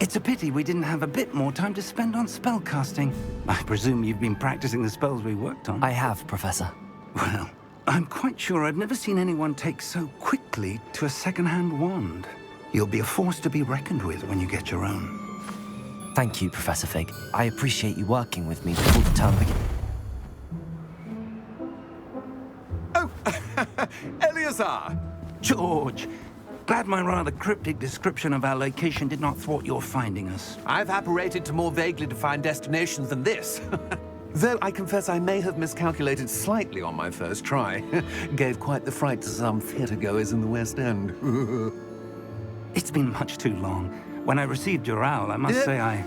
It's a pity we didn't have a bit more time to spend on spellcasting. I presume you've been practicing the spells we worked on. I have, Professor. Well, I'm quite sure I've never seen anyone take so quickly to a second-hand wand. You'll be a force to be reckoned with when you get your own. Thank you, Professor Fig. I appreciate you working with me before the term begins. Oh, Eleazar! George! Glad my rather cryptic description of our location did not thwart your finding us. I've apparated to more vaguely defined destinations than this. Though I confess I may have miscalculated slightly on my first try. Gave quite the fright to some theatre-goers in the West End. It's been much too long. When I received your owl, I must say I...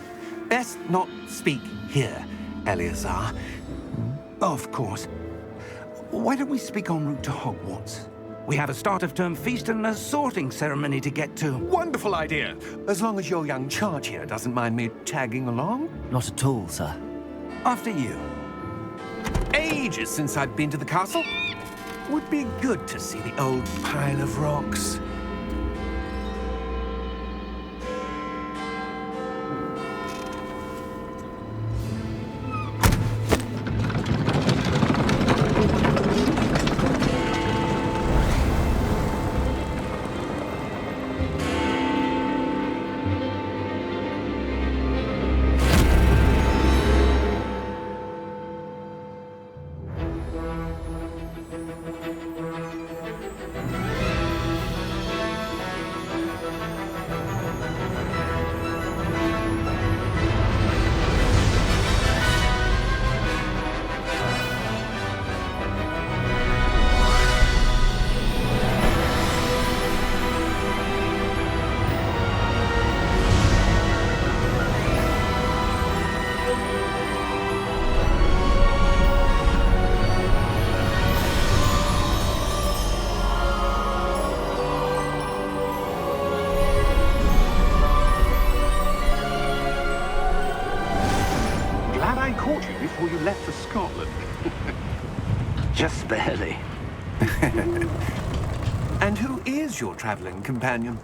Best not speak here, Eleazar. Of course. Why don't we speak en route to Hogwarts? We have a start-of-term feast and a sorting ceremony to get to. Wonderful idea! As long as your young charge here doesn't mind me tagging along. Not at all, sir. After you. Ages since I've been to the castle. Would be good to see the old pile of rocks. Before you left for Scotland. Just barely. And who is your traveling companion?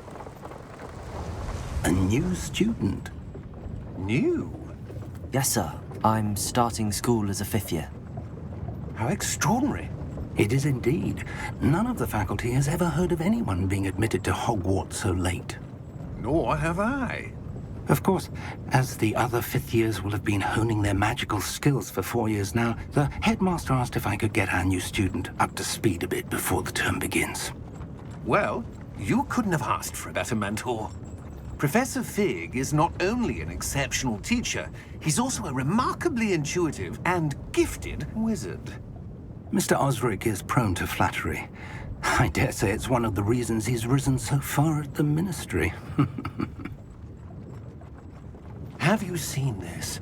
A new student. New? Yes, sir. I'm starting school as a 5th year. How extraordinary. It is indeed. None of the faculty has ever heard of anyone being admitted to Hogwarts so late. Nor have I. Of course, as the other 5th years will have been honing their magical skills for 4 years now, the headmaster asked if I could get our new student up to speed a bit before the term begins. Well, you couldn't have asked for a better mentor. Professor Fig is not only an exceptional teacher, he's also a remarkably intuitive and gifted wizard. Mr. Osric is prone to flattery. I dare say it's one of the reasons he's risen so far at the ministry. Have you seen this?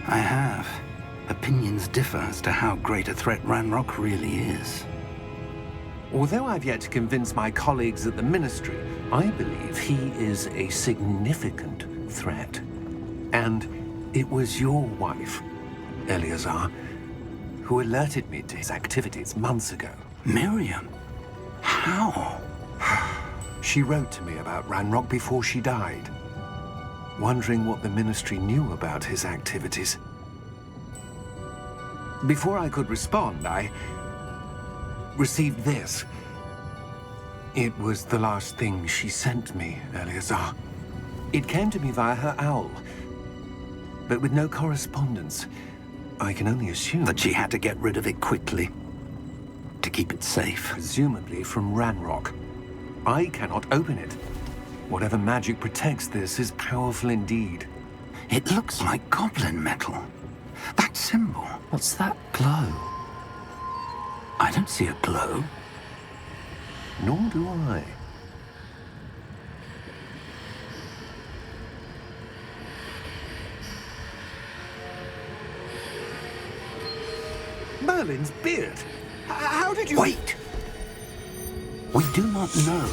I have. Opinions differ as to how great a threat Ranrock really is. Although I've yet to convince my colleagues at the Ministry, I believe he is a significant threat. And it was your wife, Eleazar, who alerted me to his activities months ago. Miriam? How? She wrote to me about Ranrock before she died, wondering what the Ministry knew about his activities. Before I could respond, I received this. It was the last thing she sent me, Eleazar. It came to me via her owl, but with no correspondence. I can only assume That she had to get rid of it quickly, to keep it safe. presumably from Ranrock. I cannot open it. Whatever magic protects this is powerful indeed. It looks like goblin metal. That symbol. What's that glow? I don't see a glow. Nor do I. Merlin's beard. How did you... Wait! We do not know.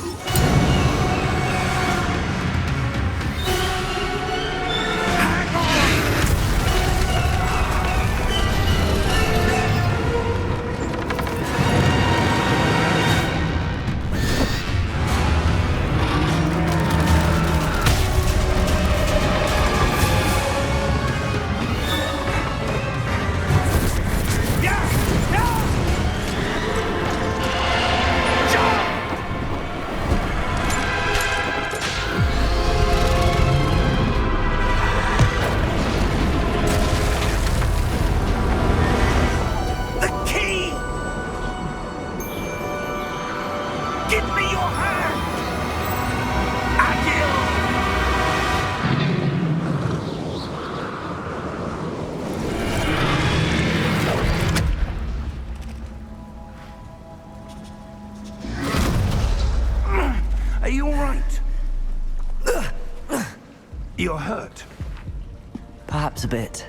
Give me your hand! Agile! Are you all right? You're hurt. Perhaps a bit.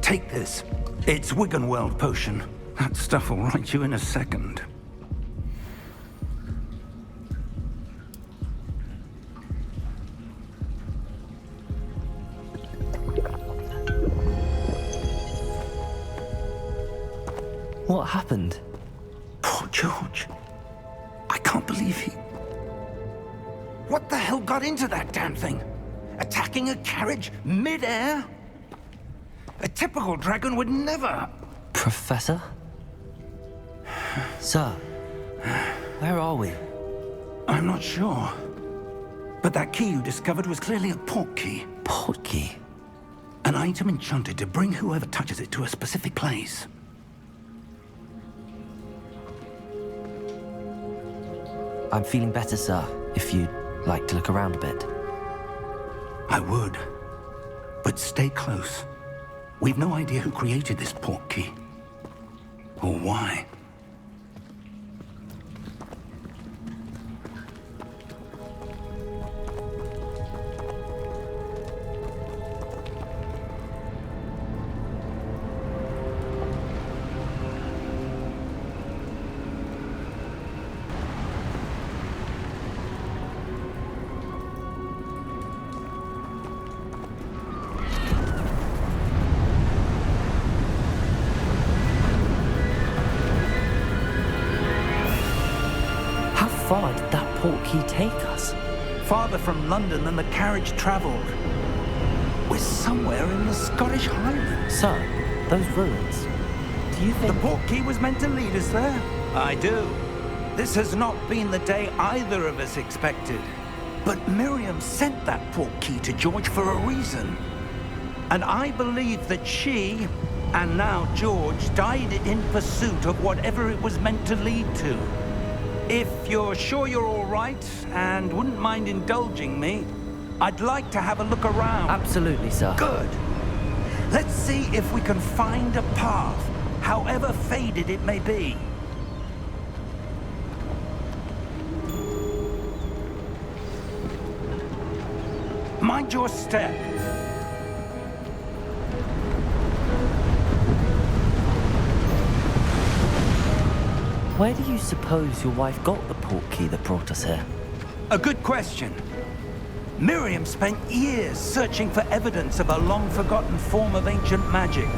Take this. It's Wiggenweld potion. That stuff will right you in a second. What happened? Poor George. I can't believe he... What the hell got into that damn thing? Attacking a carriage mid-air? A typical dragon would never... Professor? Sir, where are we? I'm not sure. But that key you discovered was clearly a portkey. Portkey? An item enchanted to bring whoever touches it to a specific place. I'm feeling better, sir, if you'd like to look around a bit. I would. But stay close. We've no idea who created this portkey. Or why. How far did that portkey take us? Farther from London than the carriage travelled. We're somewhere in the Scottish Highlands. Sir, those ruins. Do you think... The portkey was meant to lead us there? I do. This has not been the day either of us expected. But Miriam sent that portkey to George for a reason. And I believe that she, and now George, died in pursuit of whatever it was meant to lead to. If you're sure you're all right and wouldn't mind indulging me, I'd like to have a look around. Absolutely, sir. Good. Let's see if we can find a path, however faded it may be. Mind your step. Where do you suppose your wife got the portkey that brought us here? A good question. Miriam spent years searching for evidence of a long-forgotten form of ancient magic.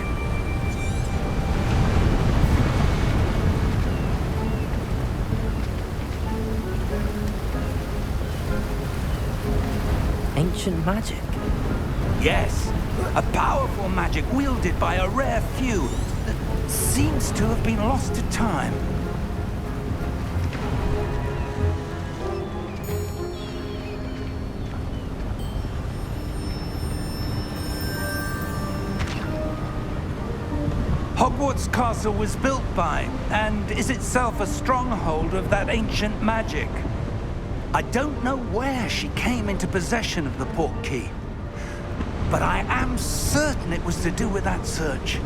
Ancient magic? Yes, a powerful magic wielded by a rare few that seems to have been lost to time. Hogwarts Castle was built by, and is itself a stronghold of that ancient magic. I don't know where she came into possession of the portkey, but I am certain it was to do with that search.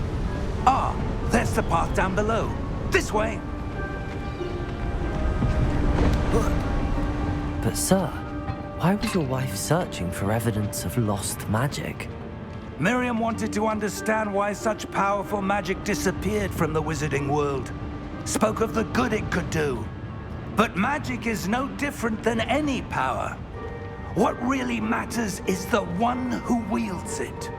Ah, there's the path down below. This way. But sir, why was your wife searching for evidence of lost magic? Miriam wanted to understand why such powerful magic disappeared from the wizarding world. Spoke of the good it could do. But magic is no different than any power. What really matters is the one who wields it.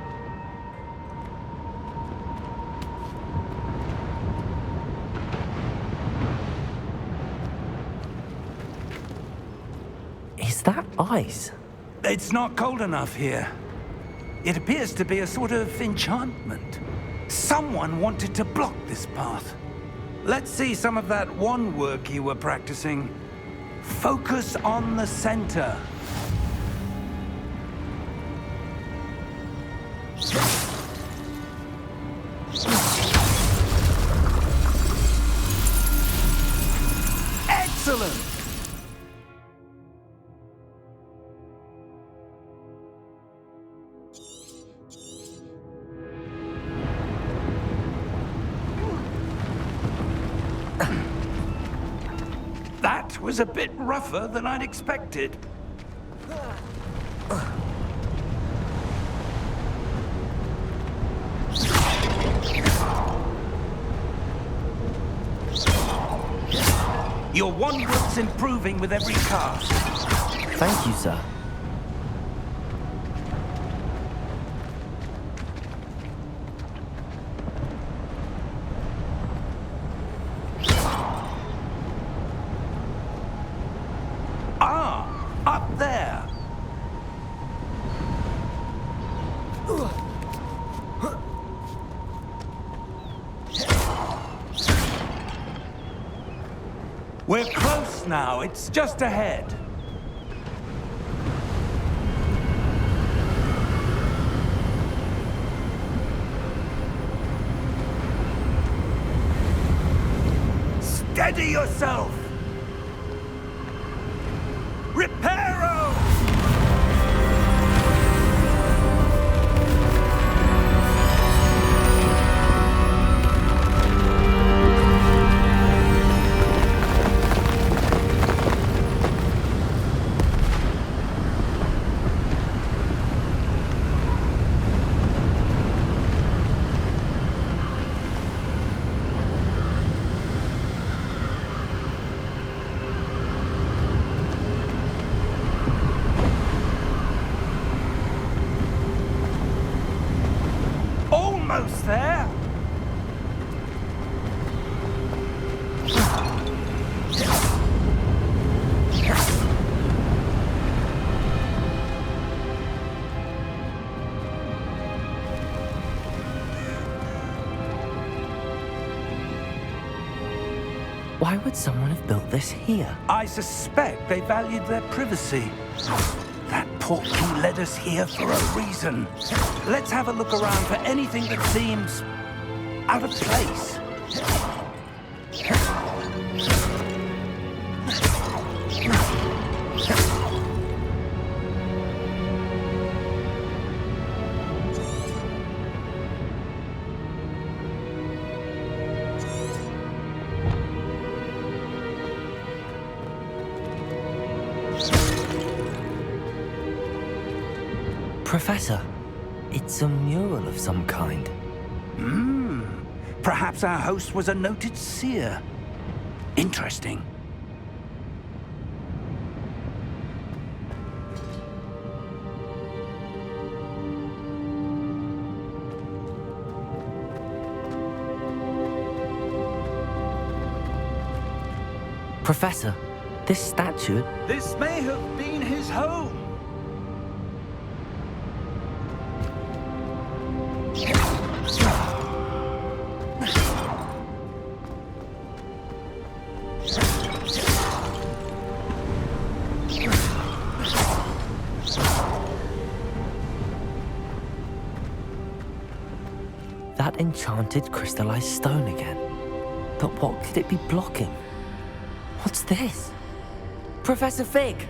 Is that ice? It's not cold enough here. It appears to be a sort of enchantment. Someone wanted to block this path. Let's see some of that wand work you were practicing. Focus on the center. stolen. That was a bit rougher than I'd expected. Your wander's improving with every cast. Thank you, sir. Ah, up there. We're close now. It's just ahead. Steady yourself! Reparo! Almost there. Why would someone have built this here? I suspect they valued their privacy. That Portkey led us here for a reason. Let's have a look around for anything that seems out of place. Professor, it's a mural of some kind. Perhaps our host was a noted seer. Interesting. Professor, this statue... This may have been his home. That enchanted crystallized stone again. But what could it be blocking? What's this? Professor Fig!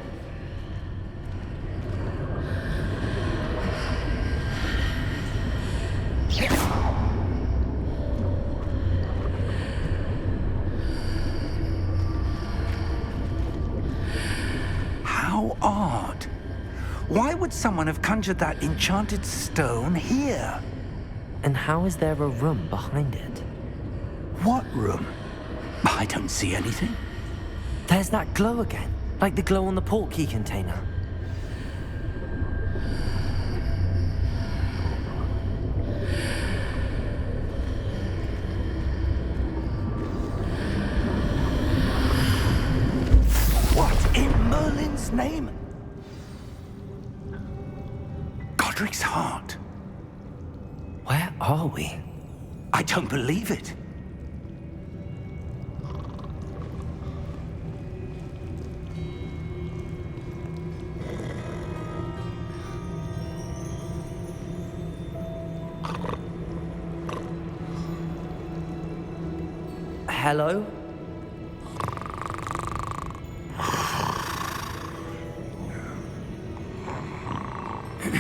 How odd. Why would someone have conjured that enchanted stone here? And how is there a room behind it? What room? I don't see anything. There's that glow again, like the glow on the Portkey container. What in Merlin's name? Godric's heart. Where are we? I don't believe it. Hello? It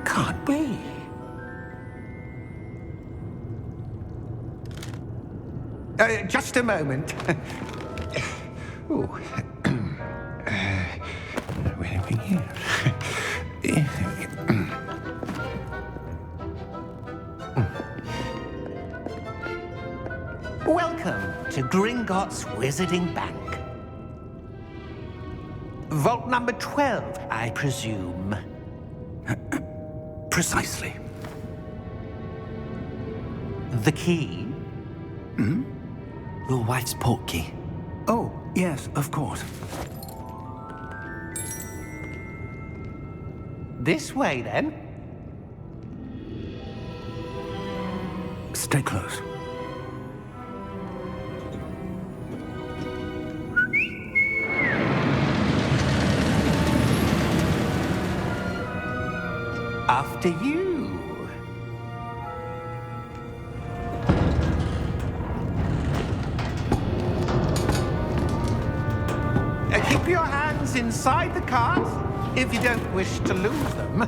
can't be. Just a moment. Oh. Anything here? Welcome to Gringotts Wizarding Bank. Vault number 12, I presume. Precisely. The key? Your wife's Portkey. Oh, yes, of course. This way, then. Stay close. After you. Keep your hands inside the cart if you don't wish to lose them.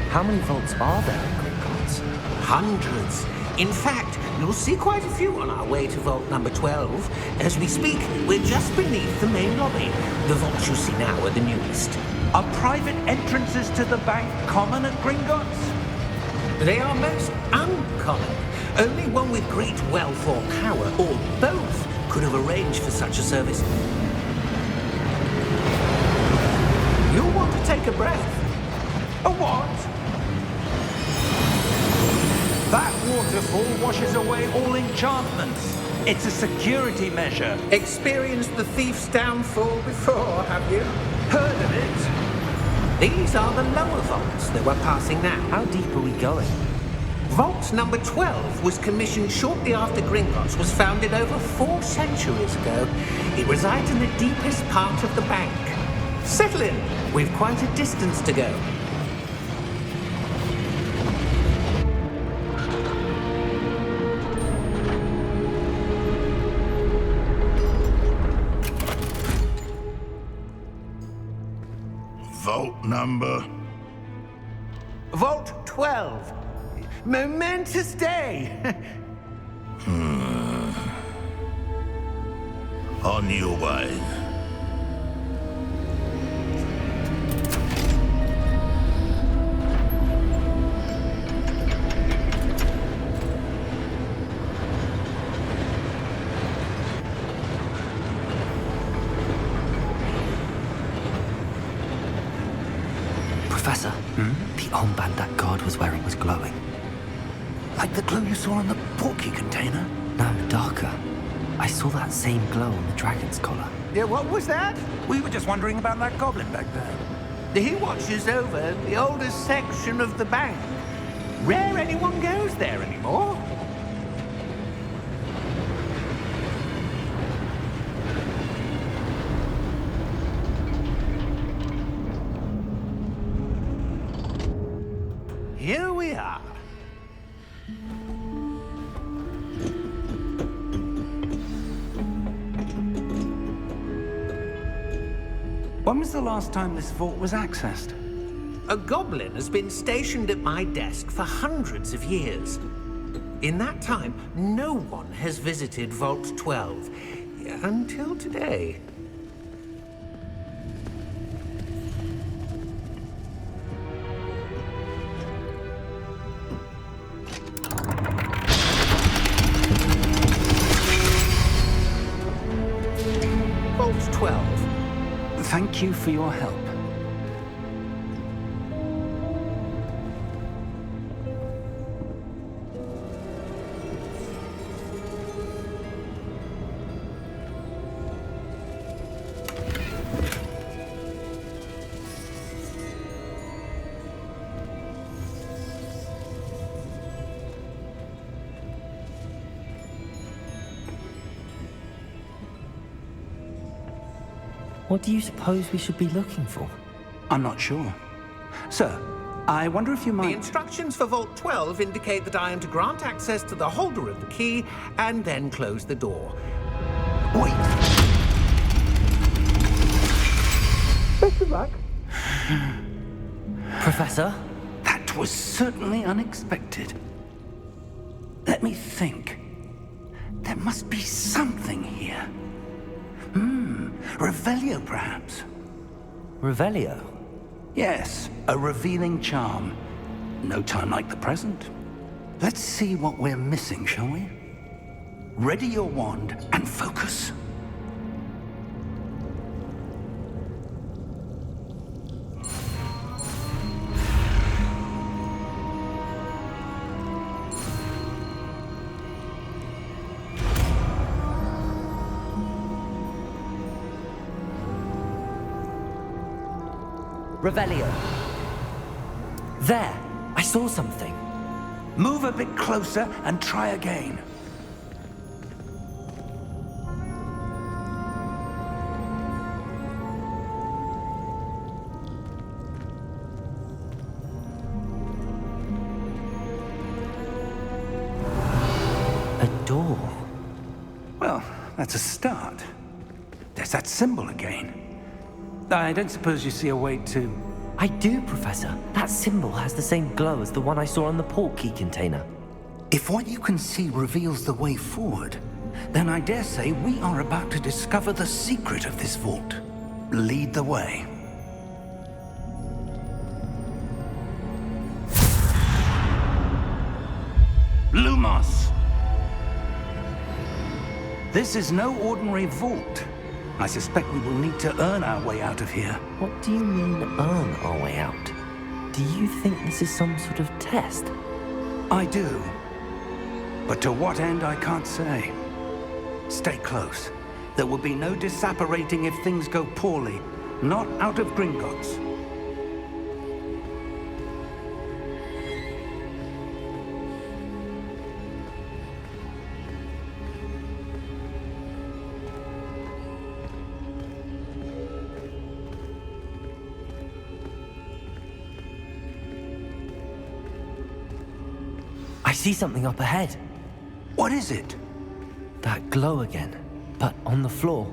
How many vaults are there in Gringotts? Hundreds. In fact, you'll see quite a few on our way to vault number 12. As we speak, we're just beneath the main lobby. The vaults you see now are the newest. Are private entrances to the bank common at Gringotts? They are most uncommon. Only one with great wealth or power, or both, could have arranged for such a service. You'll want to take a breath. A what? That waterfall washes away all enchantments. It's a security measure. Experienced the thief's downfall before, have you? Heard of it? These are the lower vaults that we're passing now. How deep are we going? Vault number 12 was commissioned shortly after Gringotts was founded over 4 centuries ago. It resides in the deepest part of the bank. Settle in. We've quite a distance to go. Vault number? Vault 12. Momentous day. On your way. Professor, the armband that guard was wearing was glowing. Like the glow you saw on the Portkey container? No, darker. I saw that same glow on the dragon's collar. Yeah, what was that? We were just wondering about that goblin back there. He watches over the oldest section of the bank. Rare anyone goes there anymore. Here we are. When was the last time this vault was accessed? A goblin has been stationed at my desk for hundreds of years. In that time, no one has visited Vault 12 until today. Vault 12. Thank you for your help. What do you suppose we should be looking for? I'm not sure. Sir, I wonder if you The might... instructions for Vault 12 indicate that I am to grant access to the holder of the key and then close the door. Wait! Best of luck. Professor? That was certainly unexpected. Let me think. There must be something here. Revelio, perhaps? Revelio? Yes, a revealing charm. No time like the present. Let's see what we're missing, shall we? Ready your wand and focus. Revelio. There! I saw something. Move a bit closer and try again. A door. Well, that's a start. There's that symbol again. I don't suppose you see a way to... I do, Professor. That symbol has the same glow as the one I saw on the Portkey container. If what you can see reveals the way forward, then I dare say we are about to discover the secret of this vault. Lead the way. Lumos! This is no ordinary vault. I suspect we will need to earn our way out of here. What do you mean, earn our way out? Do you think this is some sort of test? I do. But to what end, I can't say. Stay close. There will be no disapparating if things go poorly. Not out of Gringotts. I see something up ahead. What is it? That glow again, but on the floor.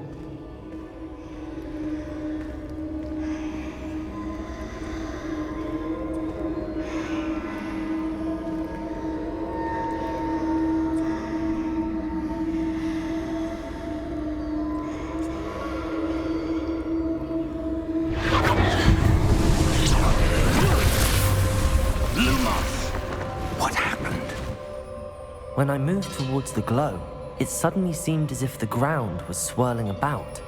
When I moved towards the glow, it suddenly seemed as if the ground was swirling about.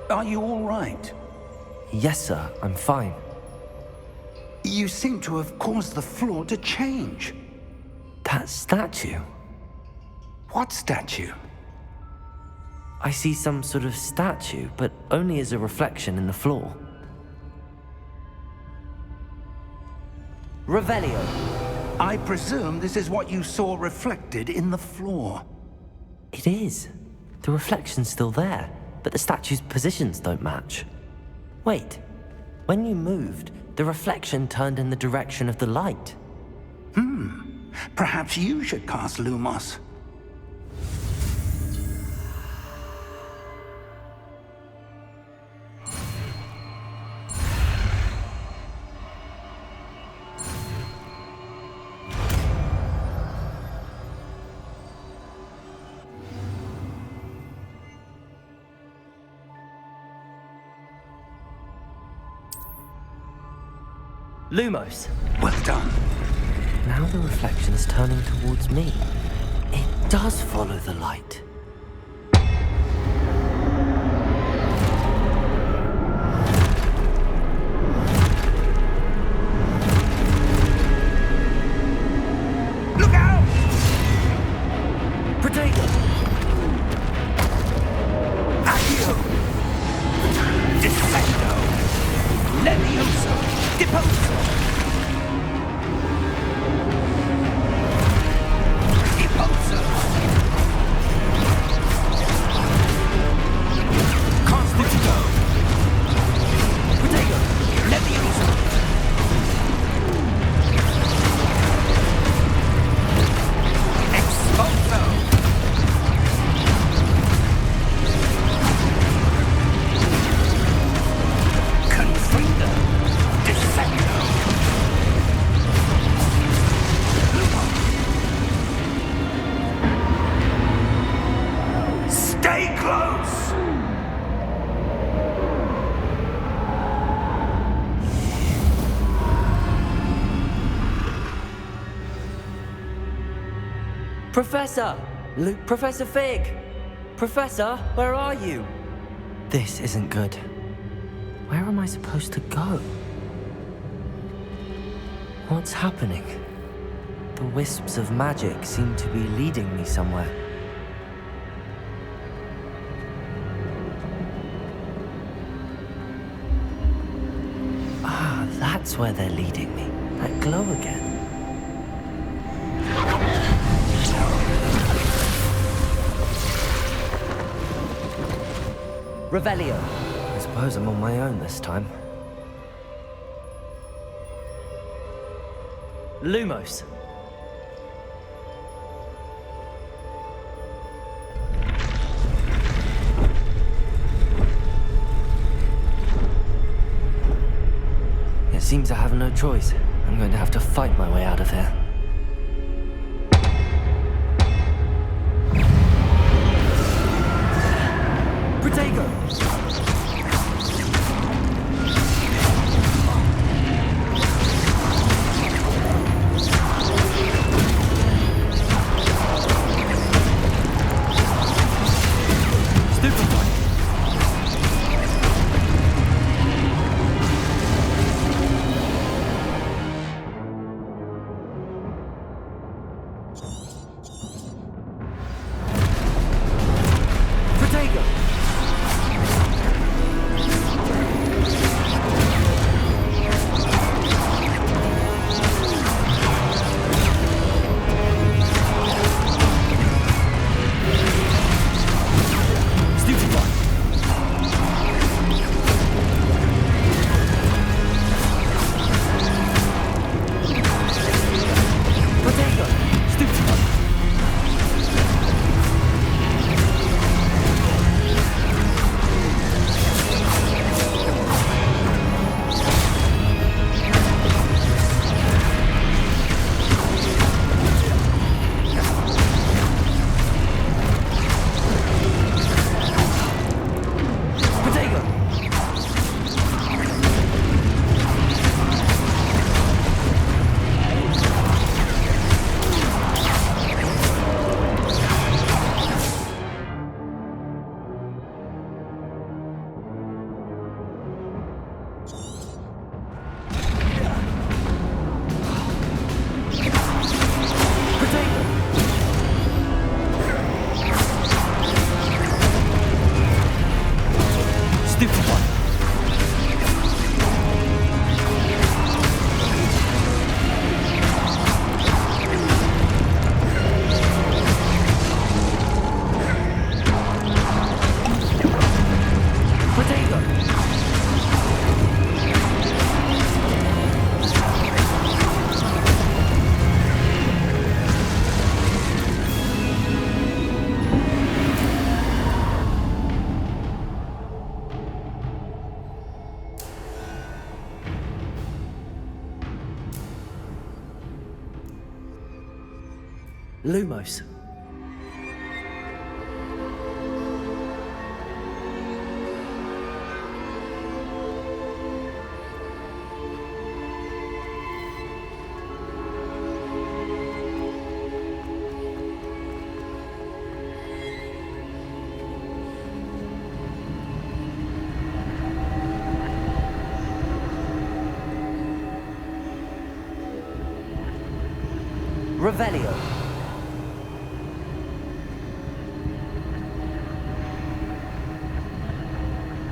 Are you all right? Yes, sir, I'm fine. You seem to have caused the floor to change. That statue? What statue? I see some sort of statue, but only as a reflection in the floor. Revelio. I presume this is what you saw reflected in the floor. It is. The reflection's still there, but the statue's positions don't match. Wait, when you moved, the reflection turned in the direction of the light. Perhaps you should cast Lumos. Lumos. Well done. Now the reflection is turning towards me. It does follow the light. Look out! Potato! Accio! Defendo! Levioso! Deposo! Deposo! Constantino! Professor! Professor Fig! Professor, where are you? This isn't good. Where am I supposed to go? What's happening? The wisps of magic seem to be leading me somewhere. Ah, that's where they're leading me. That glow again. Revelio. I suppose I'm on my own this time. Lumos. It seems I have no choice. I'm going to have to fight my way out of here. Protego! Lumos. Revelio.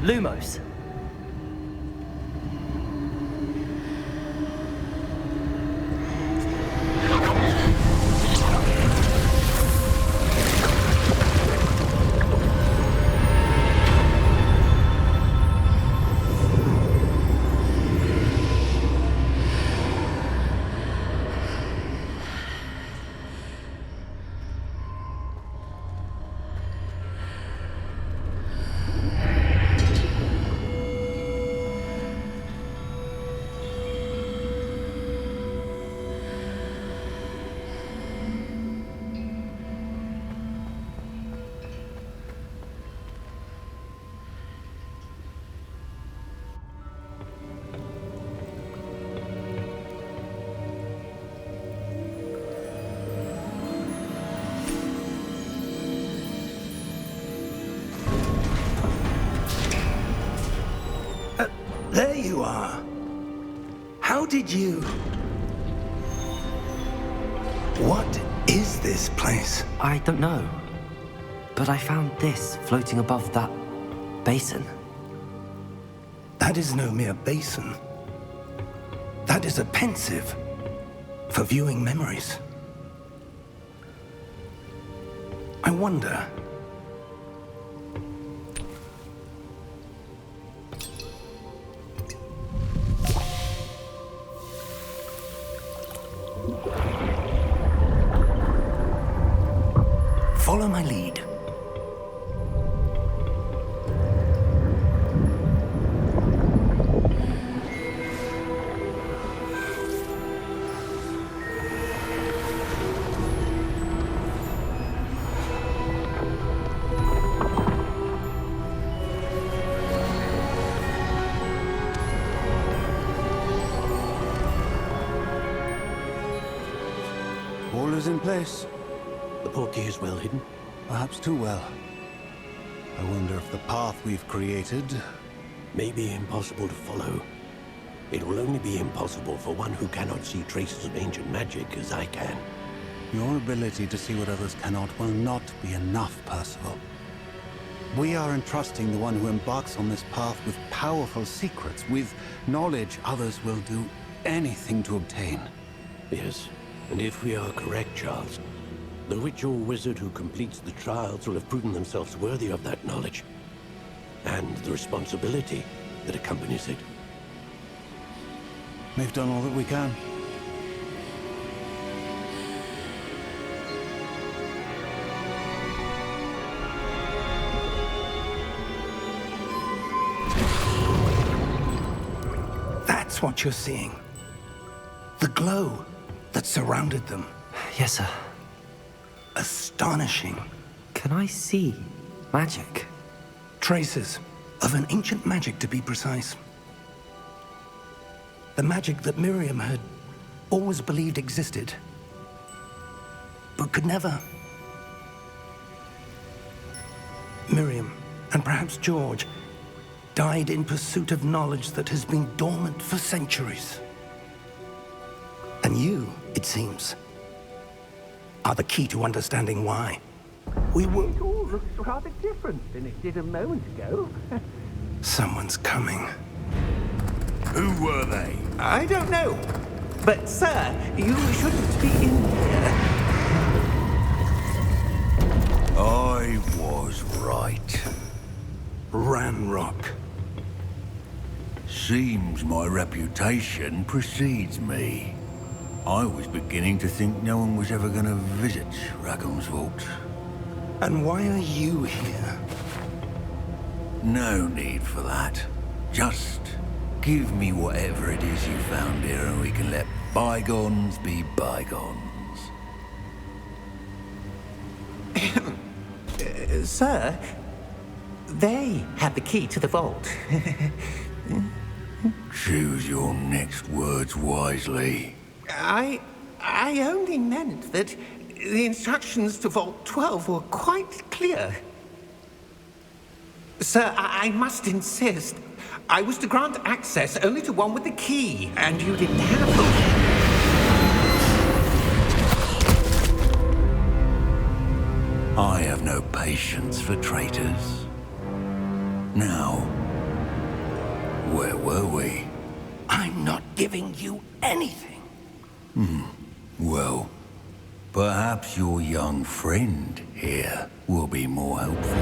Lumos. you are. How did you... What is this place? I don't know. But I found this floating above that basin. That is no mere basin. That is a pensive for viewing memories. I wonder... Follow my lead. All is in place. The Portkey is well hidden. Perhaps too well. I wonder if the path we've created... May be impossible to follow. It will only be impossible for one who cannot see traces of ancient magic as I can. Your ability to see what others cannot will not be enough, Percival. We are entrusting the one who embarks on this path with powerful secrets, with knowledge others will do anything to obtain. Yes, and if we are correct, Charles, the witch or wizard who completes the trials will have proven themselves worthy of that knowledge, and the responsibility that accompanies it. We've done all that we can. That's what you're seeing. The glow that surrounded them. Yes, sir. Astonishing. Can I see magic? Traces of an ancient magic, to be precise. The magic that Miriam had always believed existed, but could never. Miriam, and perhaps George, died in pursuit of knowledge that has been dormant for centuries. And you, it seems, are the key to understanding why. We will... It all looks rather different than it did a moment ago. Someone's coming. Who were they? I don't know. But, sir, you shouldn't be in here. I was right. Ranrock. Seems my reputation precedes me. I was beginning to think no one was ever going to visit Rackham's vault. And why are you here? No need for that. Just give me whatever it is you found here and we can let bygones be bygones. Sir, they have the key to the vault. Choose your next words wisely. I only meant that the instructions to Vault 12 were quite clear. Sir, I must insist. I was to grant access only to one with the key, and you didn't have them. I have no patience for traitors. Now, where were we? I'm not giving you anything. Well, perhaps your young friend here will be more helpful.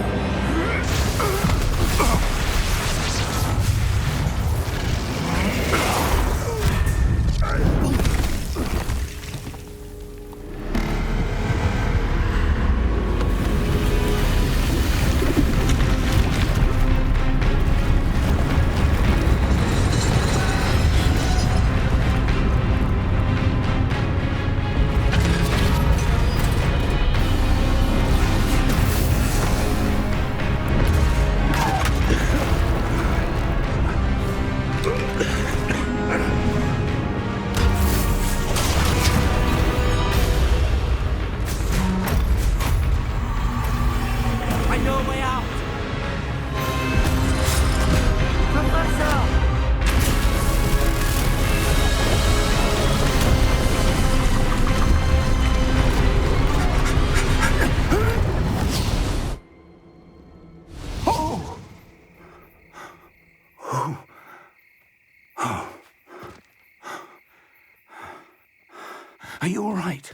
Are you all right?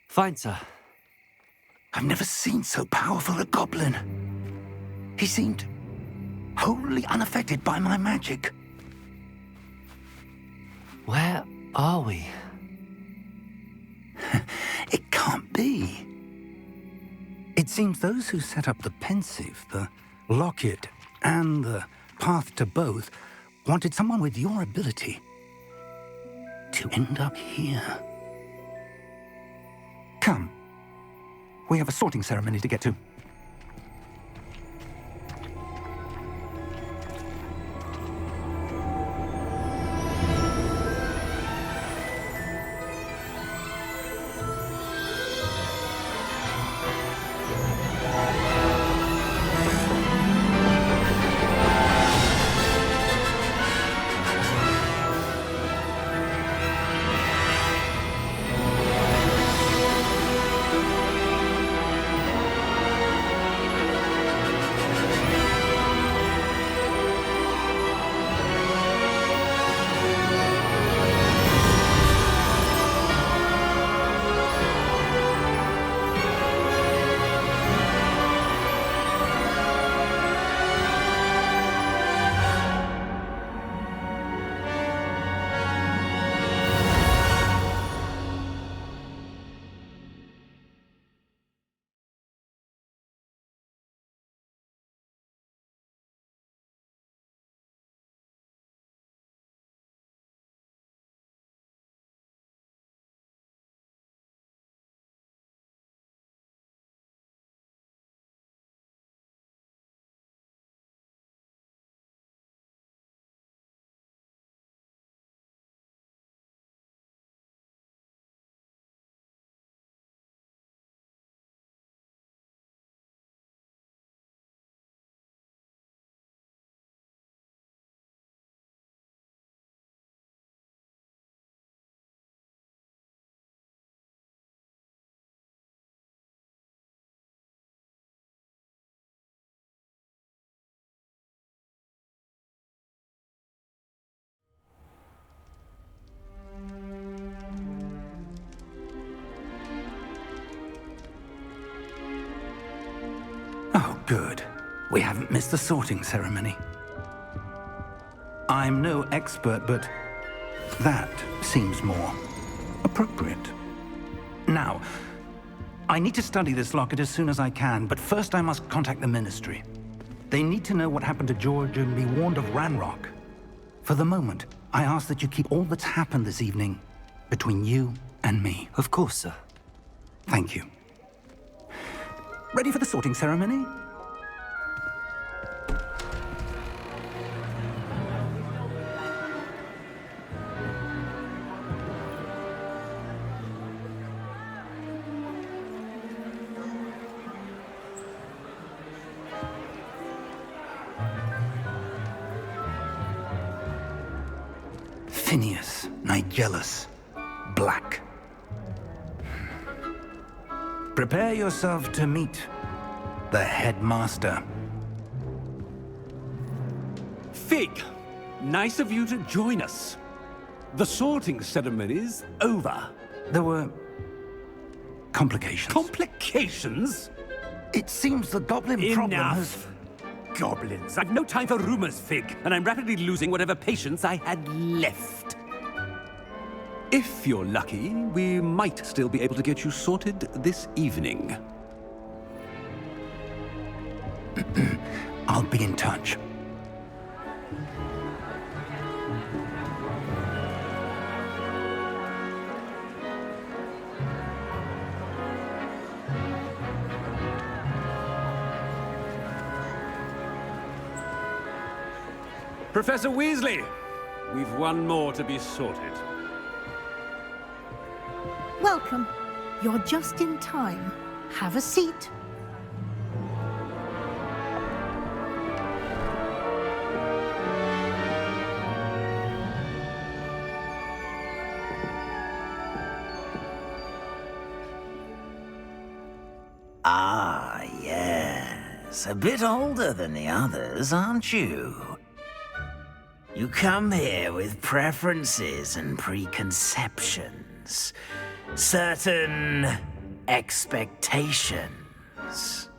Fine, sir. I've never seen so powerful a goblin. He seemed wholly unaffected by my magic. Where are we? It can't be. It seems those who set up the pensive, the locket, and the path to both wanted someone with your ability to end up here. Come. We have a sorting ceremony to get to. Oh, good. We haven't missed the sorting ceremony. I'm no expert, but that seems more appropriate. Now, I need to study this locket as soon as I can, but first I must contact the Ministry. They need to know what happened to George and be warned of Ranrock. For the moment, I ask that you keep all that's happened this evening between you and me. Of course, sir. Thank you. Ready for the sorting ceremony? Phineas, Nigellus, Black. Prepare yourself to meet the headmaster. Fig, nice of you to join us. The sorting ceremony's over. There were complications. Complications? It seems the goblin problem has... Enough. Goblins. I've no time for rumors, Fig, and I'm rapidly losing whatever patience I had left. If you're lucky, we might still be able to get you sorted this evening. I'll be in touch. Professor Weasley, we've one more to be sorted. Welcome. You're just in time. Have a seat. Ah, yes. A bit older than the others, aren't you? You come here with preferences and preconceptions. certain expectations.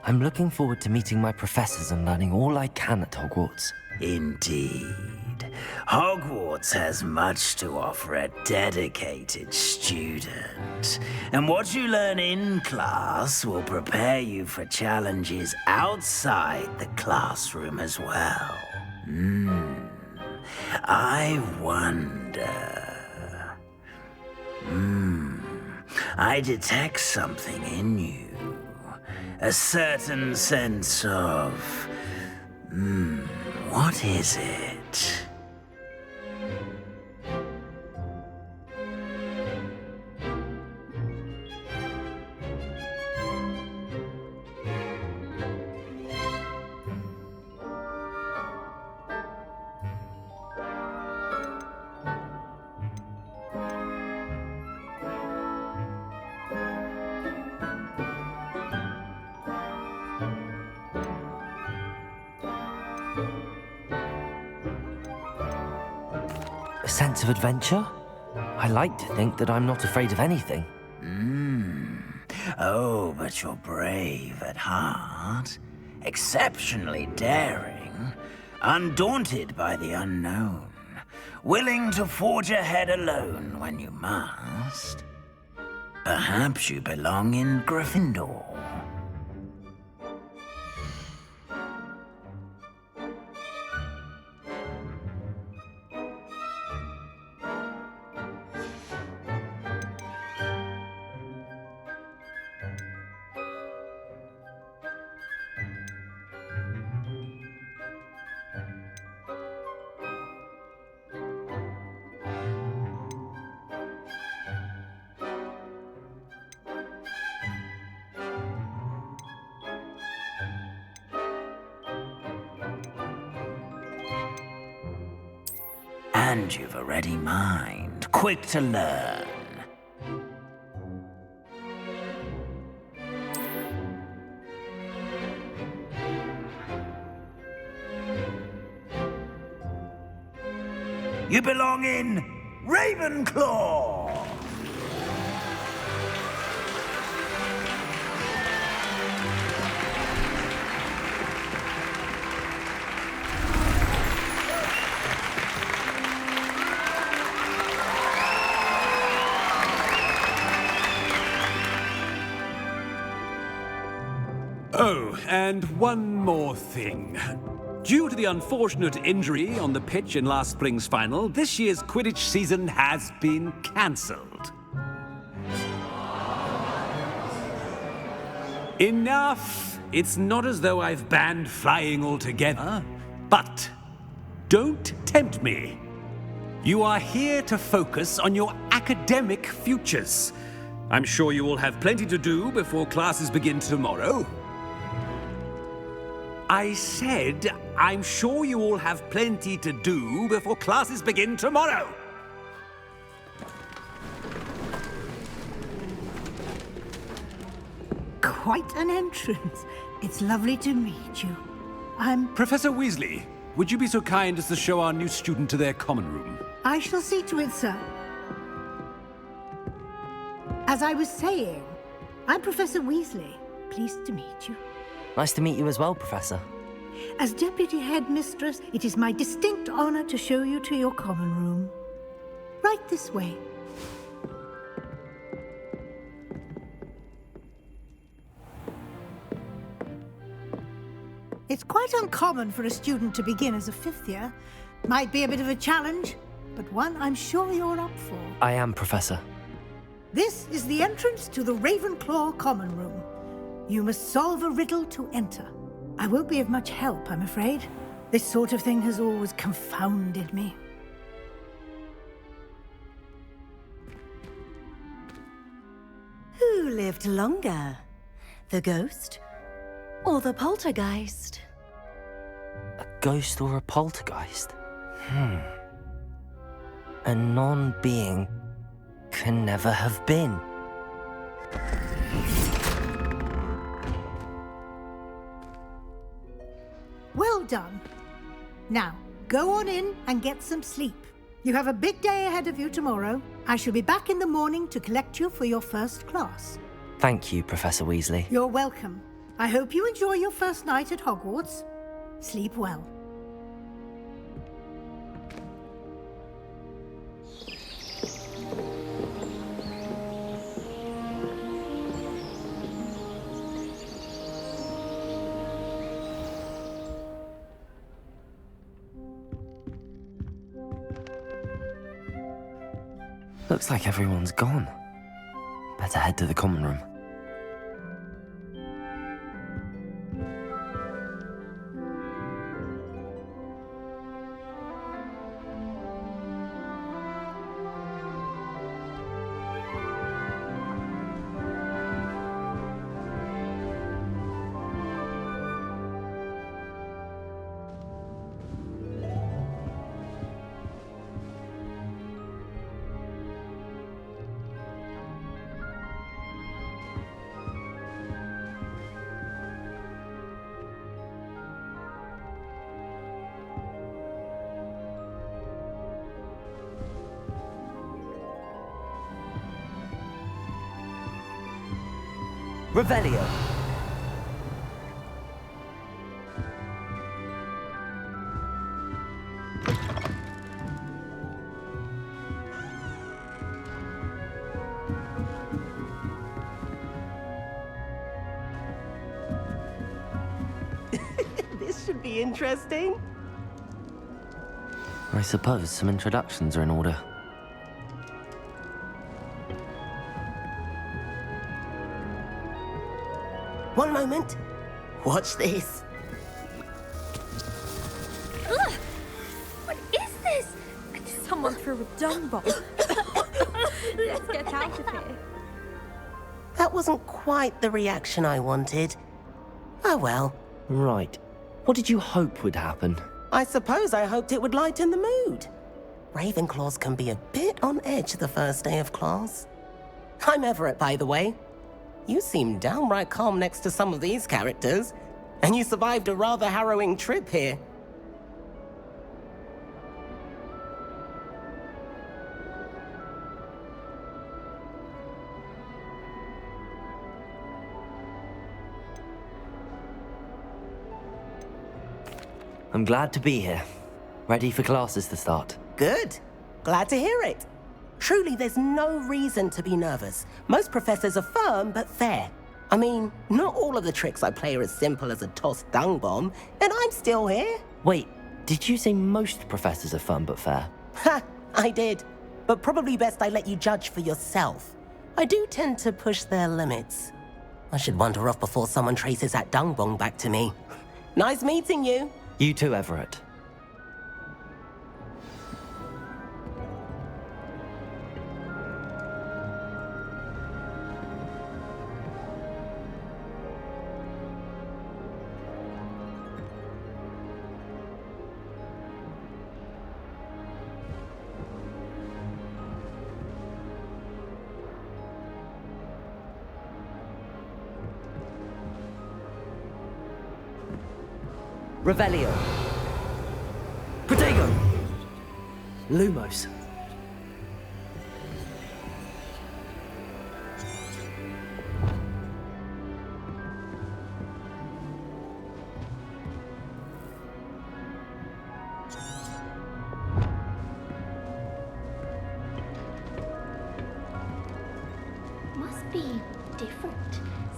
I'm looking forward to meeting my professors and learning all I can at Hogwarts. Indeed. Hogwarts has much to offer a dedicated student. And what you learn in class will prepare you for challenges outside the classroom as well. I wonder... I detect something in you. A certain sense of... what is it? A sense of adventure? I like to think that I'm not afraid of anything. Oh, but you're brave at heart, exceptionally daring, undaunted by the unknown, willing to forge ahead alone when you must. Perhaps you belong in Gryffindor. And you've a ready mind, quick to learn. You belong in Ravenclaw! Oh, and one more thing. Due to the unfortunate injury on the pitch in last spring's final, this year's Quidditch season has been cancelled. Enough! It's not as though I've banned flying altogether, but don't tempt me. You are here to focus on your academic futures. I'm sure you will have plenty to do before classes begin tomorrow. I said, I'm sure you all have plenty to do before classes begin tomorrow. Quite an entrance. It's lovely to meet you. Professor Weasley, would you be so kind as to show our new student to their common room? I shall see to it, sir. As I was saying, I'm Professor Weasley. Pleased to meet you. Nice to meet you as well, Professor. As Deputy Headmistress, it is my distinct honor to show you to your common room. Right this way. It's quite uncommon for a student to begin as a fifth year. Might be a bit of a challenge, but one I'm sure you're up for. I am, Professor. This is the entrance to the Ravenclaw common room. You must solve a riddle to enter. I won't be of much help, I'm afraid. This sort of thing has always confounded me. Who lived longer? The ghost or the poltergeist? A ghost or a poltergeist? A non-being can never have been. all done. Now, go on in and get some sleep. You have a big day ahead of you tomorrow. I shall be back in the morning to collect you for your first class. Thank you, Professor Weasley. You're welcome. I hope you enjoy your first night at Hogwarts. Sleep well. Looks like everyone's gone. Better head to the common room. Revelio. This should be interesting. I suppose some introductions are in order. One moment. Watch this. Ugh! What is this? Someone threw a dung bomb. Let's get out of here. That wasn't quite the reaction I wanted. Oh well. Right. What did you hope would happen? I suppose I hoped it would lighten the mood. Ravenclaws can be a bit on edge the first day of class. I'm Everett, by the way. You seem downright calm next to some of these characters, and you survived a rather harrowing trip here. I'm glad to be here. Ready for classes to start. Good. Glad to hear it. Truly, there's no reason to be nervous. Most professors are firm but fair. I mean, not all of the tricks I play are as simple as a tossed dung bomb, and I'm still here. Wait, did you say most professors are fun but fair? Ha! I did. But probably best I let you judge for yourself. I do tend to push their limits. I should wander off before someone traces that dung bomb back to me. Nice meeting you. You too, Everett. Revelio. Protego. Lumos. Must be different,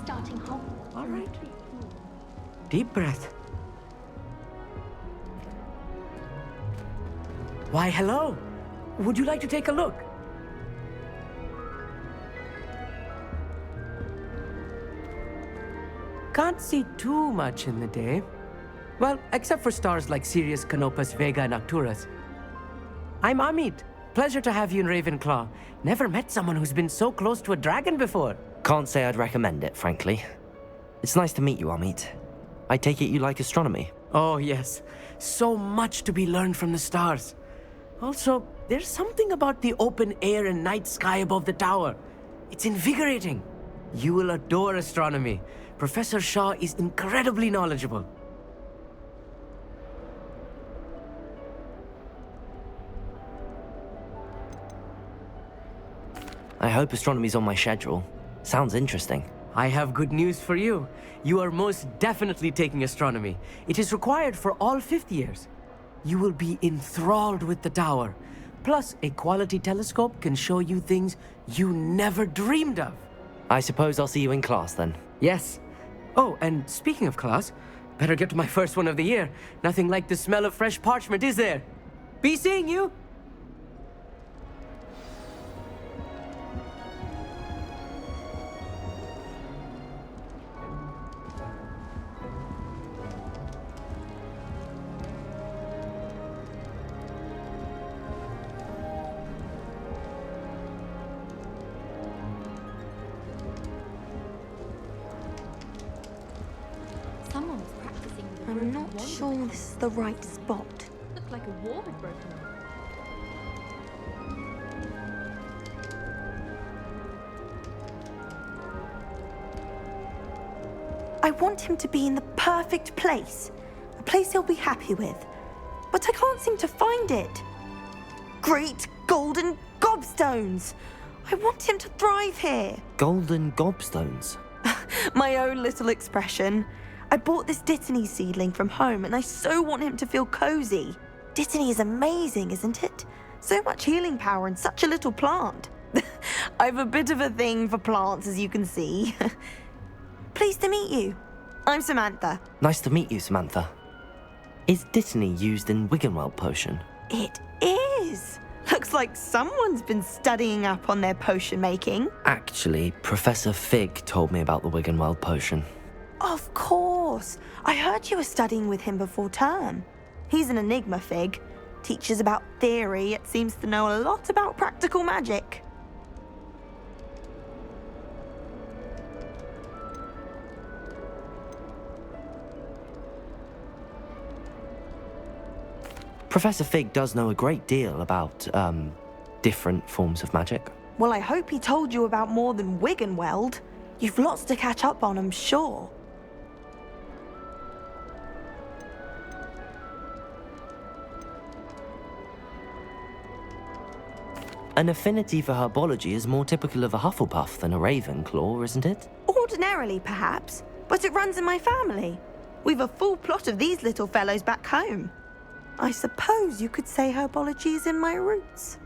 starting Hogwarts. All right. Deep breath. Why, hello. Would you like to take a look? Can't see too much in the day. Well, except for stars like Sirius, Canopus, Vega, and Arcturus. I'm Amit. Pleasure to have you in Ravenclaw. Never met someone who's been so close to a dragon before. Can't say I'd recommend it, frankly. It's nice to meet you, Amit. I take it you like astronomy? Oh, yes. So much to be learned from the stars. Also, there's something about the open air and night sky above the tower. It's invigorating. You will adore astronomy. Professor Shaw is incredibly knowledgeable. I hope astronomy's on my schedule. Sounds interesting. I have good news for you. You are most definitely taking astronomy. It is required for all fifth years. You will be enthralled with the tower. Plus, a quality telescope can show you things you never dreamed of. I suppose I'll see you in class then. Yes. Oh, and speaking of class, better get to my first one of the year. Nothing like the smell of fresh parchment, is there? Be seeing you! Someone's practicing the I'm not sure this is the right spot. Looked like a war had broken out. I want him to be in the perfect place. A place he'll be happy with. But I can't seem to find it. Great golden gobstones! I want him to thrive here. Golden gobstones? My own little expression. I bought this Dittany seedling from home and I so want him to feel cozy. Dittany is amazing, isn't it? So much healing power in such a little plant. I've a bit of a thing for plants, as you can see. Pleased to meet you. I'm Samantha. Nice to meet you, Samantha. Is Dittany used in Wiggenweld potion? It is. Looks like someone's been studying up on their potion making. Actually, Professor Fig told me about the Wiggenweld potion. Of course. I heard you were studying with him before term. He's an enigma, Fig. Teaches about theory, yet seems to know a lot about practical magic. Professor Fig does know a great deal about, different forms of magic. Well, I hope he told you about more than Wiggenweld. You've lots to catch up on, I'm sure. An affinity for herbology is more typical of a Hufflepuff than a Ravenclaw, isn't it? Ordinarily, perhaps, but it runs in my family. We've a full plot of these little fellows back home. I suppose you could say herbology is in my roots.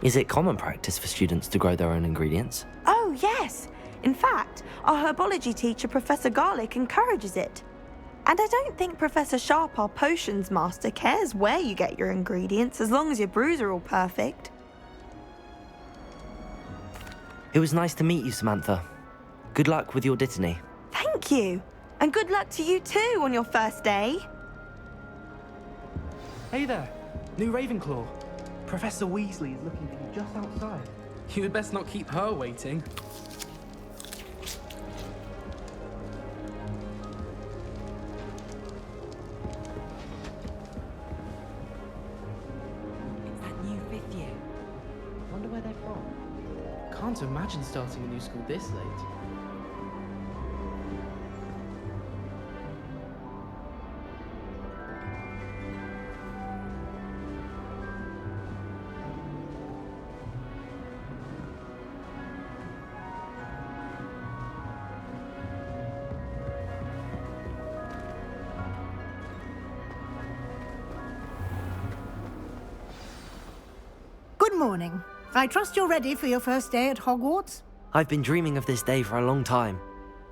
Is it common practice for students to grow their own ingredients? Oh, yes. In fact, our herbology teacher, Professor Garlick, encourages it. And I don't think Professor Sharp, our potions master, cares where you get your ingredients as long as your brews are all perfect. It was nice to meet you, Samantha. Good luck with your Dittany. Thank you. And good luck to you too on your first day. Hey there, new Ravenclaw. Professor Weasley is looking for you just outside. You had best not keep her waiting. It's that new fifth year. Wonder where they're from. Can't imagine starting a new school this late. Good morning. I trust you're ready for your first day at Hogwarts? I've been dreaming of this day for a long time.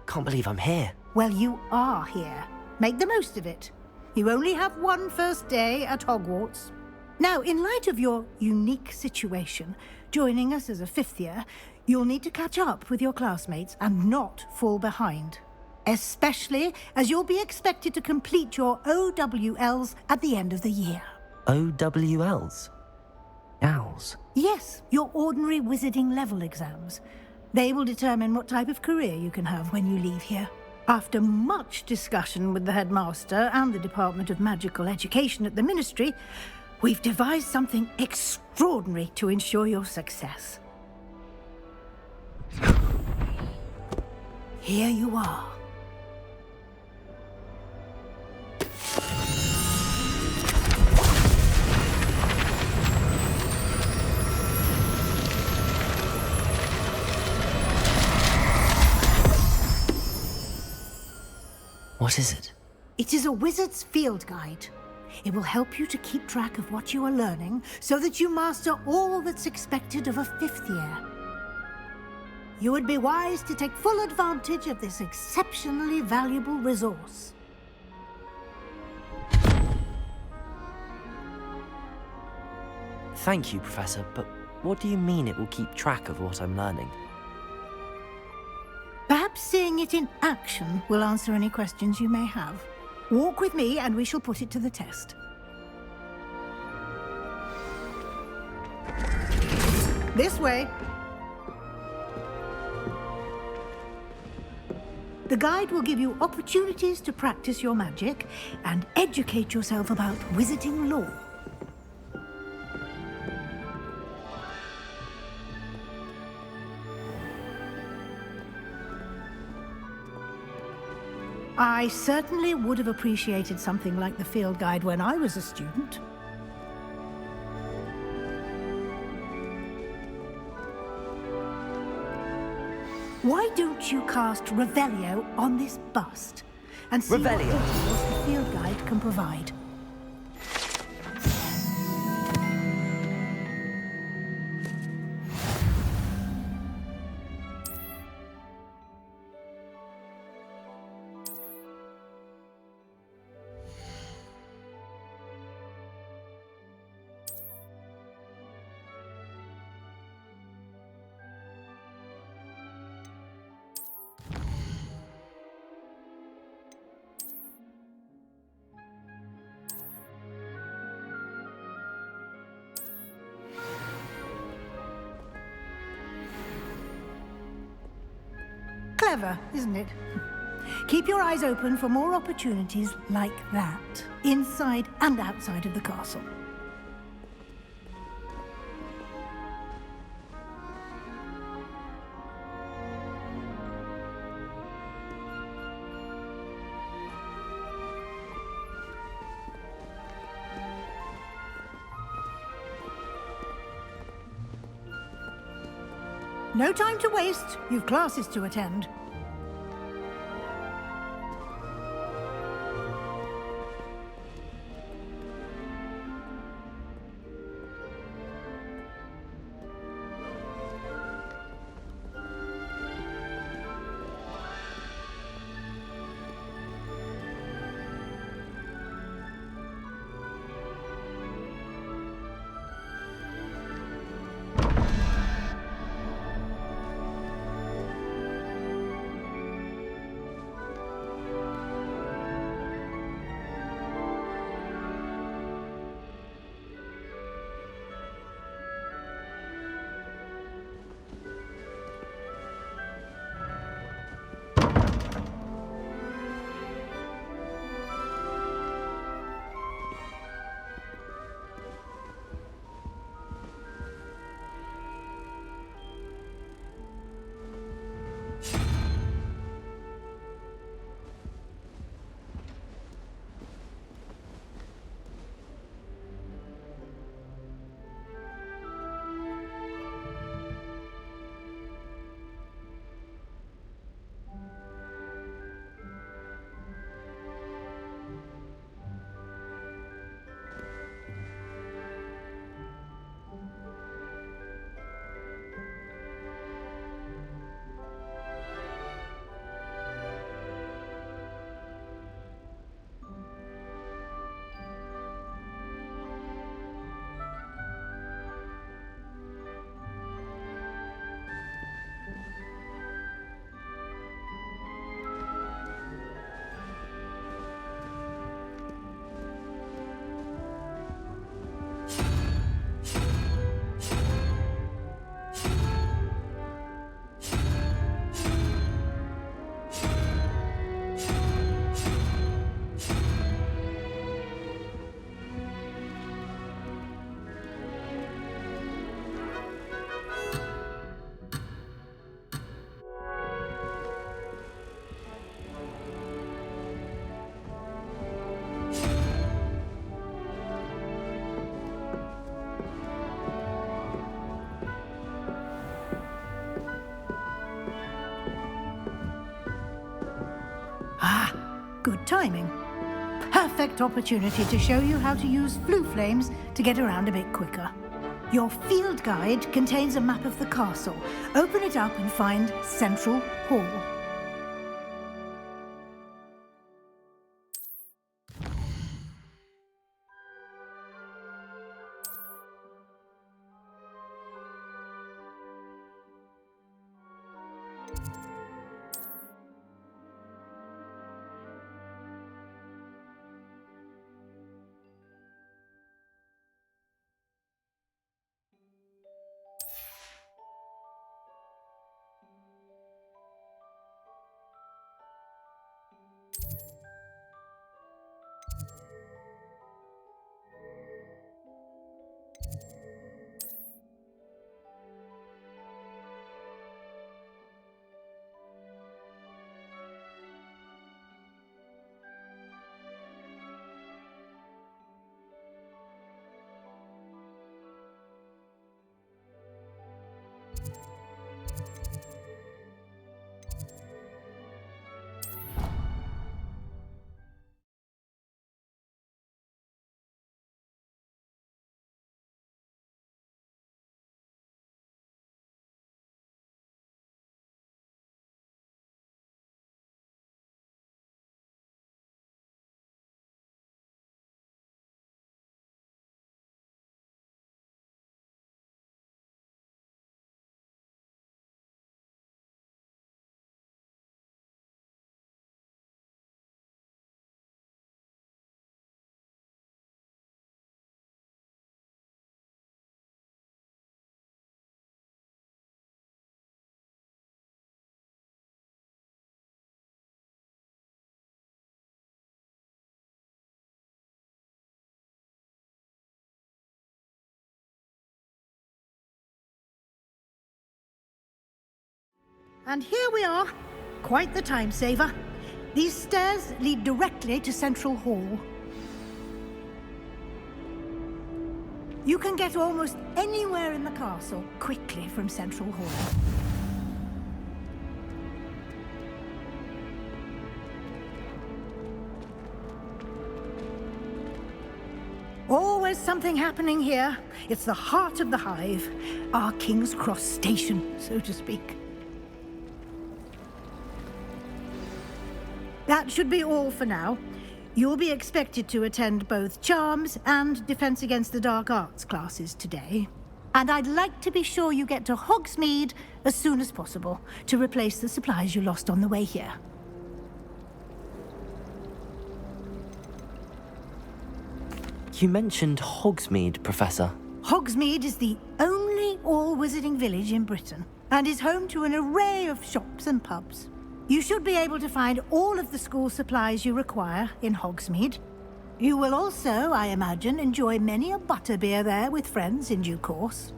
Can't believe I'm here. Well, you are here. Make the most of it. You only have one first day at Hogwarts. Now, in light of your unique situation, joining us as a fifth year, you'll need to catch up with your classmates and not fall behind. Especially as you'll be expected to complete your OWLs at the end of the year. OWLs? Owls? Yes, your ordinary wizarding level exams. They will determine what type of career you can have when you leave here. After much discussion with the headmaster and the Department of Magical Education at the Ministry, we've devised something extraordinary to ensure your success. Here you are. What is it? It is a wizard's field guide. It will help you to keep track of what you are learning so that you master all that's expected of a 5th year. You would be wise to take full advantage of this exceptionally valuable resource. Thank you, Professor, but what do you mean it will keep track of what I'm learning? Perhaps seeing it in action will answer any questions you may have. Walk with me and we shall put it to the test. This way. The guide will give you opportunities to practice your magic and educate yourself about wizarding lore. I certainly would have appreciated something like the field guide when I was a student. Why don't you cast Revelio on this bust and see what details the field guide can provide? Clever, isn't it? Keep your eyes open for more opportunities like that, inside and outside of the castle. No time to waste. You've classes to attend. Good timing. Perfect opportunity to show you how to use flue flames to get around a bit quicker. Your field guide contains a map of the castle. Open it up and find Central Hall. And here we are. Quite the time saver. These stairs lead directly to Central Hall. You can get almost anywhere in the castle quickly from Central Hall. Always something happening here. It's the heart of the hive. Our King's Cross station, so to speak. That should be all for now. You'll be expected to attend both Charms and Defense Against the Dark Arts classes today. And I'd like to be sure you get to Hogsmeade as soon as possible to replace the supplies you lost on the way here. You mentioned Hogsmeade, Professor. Hogsmeade is the only all-wizarding village in Britain and is home to an array of shops and pubs. You should be able to find all of the school supplies you require in Hogsmeade. You will also, I imagine, enjoy many a butterbeer there with friends in due course.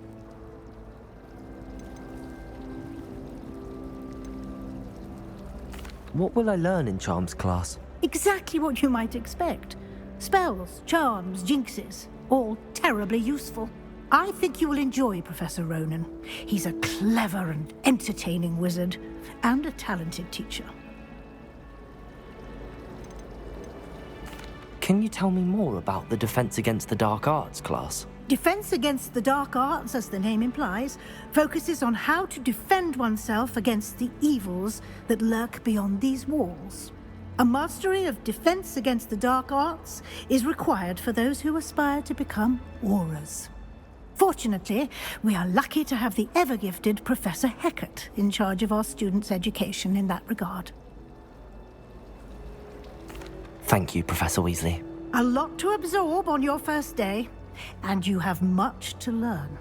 What will I learn in Charms class? Exactly what you might expect. Spells, charms, jinxes, all terribly useful. I think you will enjoy Professor Ronan. He's a clever and entertaining wizard, and a talented teacher. Can you tell me more about the Defense Against the Dark Arts class? Defense Against the Dark Arts, as the name implies, focuses on how to defend oneself against the evils that lurk beyond these walls. A mastery of Defense Against the Dark Arts is required for those who aspire to become auras. Fortunately, we are lucky to have the ever-gifted Professor Hecat in charge of our students' education in that regard. Thank you, Professor Weasley. A lot to absorb on your first day, and you have much to learn.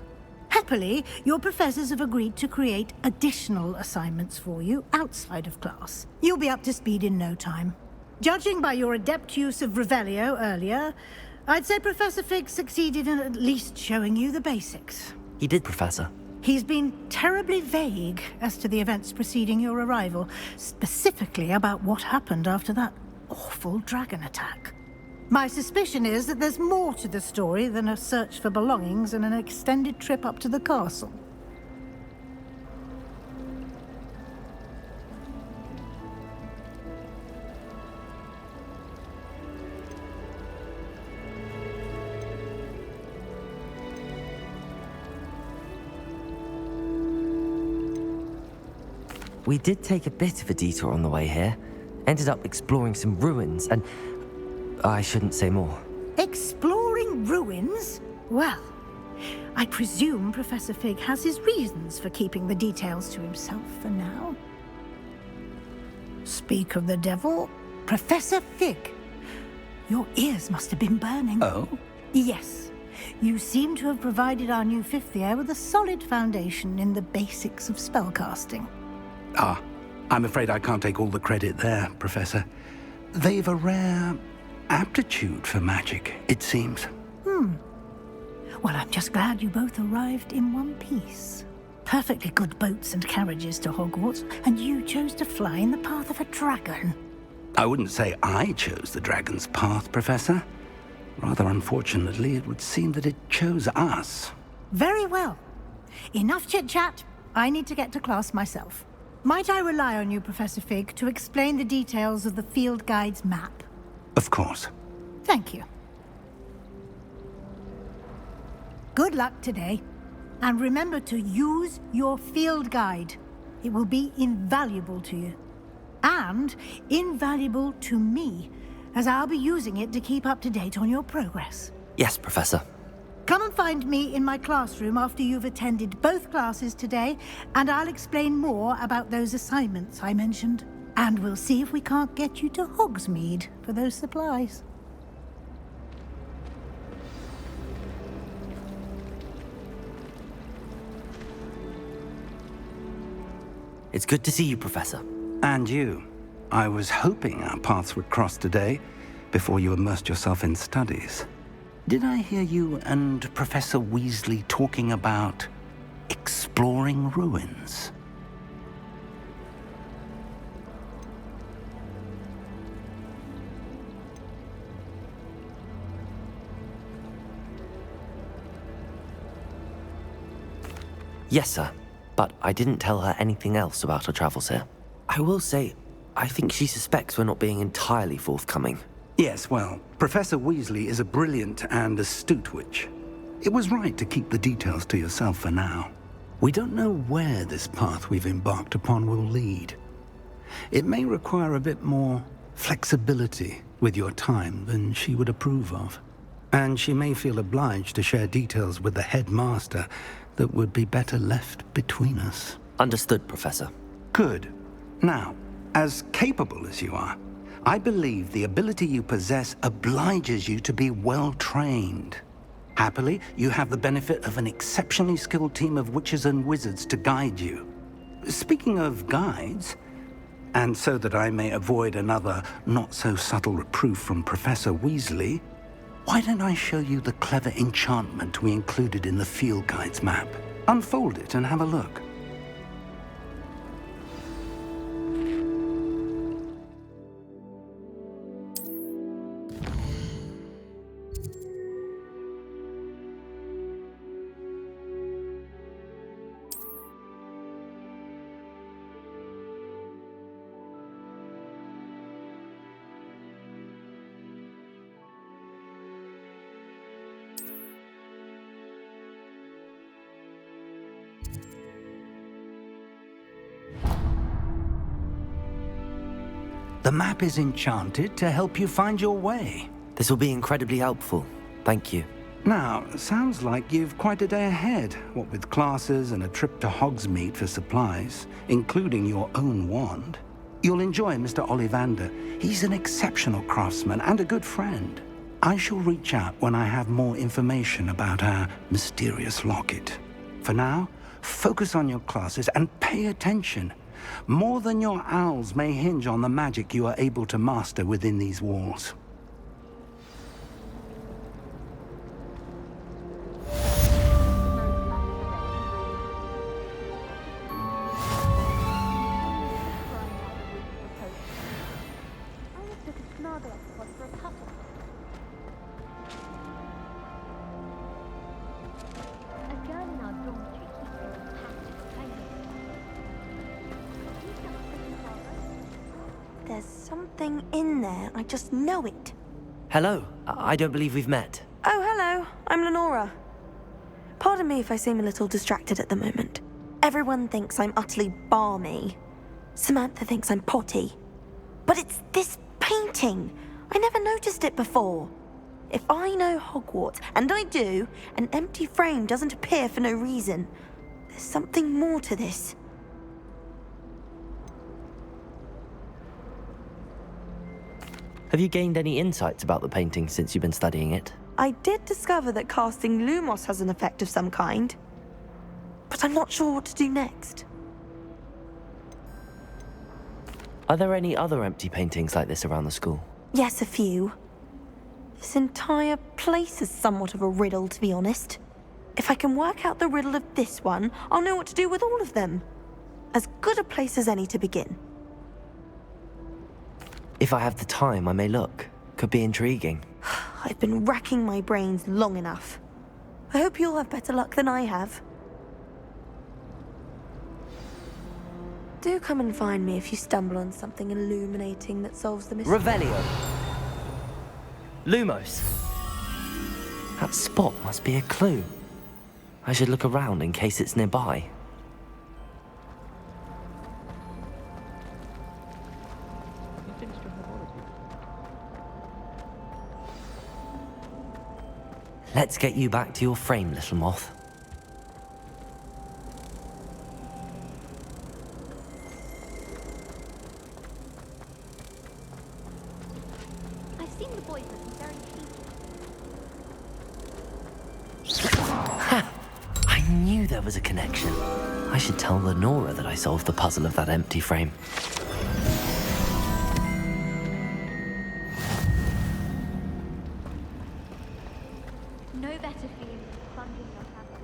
Happily, your professors have agreed to create additional assignments for you outside of class. You'll be up to speed in no time. Judging by your adept use of Revelio earlier, I'd say Professor Fig succeeded in at least showing you the basics. He did, Professor. He's been terribly vague as to the events preceding your arrival, specifically about what happened after that awful dragon attack. My suspicion is that there's more to the story than a search for belongings and an extended trip up to the castle. we did take a bit of a detour on the way here. Ended up exploring some ruins, and I shouldn't say more. Exploring ruins? Well, I presume Professor Fig has his reasons for keeping the details to himself for now. Speak of the devil, Professor Fig. Your ears must have been burning. Oh? Yes. You seem to have provided our new fifth year with a solid foundation in the basics of spellcasting. Ah, I'm afraid I can't take all the credit there, Professor. They've a rare aptitude for magic, it seems. Well, I'm just glad you both arrived in one piece. Perfectly good boats and carriages to Hogwarts, and you chose to fly in the path of a dragon. I wouldn't say I chose the dragon's path, Professor. Rather unfortunately, it would seem that it chose us. Very well. Enough chit-chat. I need to get to class myself. Might I rely on you, Professor Fig, to explain the details of the field guide's map? Of course. Thank you. Good luck today. And remember to use your field guide. It will be invaluable to you. And invaluable to me, as I'll be using it to keep up to date on your progress. Yes, Professor. Come and find me in my classroom after you've attended both classes today, and I'll explain more about those assignments I mentioned. And we'll see if we can't get you to Hogsmeade for those supplies. It's good to see you, Professor. And you. I was hoping our paths would cross today, before you immersed yourself in studies. Did I hear you and Professor Weasley talking about exploring ruins? Yes, sir. But I didn't tell her anything else about our travels here. I will say, I think she suspects we're not being entirely forthcoming. Yes, well, Professor Weasley is a brilliant and astute witch. It was right to keep the details to yourself for now. We don't know where this path we've embarked upon will lead. It may require a bit more flexibility with your time than she would approve of. And she may feel obliged to share details with the headmaster that would be better left between us. Understood, Professor. Good. Now, as capable as you are, I believe the ability you possess obliges you to be well-trained. Happily, you have the benefit of an exceptionally skilled team of witches and wizards to guide you. Speaking of guides, and so that I may avoid another not-so-subtle reproof from Professor Weasley, why don't I show you the clever enchantment we included in the field guide's map? Unfold it and have a look. The map is enchanted to help you find your way. This will be incredibly helpful. Thank you. Now, sounds like you've quite a day ahead, what with classes and a trip to Hogsmeade for supplies, including your own wand. You'll enjoy Mr. Ollivander. He's an exceptional craftsman and a good friend. I shall reach out when I have more information about our mysterious locket. For now, focus on your classes and pay attention. More than your owls may hinge on the magic you are able to master within these walls. There's something in there. I just know it. Hello. I don't believe we've met. Oh, hello. I'm Lenora. Pardon me if I seem a little distracted at the moment. Everyone thinks I'm utterly balmy. Samantha thinks I'm potty. But it's this painting. I never noticed it before. If I know Hogwarts, and I do, an empty frame doesn't appear for no reason. There's something more to this. Have you gained any insights about the painting since you've been studying it? I did discover that casting Lumos has an effect of some kind. But I'm not sure what to do next. Are there any other empty paintings like this around the school? Yes, a few. This entire place is somewhat of a riddle, to be honest. If I can work out the riddle of this one, I'll know what to do with all of them. As good a place as any to begin. If I have the time, I may look. Could be intriguing. I've been racking my brains long enough. I hope you'll have better luck than I have. Do come and find me if you stumble on something illuminating that solves the mystery. Revelio. Lumos. That spot must be a clue. I should look around in case it's nearby. Let's get you back to your frame, little moth. I've seen the boys looking very pleased. Ha! I knew there was a connection. I should tell Lenora that I solved the puzzle of that empty frame. No better feeling than plunging your hammer.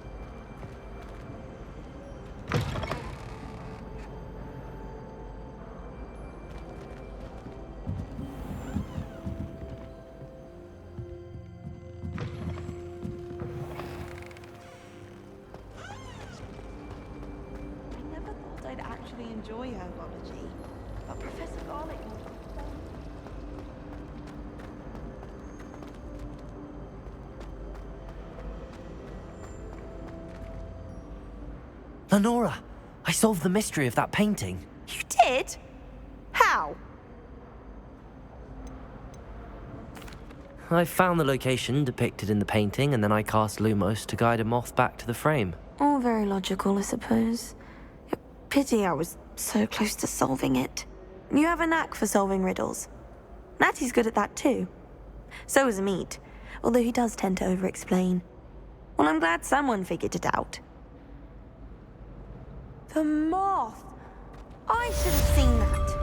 I never thought I'd actually enjoy herbology, but Professor Garlick knows what to say. Lenora, I solved the mystery of that painting. You did? How? I found the location depicted in the painting, and then I cast Lumos to guide a moth back to the frame. All very logical, I suppose. Pity I was so close to solving it. You have a knack for solving riddles. Natty's good at that too. So is Meat, although he does tend to over-explain. Well, I'm glad someone figured it out. The moth! I should have seen that.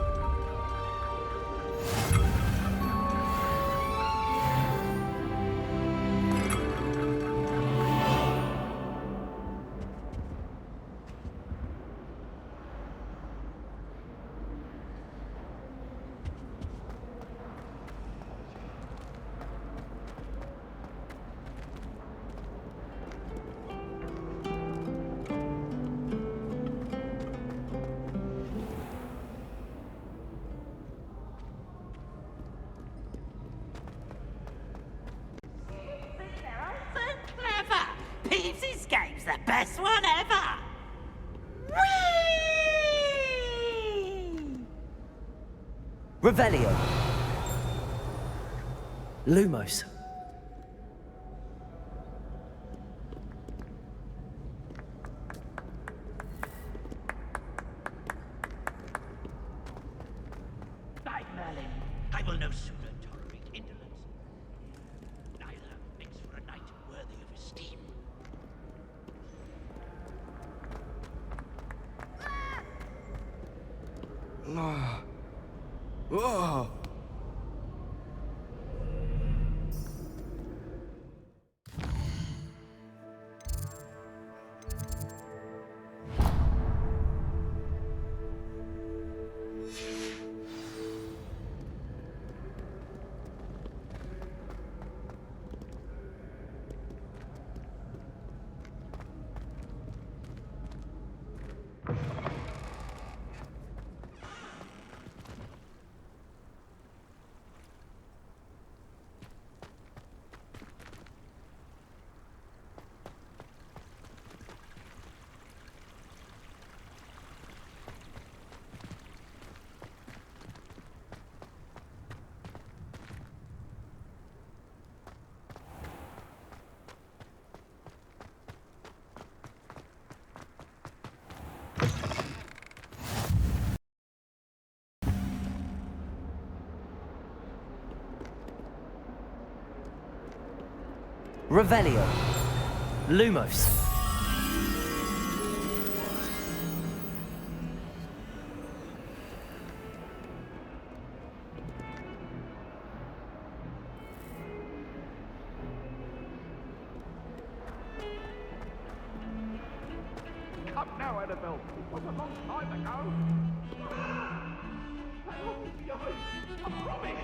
Peeves' Escape's the best one ever! Revelio. Lumos. By Merlin, I will no sooner tolerate indolence. Neither makes for a knight worthy of esteem. Oh. Revelio. Lumos. Come now, Annabelle. It was a long time ago. I won't be behind. I promise.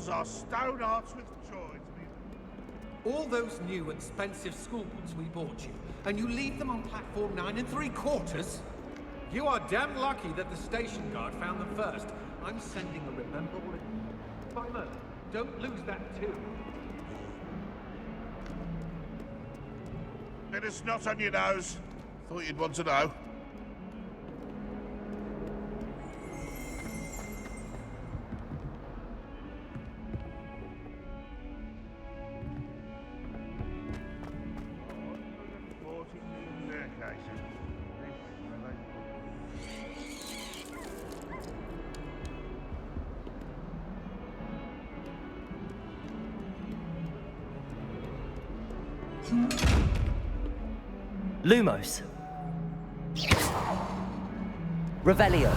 Our stone hearts with joy to be... All those new expensive school books we bought you, and you leave them on platform 9 3/4? You are damn lucky that the station guard found them first. I'm sending a remember Simon, don't lose that too. Let us not on your nose. Thought you'd want to know. Lumos. Revelio.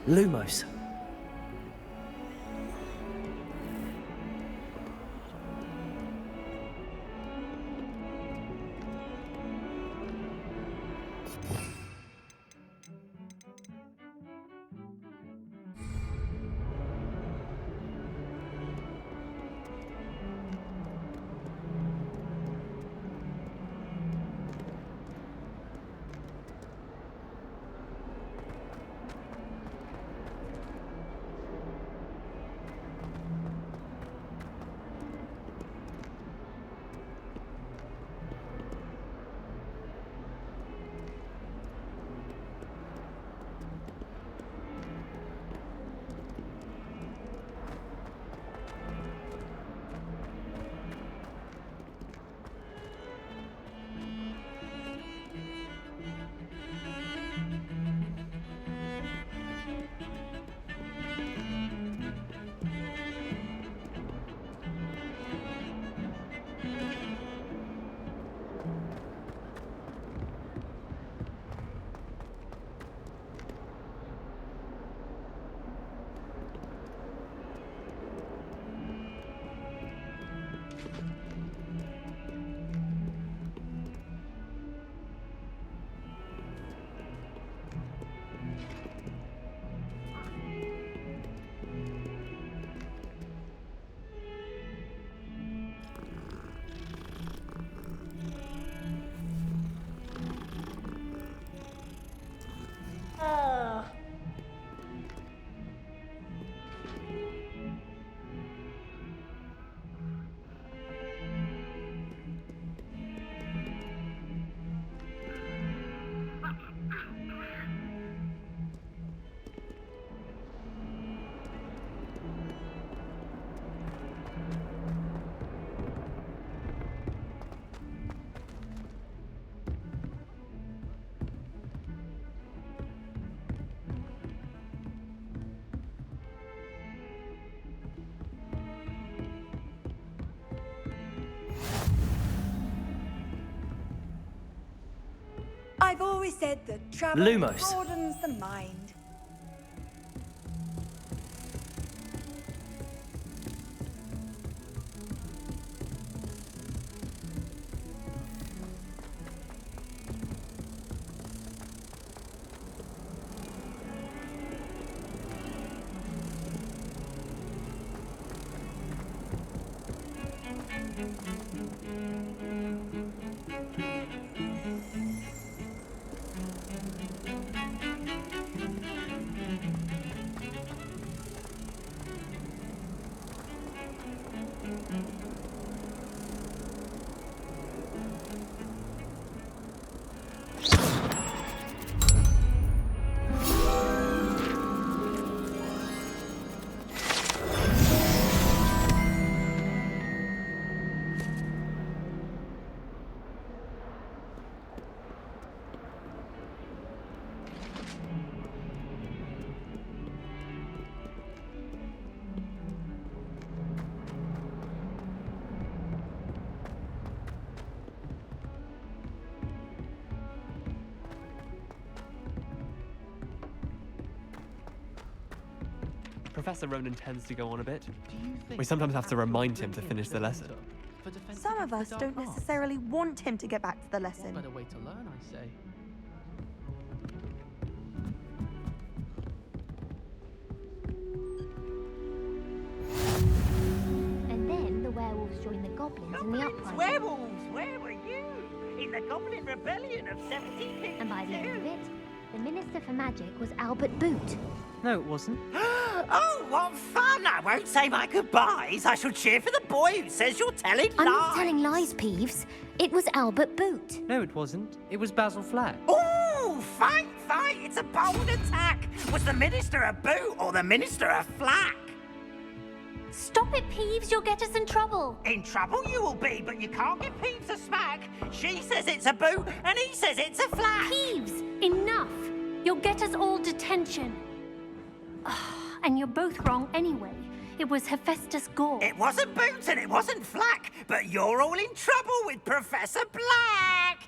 Lumos. I've always said that travel Lumos. broadens the mind. Professor Ronan tends to go on a bit. We sometimes have to remind him to finish the lesson. Some of us don't necessarily want him to get back to the lesson. Better way to learn, I say. And then the werewolves joined the goblins in the uprising. Werewolves, where were you? In the Goblin Rebellion of 1752. And by the end of it, the Minister for Magic was Albert Boot. No, it wasn't. Oh, what fun! I won't say my goodbyes. I shall cheer for the boy who says you're telling lies. I'm not telling lies, Peeves. It was Albert Boot. No, it wasn't. It was Basil Flack. Oh, fight! It's a bold attack. Was the Minister a boot or the Minister a flack? Stop it, Peeves. You'll get us in trouble. In trouble you will be, but you can't give Peeves a smack. She says it's a boot and he says it's a flack. Peeves, enough. You'll get us all detention. And you're both wrong anyway. It was Hephaestus Gore. It wasn't Boot and it wasn't Flack, but you're all in trouble with Professor Black.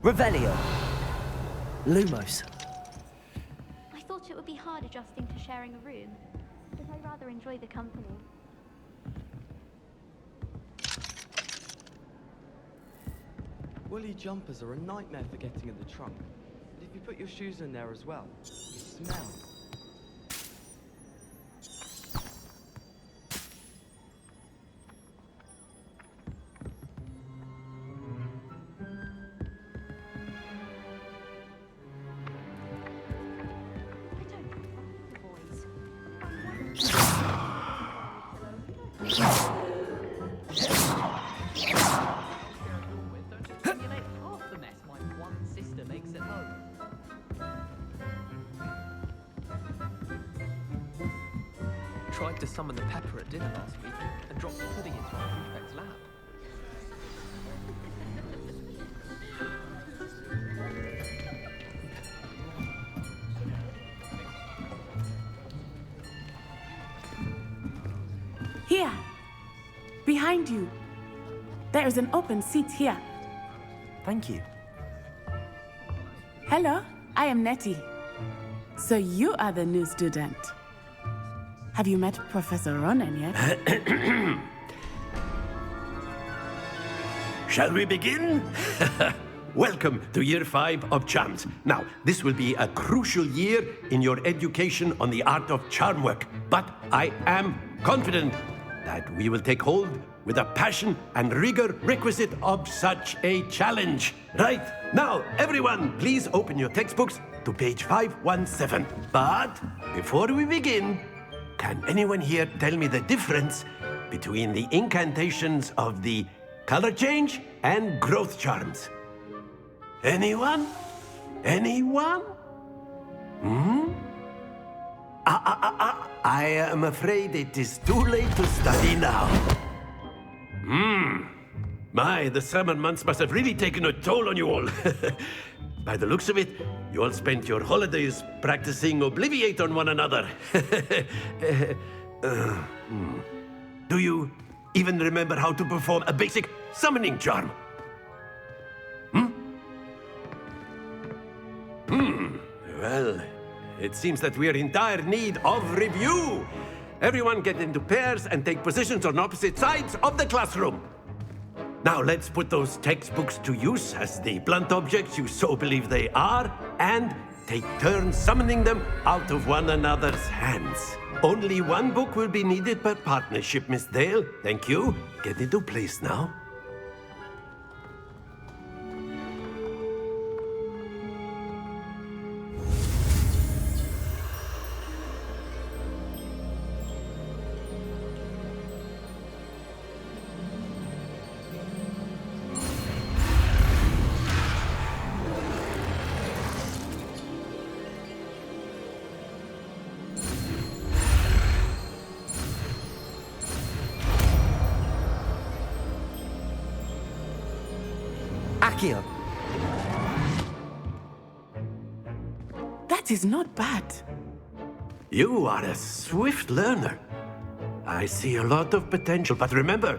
Revelio. Lumos. I thought it would be hard adjusting to sharing a room, but I rather enjoy the company. Woolly jumpers are a nightmare for getting in the trunk. And if you put your shoes in there as well, you smell. Tried to summon the pepper at dinner last week and dropped the pudding into our prefect's lab. Here, behind you. There is an open seat here. Thank you. Hello, I am Nettie. So you are the new student. Have you met Professor Ronan yet? Shall we begin? Welcome to Year 5 of Charms. Now, this will be a crucial year in your education on the art of charm work, but I am confident that we will take hold with the passion and rigor requisite of such a challenge. Right, now, everyone, please open your textbooks to page 517. But before we begin, can anyone here tell me the difference between the incantations of the color change and growth charms? Anyone? Anyone? I am afraid it is too late to study now. My, the summer months must have really taken a toll on you all. By the looks of it, you all spent your holidays practicing Obliviate on one another. Do you even remember how to perform a basic summoning charm? Well, it seems that we are in dire need of review. Everyone get into pairs and take positions on opposite sides of the classroom. Now let's put those textbooks to use as the blunt objects you so believe they are, and take turns summoning them out of one another's hands. Only one book will be needed per partnership, Miss Dale. Thank you. Get into place now. Accio. That is not bad. You are a swift learner. I see a lot of potential, but remember,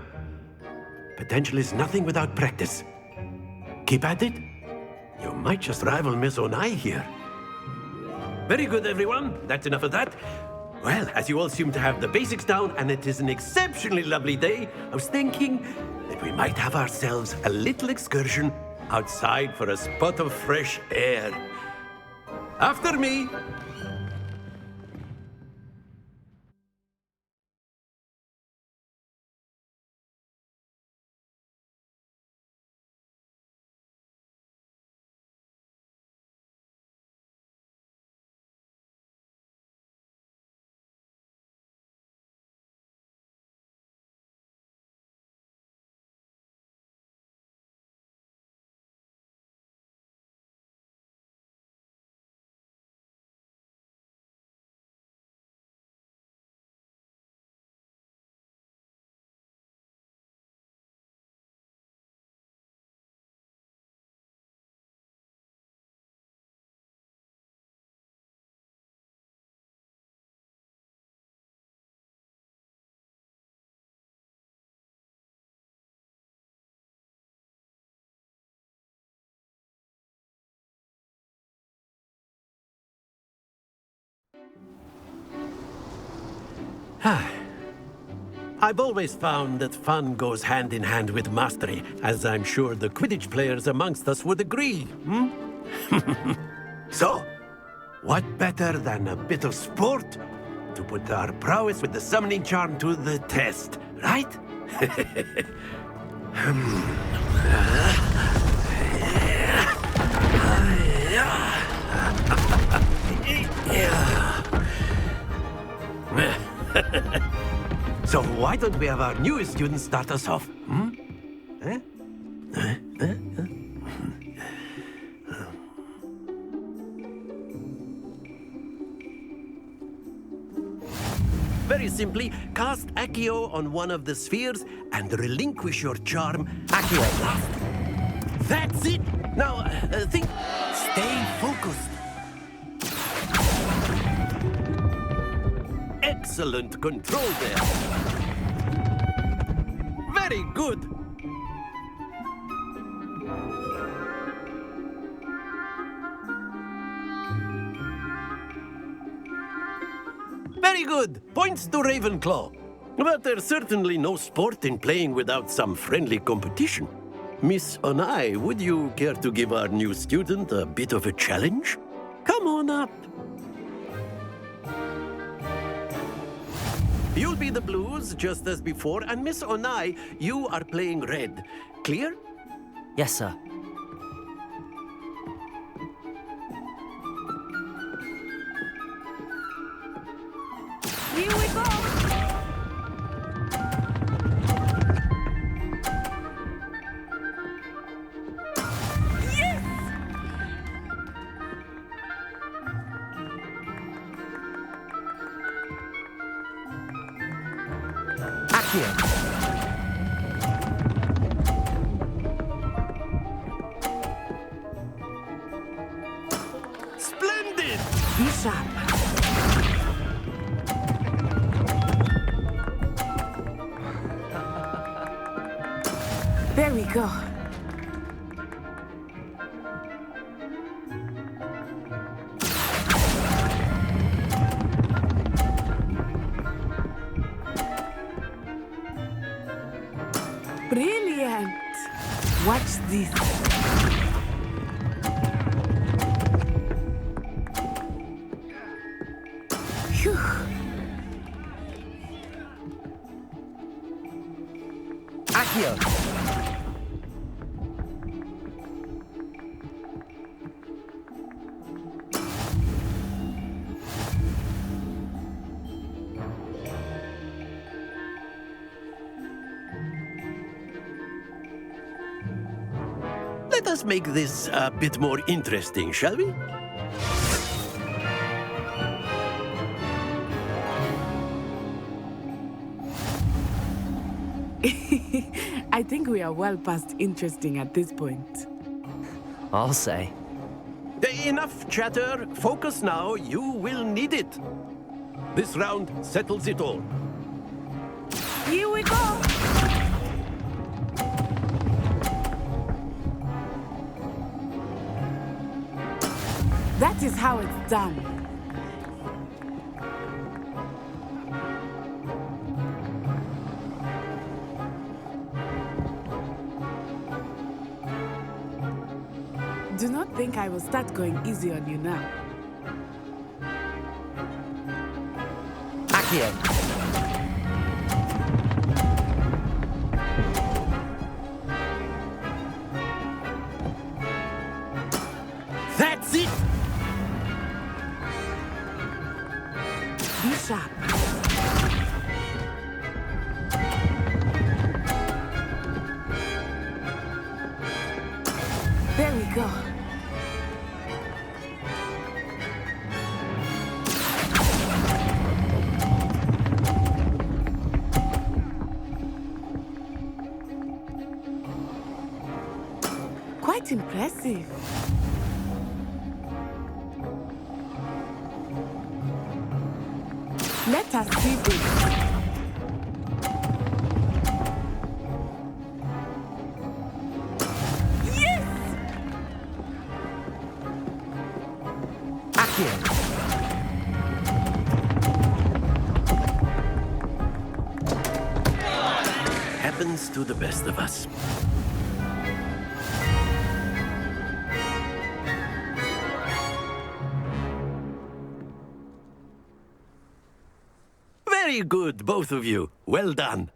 potential is nothing without practice. Keep at it. You might just rival Miss Onai here. Very good, everyone. That's enough of that. Well, as you all seem to have the basics down, and it is an exceptionally lovely day, I was thinking that we might have ourselves a little excursion outside for a spot of fresh air. After me! I've always found that fun goes hand in hand with mastery, as I'm sure the Quidditch players amongst us would agree, So, what better than a bit of sport to put our prowess with the summoning charm to the test, right? So why don't we have our newest student start us off? Very simply, cast Accio on one of the spheres and relinquish your charm. Accio. That's it! Now, think... Stay focused. Excellent control there. Very good. Very good. Points to Ravenclaw. But there's certainly no sport in playing without some friendly competition. Miss Onai, would you care to give our new student a bit of a challenge? Come on up. You'll be the blues, just as before, and Miss Onai, you are playing red. Clear? Yes, sir. Here we go! Splendid! Be sharp. There we go. Brilliant! Watch this. Phew. Accio. Let us make this a bit more interesting, shall we? I think we are well past interesting at this point. I'll say. Enough chatter. Focus now. You will need it. This round settles it all. Here we go! That is how it's done. Do not think I will start going easy on you now. Accio. That's it! Be sharp. There we go. Quite impressive. Let us see this. Yes! Accio. happens to the best of us. Very good, both of you. Well done.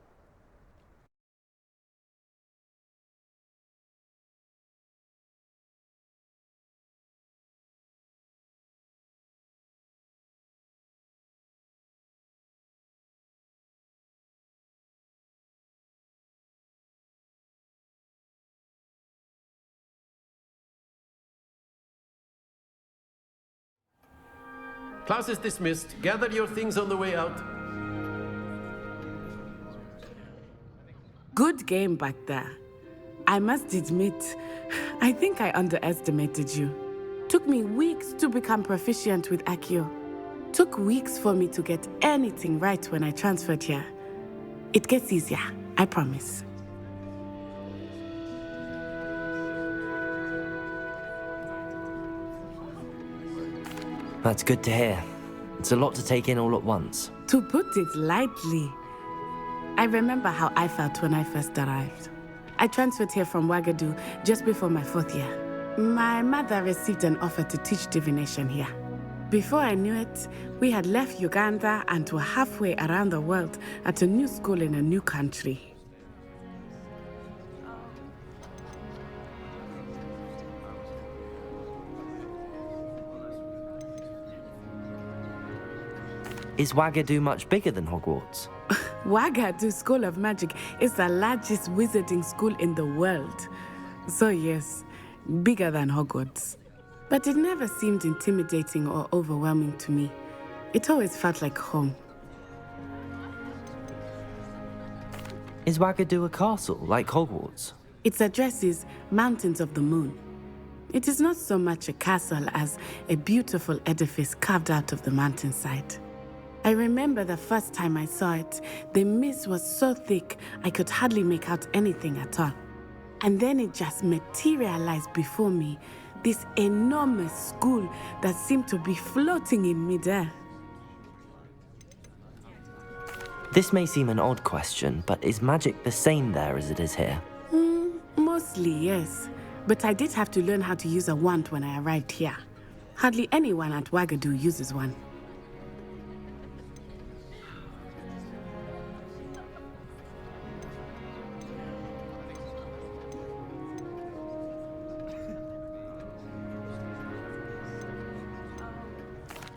Class is dismissed. Gather your things on the way out. Good game back there. I must admit, I think I underestimated you. Took me weeks to become proficient with Accio. Took weeks for me to get anything right when I transferred here. It gets easier, I promise. That's good to hear. It's a lot to take in all at once. To put it lightly, I remember how I felt when I first arrived. I transferred here from Ouagadougou just before my 4th year. My mother received an offer to teach divination here. Before I knew it, we had left Uganda and were halfway around the world at a new school in a new country. Is Ouagadougou much bigger than Hogwarts? Ouagadougou School of Magic is the largest wizarding school in the world. So yes, bigger than Hogwarts. But it never seemed intimidating or overwhelming to me. It always felt like home. Is Ouagadougou a castle, like Hogwarts? Its address is Mountains of the Moon. It is not so much a castle as a beautiful edifice carved out of the mountainside. I remember the first time I saw it, the mist was so thick I could hardly make out anything at all. And then it just materialized before me, this enormous school that seemed to be floating in midair. This may seem an odd question, but is magic the same there as it is here? Mostly, yes. But I did have to learn how to use a wand when I arrived here. Hardly anyone at Ouagadougou uses one.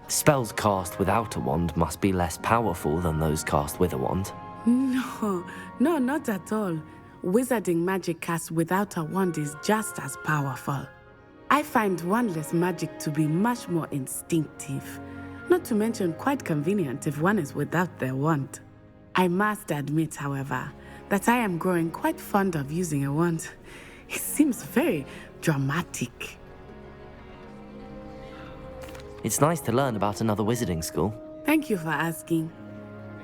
Spells cast without a wand must be less powerful than those cast with a wand. No, not at all. Wizarding magic cast without a wand is just as powerful. I find wandless magic to be much more instinctive. Not to mention quite convenient if one is without their wand. I must admit, however, that I am growing quite fond of using a wand. It seems very dramatic. It's nice to learn about another wizarding school. Thank you for asking.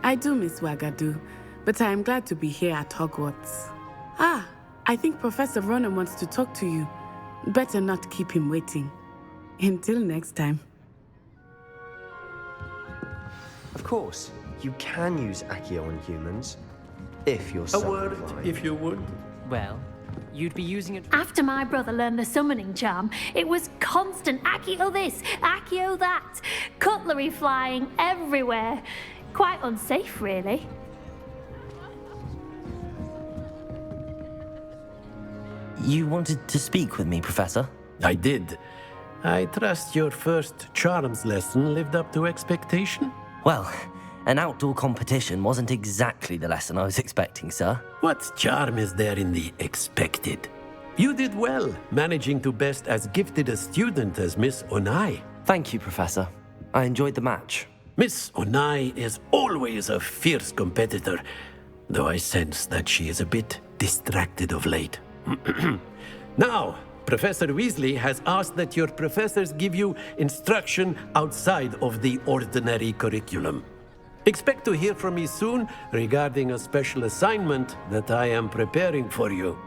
I do miss Ouagadougou, but I am glad to be here at Hogwarts. I think Professor Ronan wants to talk to you. Better not keep him waiting. Until next time. Of course, you can use Accio on humans, if you're so A word, inclined. if you would. Well, you'd be using it... After my brother learned the summoning charm, it was constant Accio this, Accio that. Cutlery flying everywhere. Quite unsafe, really. You wanted to speak with me, Professor? I did. I trust your first charms lesson lived up to expectation? Well, an outdoor competition wasn't exactly the lesson I was expecting, sir. What charm is there in the expected? You did well, managing to best as gifted a student as Miss Onai. Thank you, Professor. I enjoyed the match. Miss Onai is always a fierce competitor, though I sense that she is a bit distracted of late. Now, Professor Weasley has asked that your professors give you instruction outside of the ordinary curriculum. Expect to hear from me soon regarding a special assignment that I am preparing for you.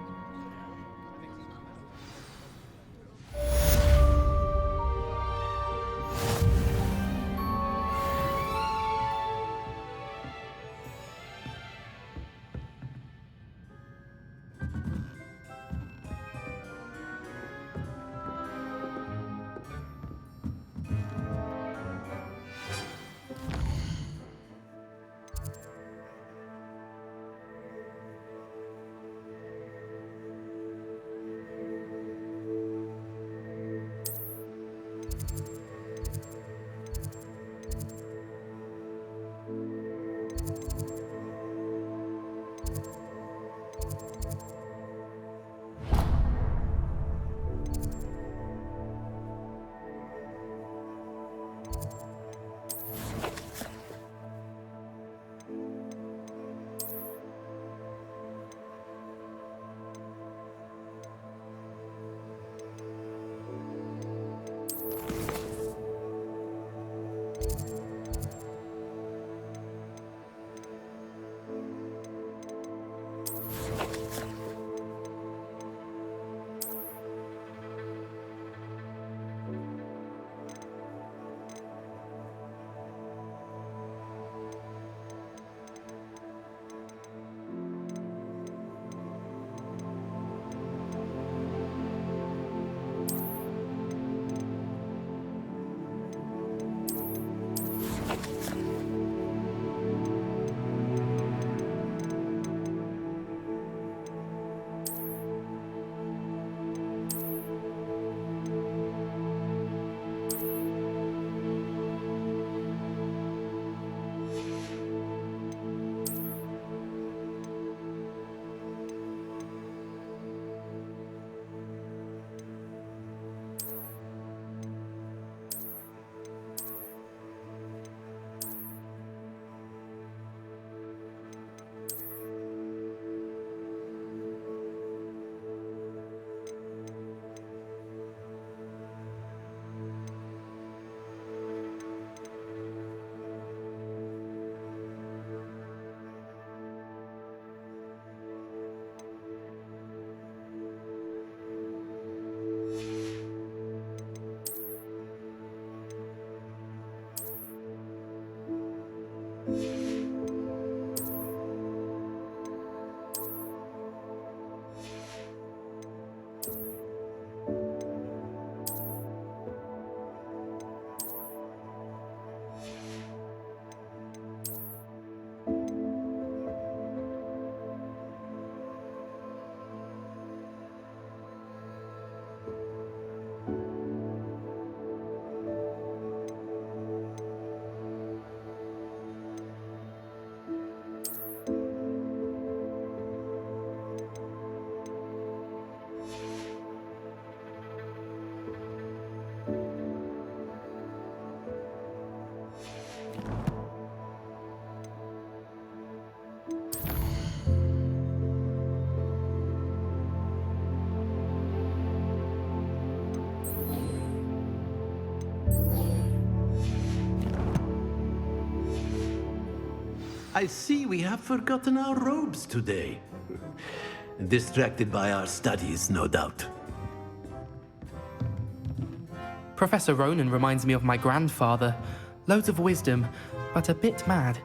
I see we have forgotten our robes today. Distracted by our studies, no doubt. Professor Ronan reminds me of my grandfather. Loads of wisdom, but a bit mad.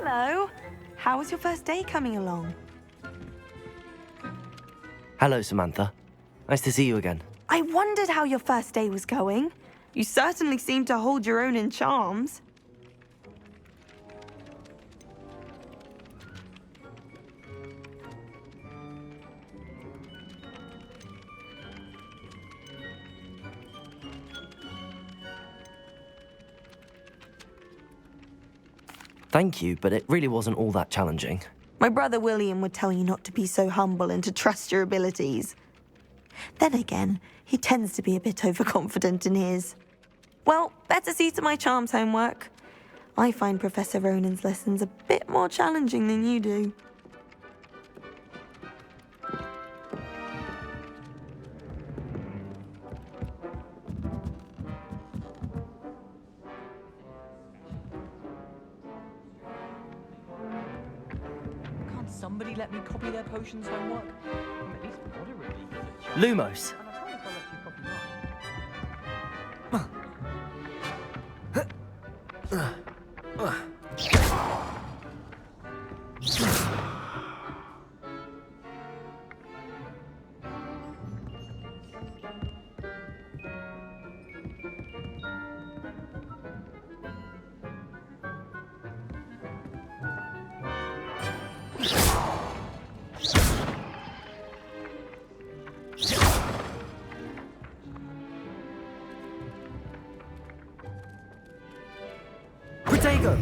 Hello. How was your first day coming along? Hello, Samantha. Nice to see you again. I wondered how your first day was going. You certainly seem to hold your own in charms. Thank you, but it really wasn't all that challenging. My brother William would tell you not to be so humble and to trust your abilities. Then again, he tends to be a bit overconfident in his. Well, better see to my charms homework. I find Professor Ronan's lessons a bit more challenging than you do. Can't somebody let me copy their potions homework? I'm at least moderately good at charms. Lumos. And I promise I'll let you copy mine. Protego!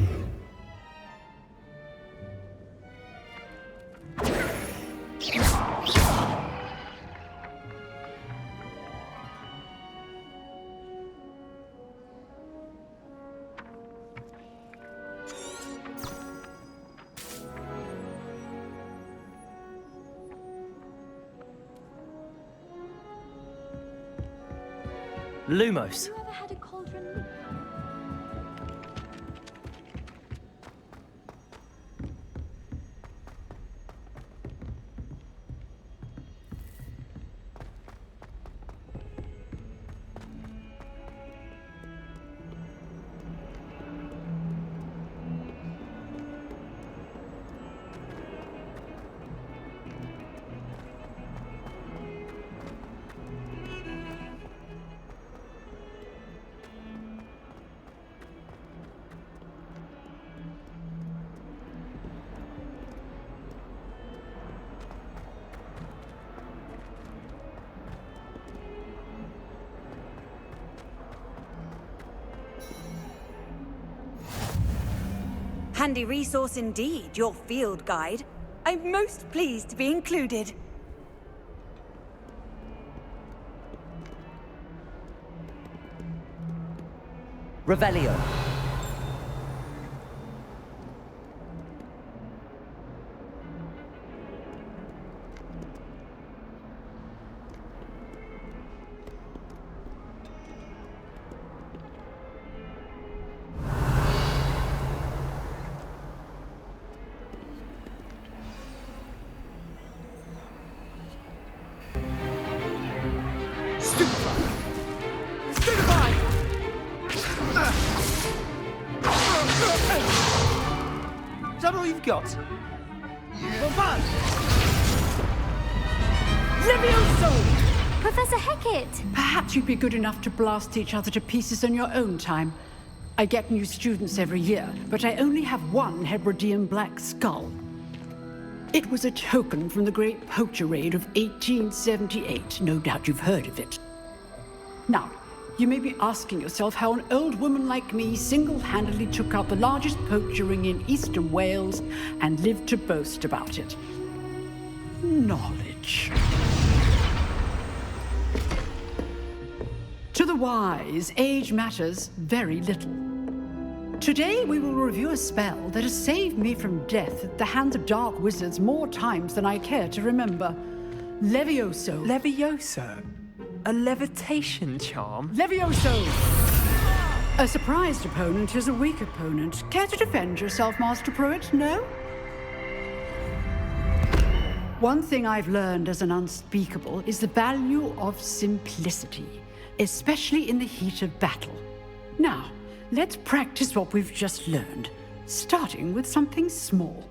Lumos. Have you ever had a cauldron? Handy resource indeed, your field guide. I'm most pleased to be included. Revelio. Is that all you've got? Levioso! Professor Hecat! Perhaps you'd be good enough to blast each other to pieces on your own time. I get new students every year, but I only have one Hebridean black skull. It was a token from the Great Poacher Raid of 1878. No doubt you've heard of it. Now, you may be asking yourself how an old woman like me single-handedly took out the largest poacher ring in eastern Wales and lived to boast about it. Knowledge. To the wise, age matters very little. Today we will review a spell that has saved me from death at the hands of dark wizards more times than I care to remember. Levioso. Levioso? A levitation charm? Levioso! A surprised opponent is a weak opponent. Care to defend yourself, Master Pruitt? No? One thing I've learned as an unspeakable is the value of simplicity, especially in the heat of battle. Now, let's practice what we've just learned, starting with something small.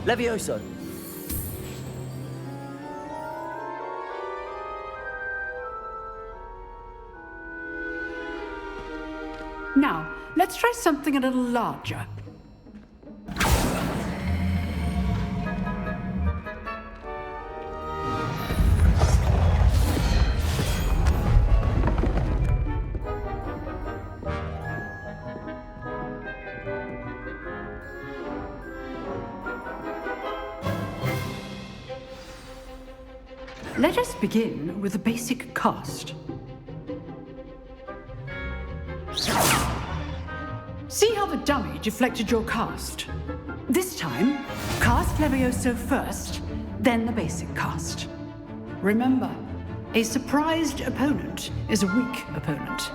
Levioso. Now, let's try something a little larger. Let us begin with a basic cast. See how the dummy deflected your cast? This time, cast Levioso first, then the basic cast. Remember, a surprised opponent is a weak opponent.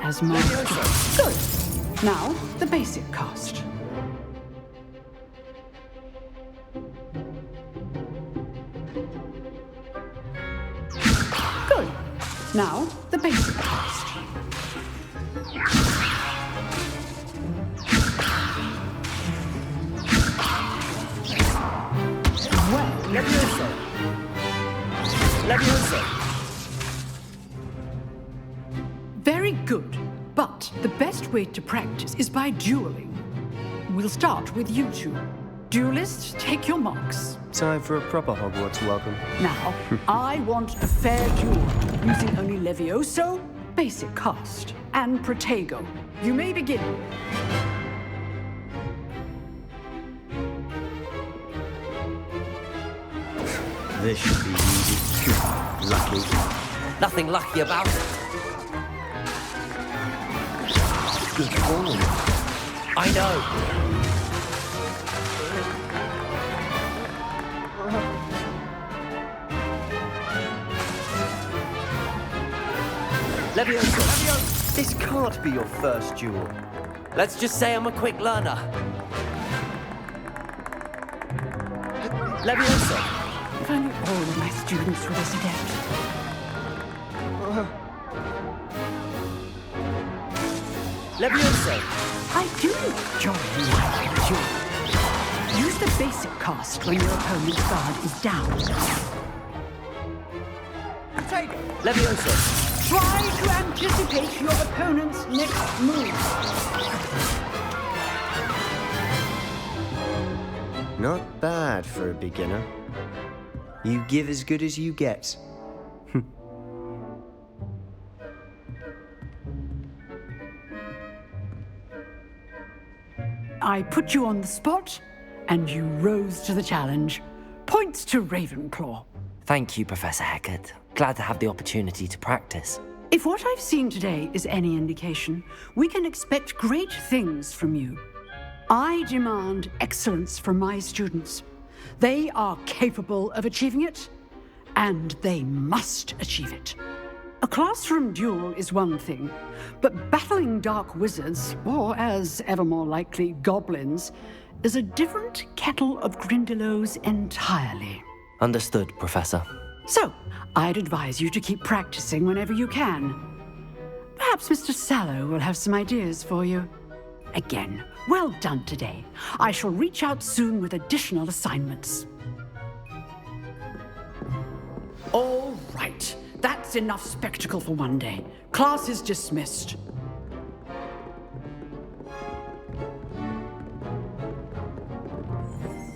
As master. Good. Now, the basic cast. Good. Now, the basic cast. Well, Levioso. Levioso. Very good. But the best way to practice is by dueling. We'll start with you two. Duelists, take your marks. Time for a proper Hogwarts welcome. Now, I want a fair duel, using only Levioso, basic cast, and Protego. You may begin. This should be easy. Lucky. Nothing lucky about it. Good form. I know. Levioso. This can't be your first duel. Let's just say I'm a quick learner. Levioso. If only all of my students were this adept. Levioso. I do enjoy my duel. Use the basic cast when your opponent's guard is down. Levioso. Try to anticipate your opponent's next move. Not bad for a beginner. You give as good as you get. I put you on the spot, and you rose to the challenge. Points to Ravenclaw. Thank you, Professor Hecat. Glad to have the opportunity to practice. If what I've seen today is any indication, we can expect great things from you. I demand excellence from my students. They are capable of achieving it, and they must achieve it. A classroom duel is one thing, but battling dark wizards, or as ever more likely, goblins, is a different kettle of Grindylows entirely. Understood, Professor. So, I'd advise you to keep practicing whenever you can. Perhaps Mr. Sallow will have some ideas for you. Again, well done today. I shall reach out soon with additional assignments. All right. That's enough spectacle for one day. Class is dismissed.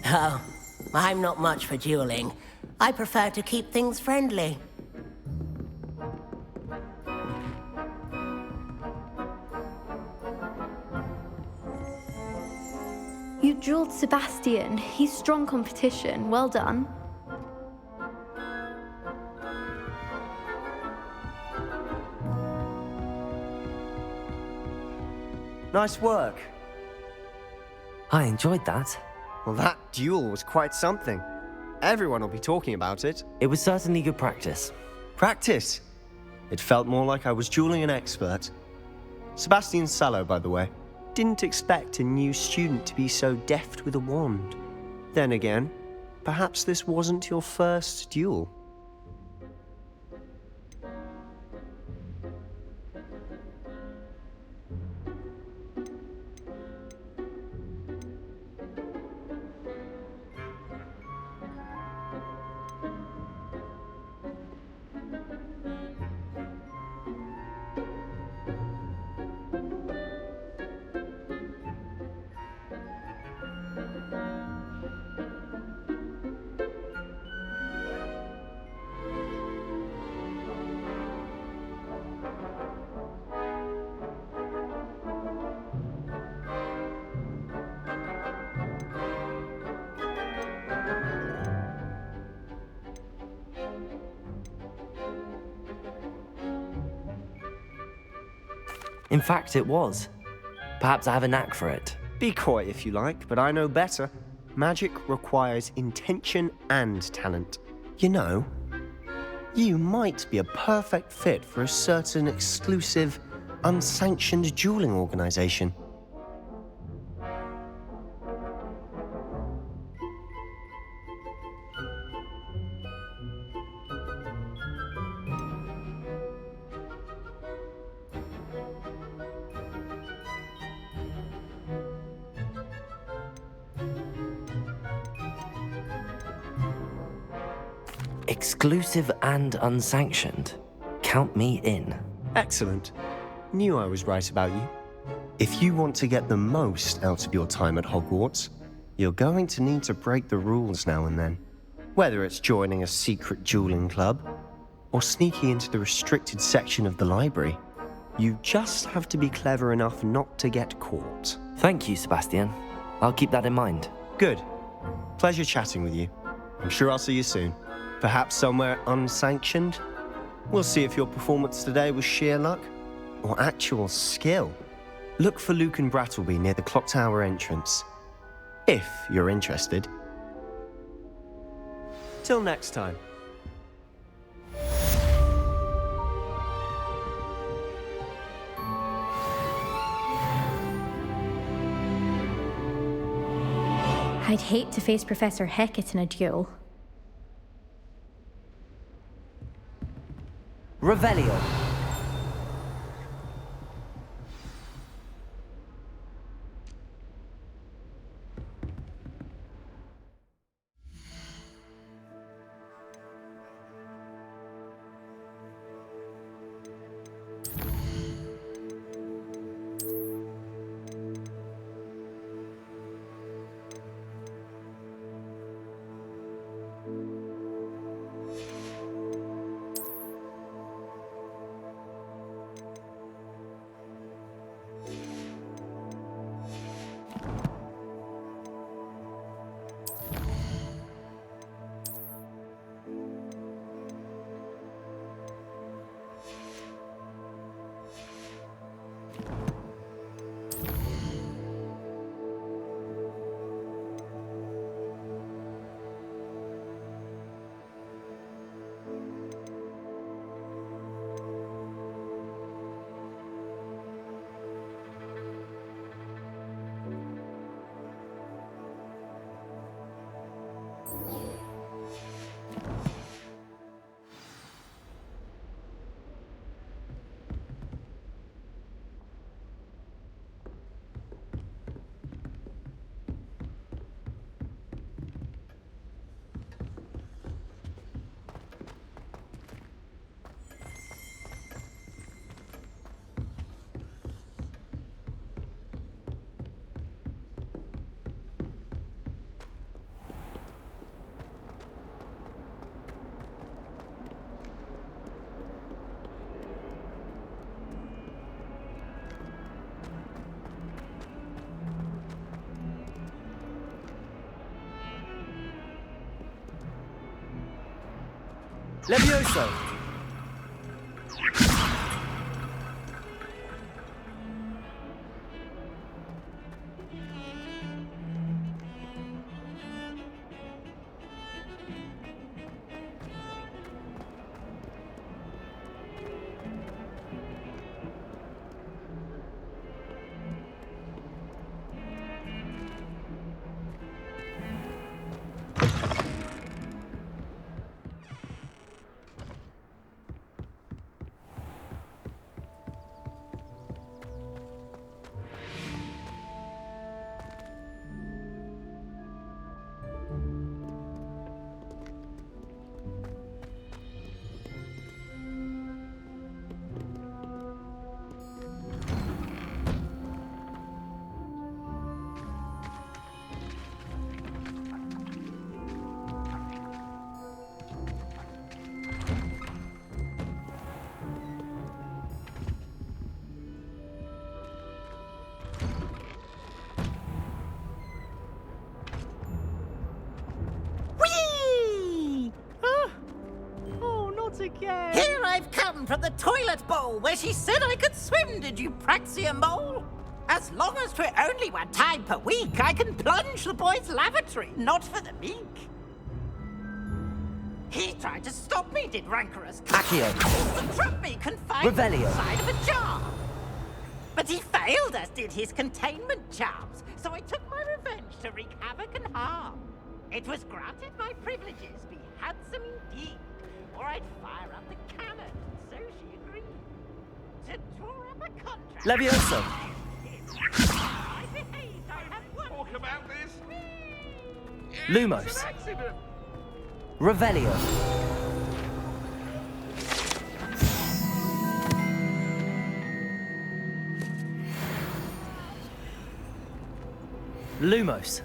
Oh, I'm not much for dueling. I prefer to keep things friendly. You dueled Sebastian. He's strong competition. Well done. Nice work. I enjoyed that. Well, that duel was quite something. Everyone will be talking about it. It was certainly good practice. Practice? It felt more like I was dueling an expert. Sebastian Sallow, by the way. Didn't expect a new student to be so deft with a wand. Then again, perhaps this wasn't your first duel. In fact, it was. Perhaps I have a knack for it. Be coy if you like, but I know better. Magic requires intention and talent. You know, you might be a perfect fit for a certain exclusive, unsanctioned dueling organization. Exclusive and unsanctioned. Count me in. Excellent. Knew I was right about you. If you want to get the most out of your time at Hogwarts, you're going to need to break the rules now and then. Whether it's joining a secret dueling club, or sneaking into the restricted section of the library, you just have to be clever enough not to get caught. Thank you, Sebastian. I'll keep that in mind. Good. Pleasure chatting with you. I'm sure I'll see you soon. Perhaps somewhere unsanctioned? We'll see if your performance today was sheer luck or actual skill. Look for Luke and Brattleby near the clock tower entrance, if you're interested. Till next time. I'd hate to face Professor Hecat in a duel. Revelio. Levioso! Again. Here I've come from the toilet bowl where she said I could swim, did you praxia mole? As long as 'twere only one time per week, I can plunge the boy's lavatory, not for the meek. He tried to stop me, did rancorous Accio. and trap me confined Revelio. inside of a jar. But he failed, as did his containment charms, so I took my revenge to wreak havoc and harm. It was granted my privileges be handsome indeed, or I'd fire up the cannon, so she agreed to draw up a contract. Levioso! I behaved, I have won. Talk about this. Lumos. It's an accident. Revelio. Lumos.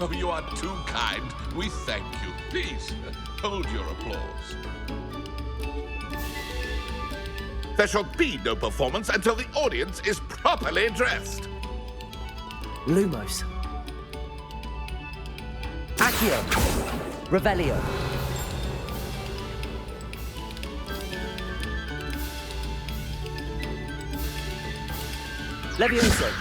Oh, you are too kind. We thank you. Please, hold your applause. There shall be no performance until the audience is properly dressed. Lumos. Accio. Revelio. Levioso.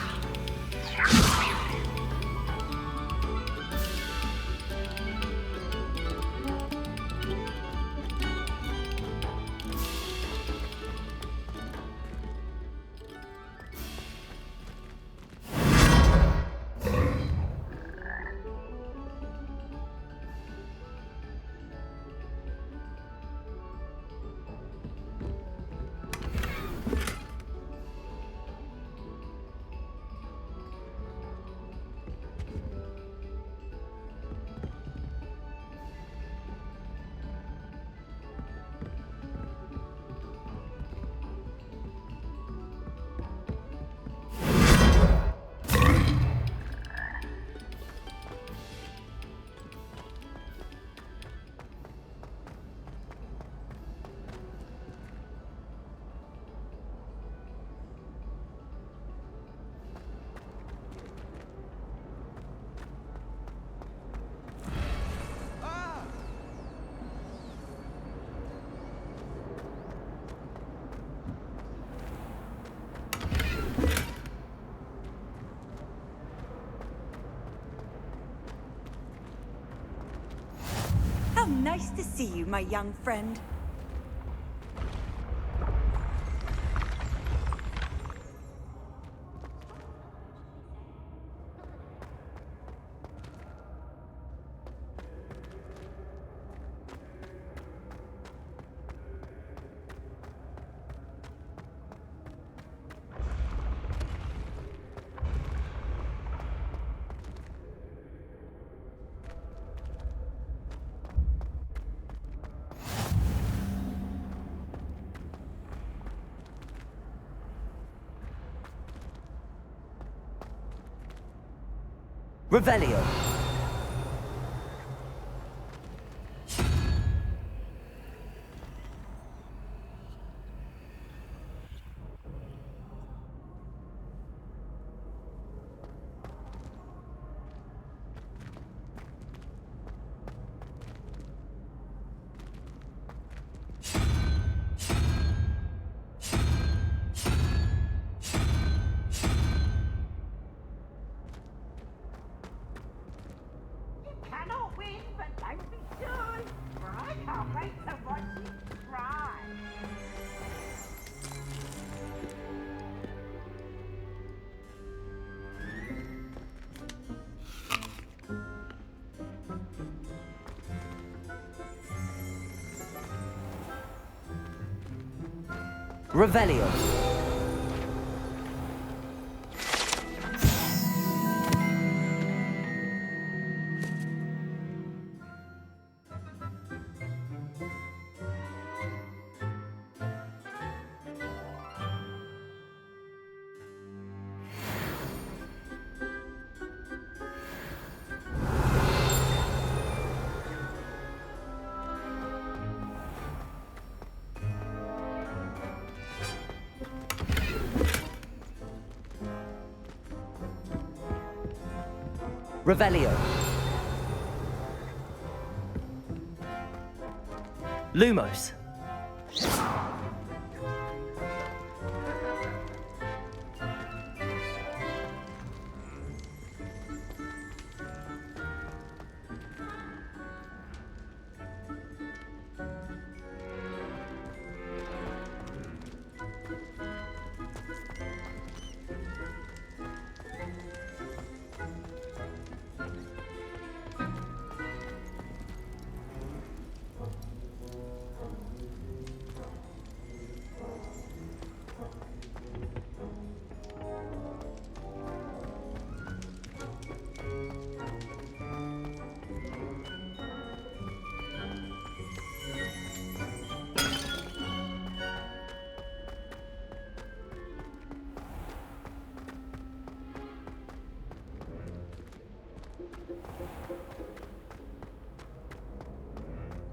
see you, my young friend. Revelio. Cannot win, but don't be shy, for I can't wait to watch you try. Revelio. Revelio. Lumos.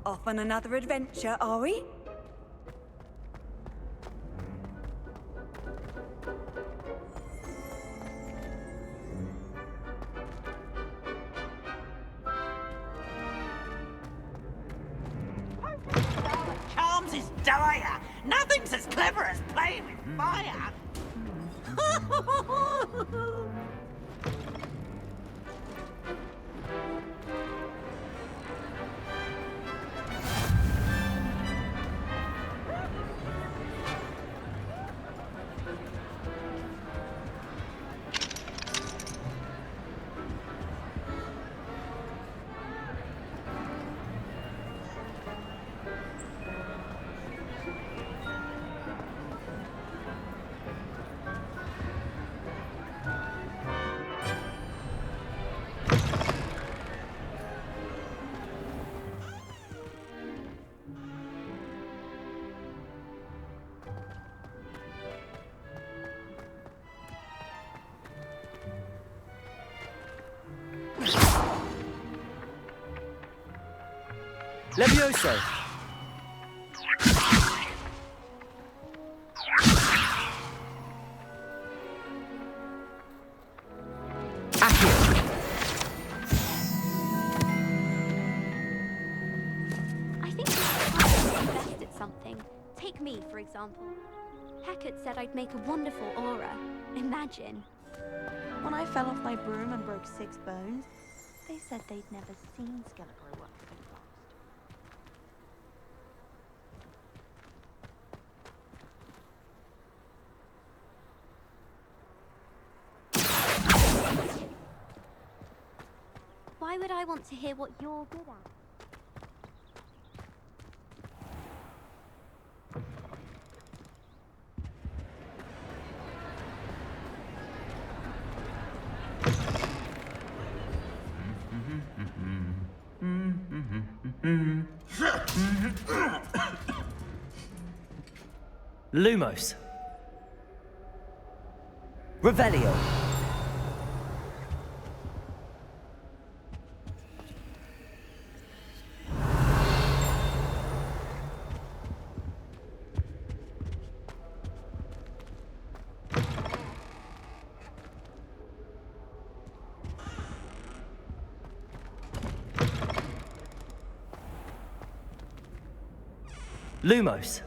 Off on another adventure, are we? Charms is dire. Nothing's as clever as playing with fire. Levioso. I think I'm best at something. Take me, for example. Hecate said I'd make a wonderful aura. Imagine. When I fell off my broom and broke 6 bones, they said they'd never seen Scarecrow work so fast. want to hear what you're good at. Lumos. Revelio. Lumos.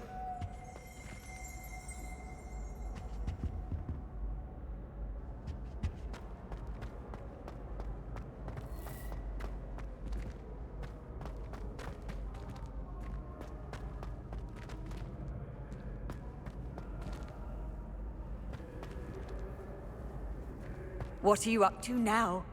What are you up to now?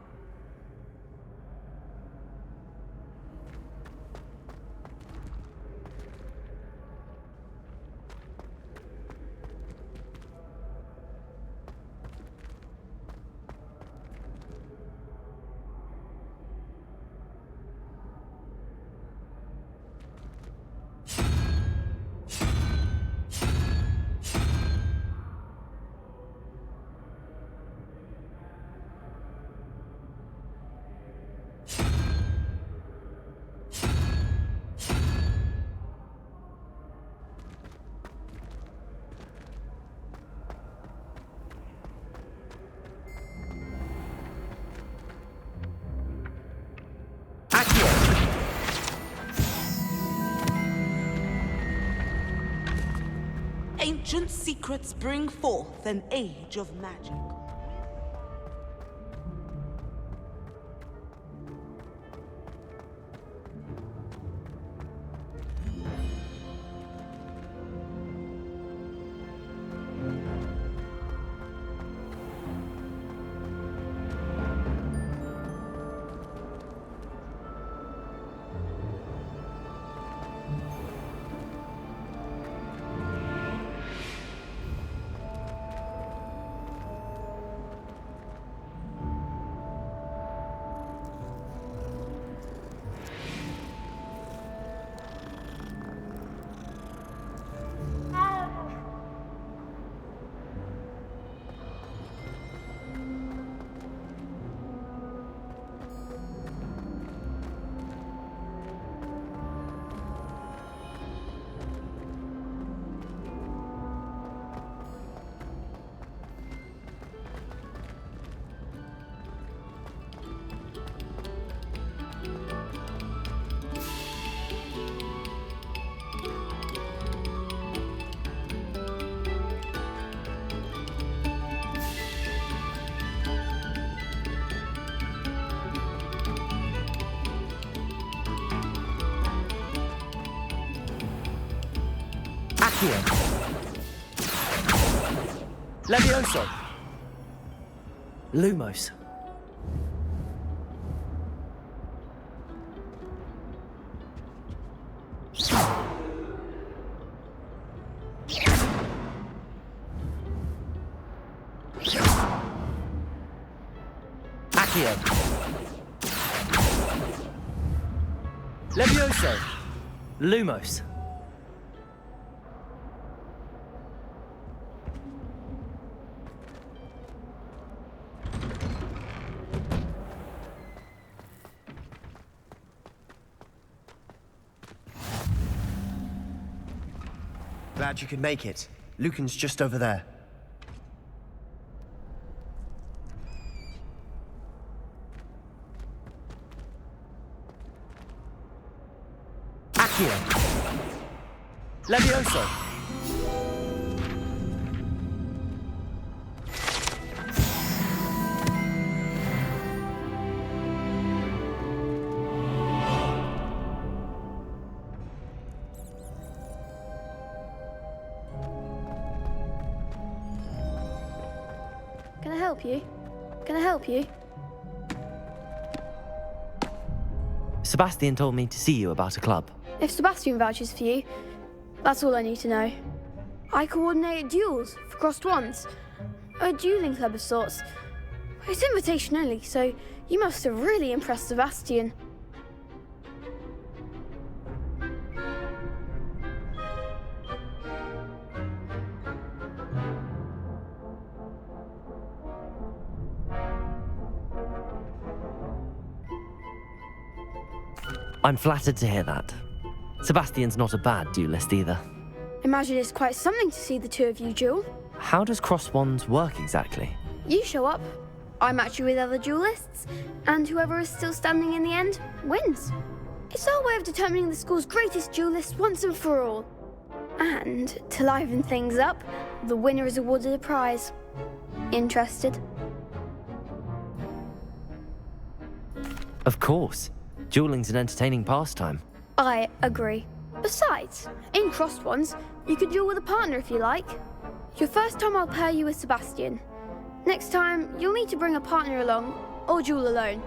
Ancient secrets bring forth an age of magic. Accio. Levioso. Lumos. Accio. Levioso. Lumos. Glad you could make it. Lucan's just over there. Accio. Levioso. Can I help you? Can I help you? Sebastian told me to see you about a club. If Sebastian vouches for you, that's all I need to know. I coordinate duels for crossed wands. A dueling club of sorts. It's invitation only, so you must have really impressed Sebastian. I'm flattered to hear that. Sebastian's not a bad duelist either. Imagine it's quite something to see the two of you duel. How does cross wands work exactly? You show up, I match you with other duelists, and whoever is still standing in the end wins. It's our way of determining the school's greatest duelist once and for all. And to liven things up, the winner is awarded a prize. Interested? Of course. Dueling's an entertaining pastime. I agree. Besides, in crossed ones, you could duel with a partner if you like. Your first time I'll pair you with Sebastian. Next time, you'll need to bring a partner along, or duel alone.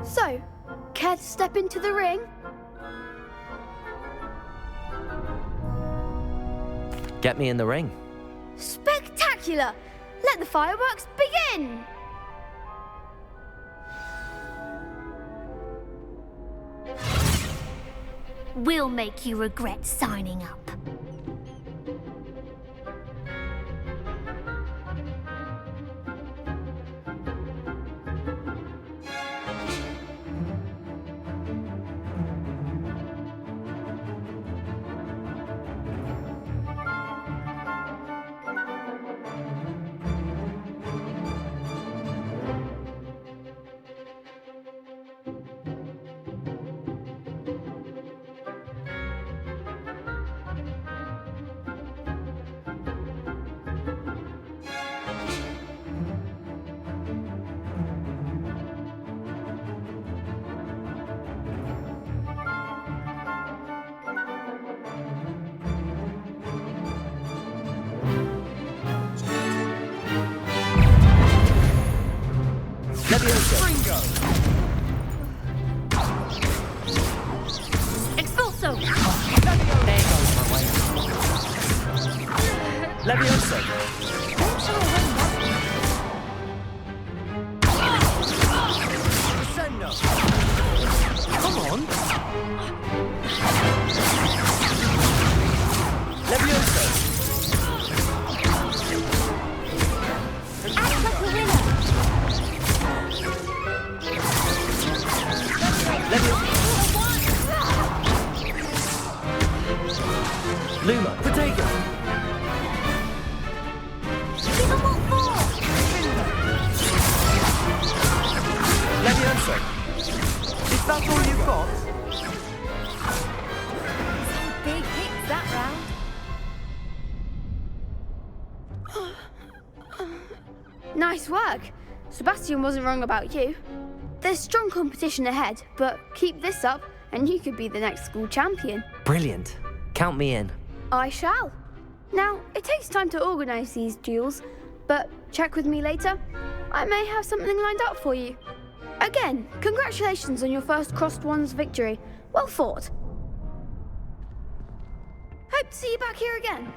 So, care to step into the ring? Get me in the ring. Spectacular! Let the fireworks begin! We'll make you regret signing up. Expulso! Levioso! Come on! Levioso! Act like a winner! Luma, Protego! Give them what for! Levioso! Is that all you've got? Some big hits that round. Nice work. Sebastian wasn't wrong about you. There's strong competition ahead, but keep this up and you could be the next school champion. Brilliant. Count me in. I shall. Now, it takes time to organise these duels, but check with me later. I may have something lined up for you. Again, congratulations on your first crossed wands victory. Well fought. Hope to see you back here again.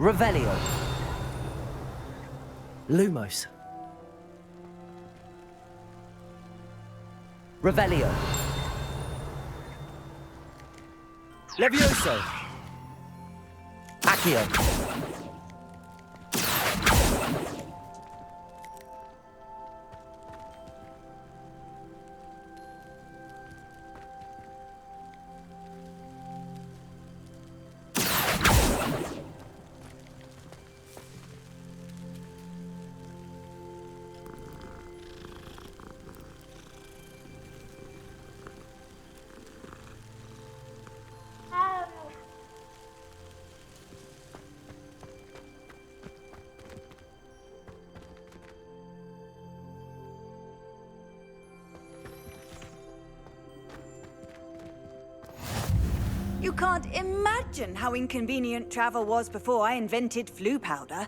Revelio. Lumos. Revelio. Levioso. Accio. You can't imagine how inconvenient travel was before I invented flu powder.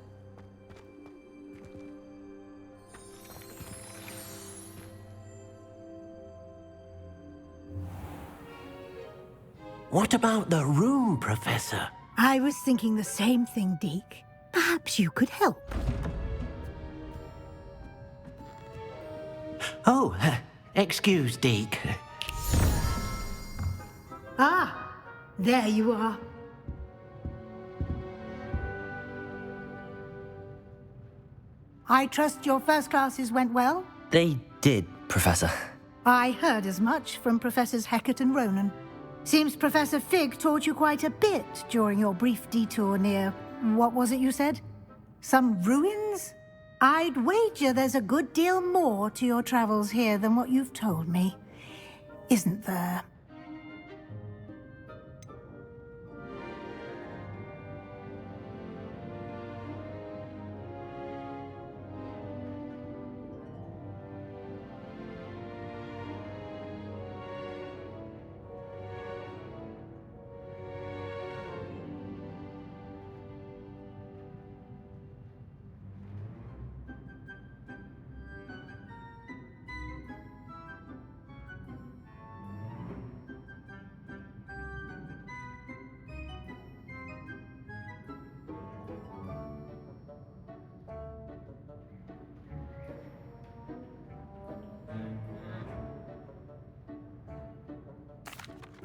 What about the room, Professor? I was thinking the same thing, Deke. Perhaps you could help. Oh, excuse, Deke. Ah, there you are. I trust your first classes went well? They did, Professor. I heard as much from Professors Hecat and Ronan. Seems Professor Fig taught you quite a bit during your brief detour near... what was it you said? Some ruins? I'd wager there's a good deal more to your travels here than what you've told me. Isn't there?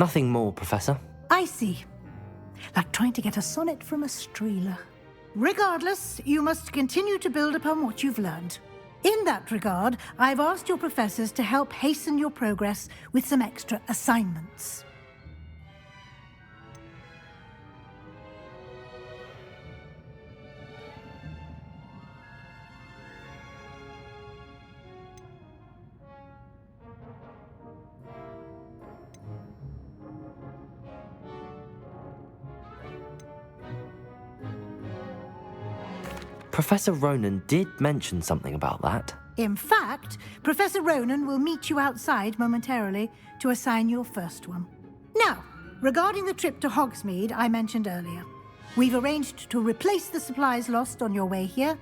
Nothing more, Professor. I see. Like trying to get a sonnet from a streeler. Regardless, you must continue to build upon what you've learned. In that regard, I've asked your professors to help hasten your progress with some extra assignments. Professor Ronan did mention something about that. In fact, Professor Ronan will meet you outside momentarily to assign your first one. Now, regarding the trip to Hogsmeade I mentioned earlier, we've arranged to replace the supplies lost on your way here,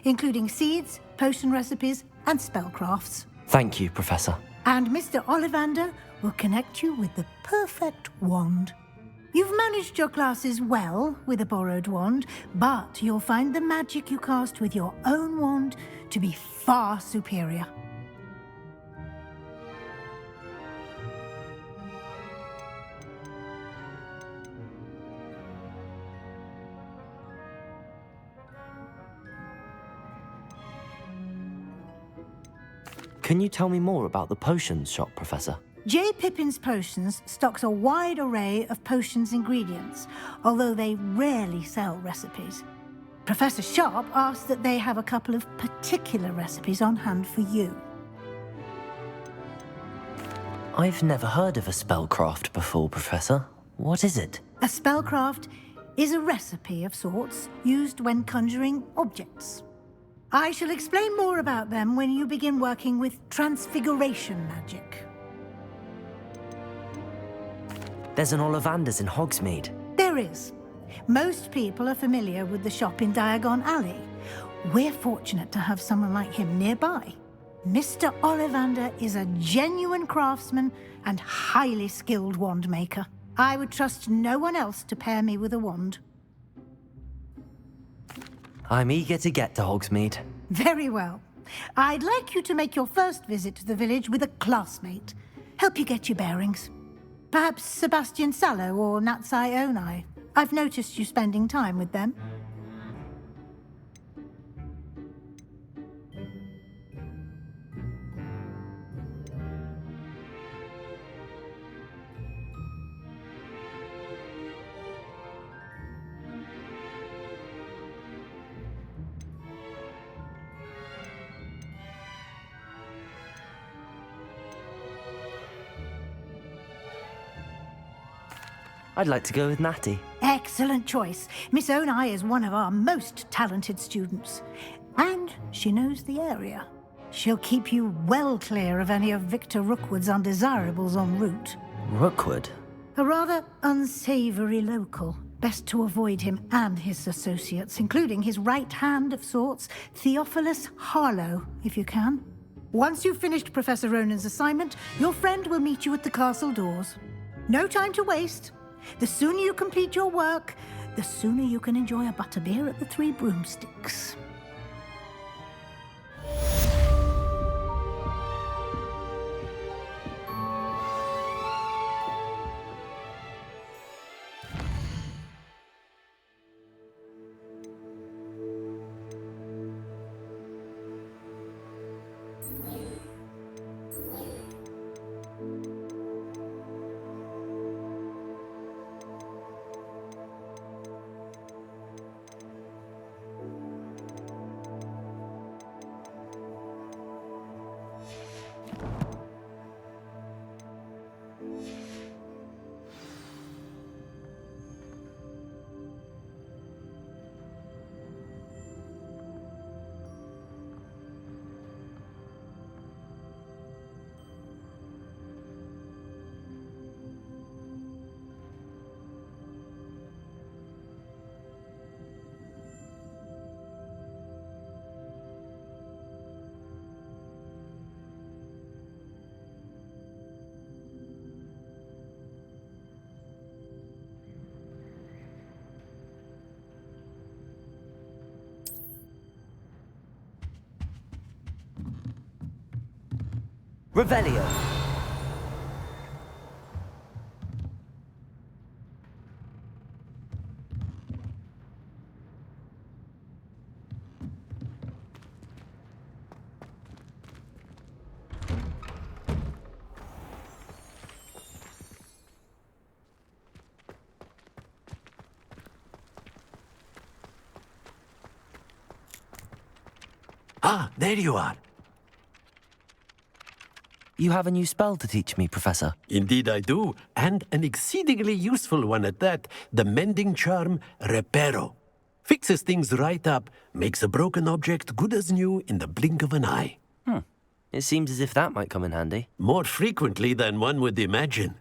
including seeds, potion recipes, and spellcrafts. Thank you, Professor. And Mr. Ollivander will connect you with the perfect wand. You've managed your classes well with a borrowed wand, but you'll find the magic you cast with your own wand to be far superior. Can you tell me more about the potions shop, Professor? J. Pippin's Potions stocks a wide array of potions ingredients, although they rarely sell recipes. Professor Sharp asked that they have a couple of particular recipes on hand for you. I've never heard of a spellcraft before, Professor. What is it? A spellcraft is a recipe of sorts used when conjuring objects. I shall explain more about them when you begin working with transfiguration magic. There's an Ollivander's in Hogsmeade. There is. Most people are familiar with the shop in Diagon Alley. We're fortunate to have someone like him nearby. Mr. Ollivander is a genuine craftsman and highly skilled wand maker. I would trust no one else to pair me with a wand. I'm eager to get to Hogsmeade. Very well. I'd like you to make your first visit to the village with a classmate. Help you get your bearings. Perhaps Sebastian Sallow or Natsai Onai. I've noticed you spending time with them. I'd like to go with Natty. Excellent choice. Miss Onai is one of our most talented students. And she knows the area. She'll keep you well clear of any of Victor Rookwood's undesirables en route. Rookwood? A rather unsavory local. Best to avoid him and his associates, including his right hand of sorts, Theophilus Harlow, if you can. Once you've finished Professor Ronan's assignment, your friend will meet you at the castle doors. No time to waste. The sooner you complete your work, the sooner you can enjoy a butterbeer at the Three Broomsticks. Revelio. Ah, there you are. You have a new spell to teach me, Professor. Indeed I do, and an exceedingly useful one at that, the mending charm Reparo. Fixes things right up, makes a broken object good as new in the blink of an eye. It seems as if that might come in handy. More frequently than one would imagine.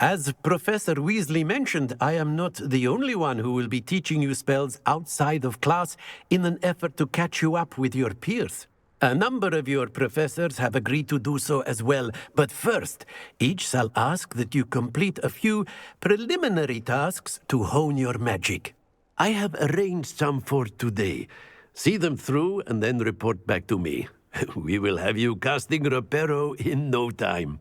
As Professor Weasley mentioned, I am not the only one who will be teaching you spells outside of class in an effort to catch you up with your peers. A number of your professors have agreed to do so as well, but first, each shall ask that you complete a few preliminary tasks to hone your magic. I have arranged some for today. See them through and then report back to me. We will have you casting Reparo in no time.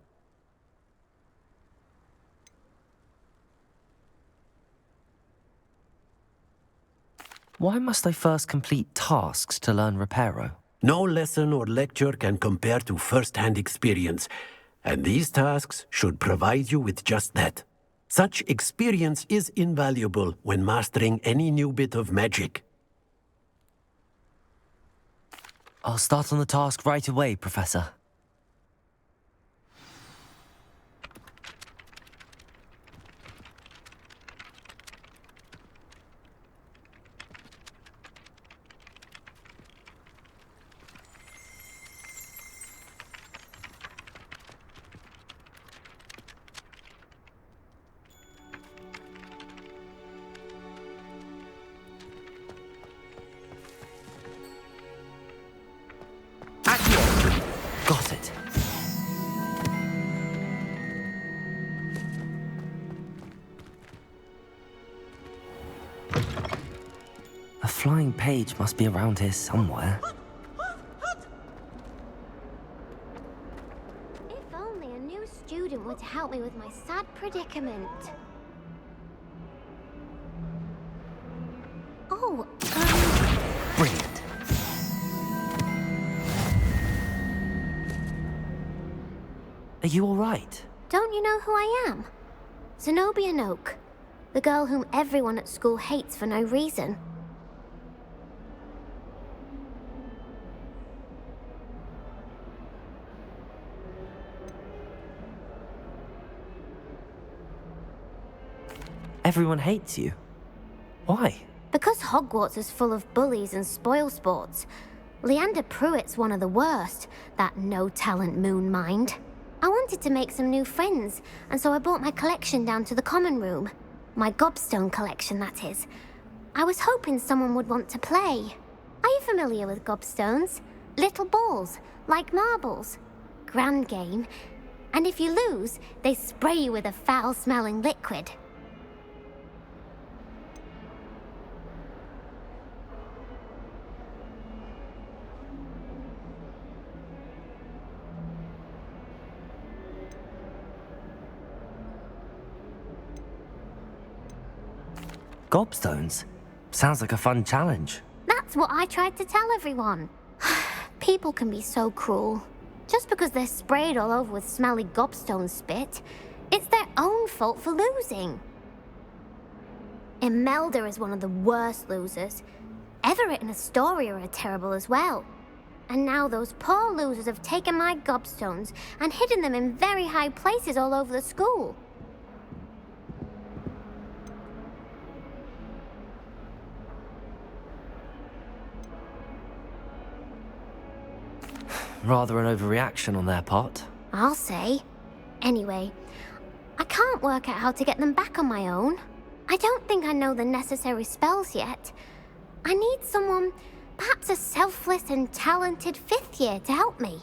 Why must I first complete tasks to learn Reparo? No lesson or lecture can compare to first-hand experience, and these tasks should provide you with just that. Such experience is invaluable when mastering any new bit of magic. I'll start on the task right away, Professor. flying page must be around here somewhere. If only a new student would help me with my sad predicament. Oh, Brilliant. Are you all right? Don't you know who I am? Zenobia Noak, the girl whom everyone at school hates for no reason. Everyone hates you. Why? Because Hogwarts is full of bullies and spoilsports. Leander Pruitt's one of the worst, that no-talent moon mind. I wanted to make some new friends, and so I brought my collection down to the common room. My gobstone collection, that is. I was hoping someone would want to play. Are you familiar with gobstones? Little balls, like marbles. Grand game. And if you lose, they spray you with a foul-smelling liquid. Gobstones? Sounds like a fun challenge. That's what I tried to tell everyone. People can be so cruel. Just because they're sprayed all over with smelly gobstone spit, it's their own fault for losing. Imelda is one of the worst losers. Everett and Astoria are terrible as well. And now those poor losers have taken my gobstones and hidden them in very high places all over the school. Rather an overreaction on their part. I'll say. Anyway, I can't work out how to get them back on my own. I don't think I know the necessary spells yet. I need someone, perhaps a selfless and talented fifth year to help me.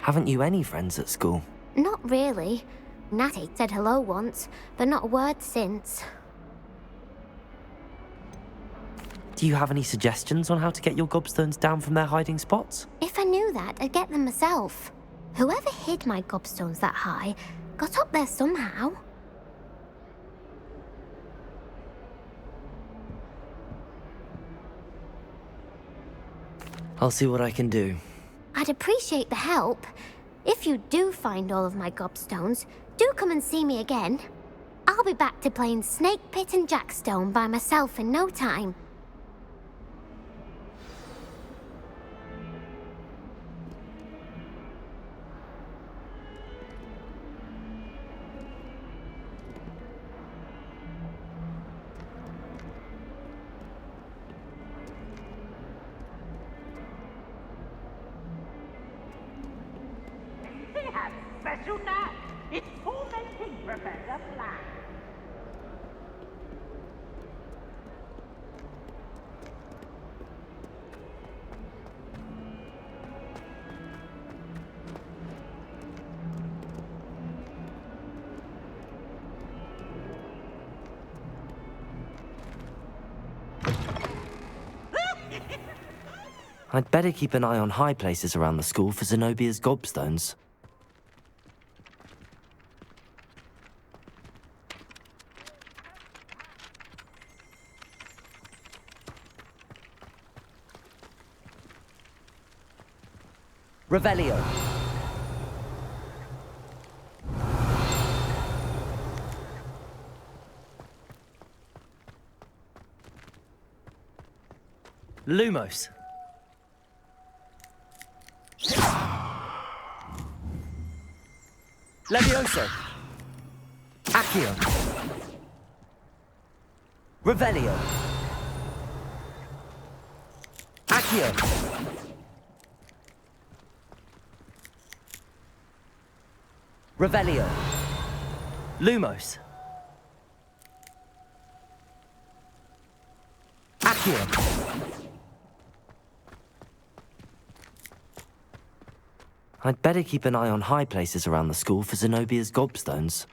Haven't you any friends at school? Not really. Natty said hello once, but not a word since. Do you have any suggestions on how to get your gobstones down from their hiding spots? If I knew that, I'd get them myself. Whoever hid my gobstones that high got up there somehow. I'll see what I can do. I'd appreciate the help. If you do find all of my gobstones, do come and see me again. I'll be back to playing Snake Pit and Jackstone by myself in no time. Special knack. It's tormenting Professor Black. I'd better keep an eye on high places around the school for Zenobia's gobstones. Revelio. Lumos. Levioso. Accio. Revelio. Accio. Revelio. Lumos. Accio. I'd better keep an eye on high places around the school for Zenobia's gobstones.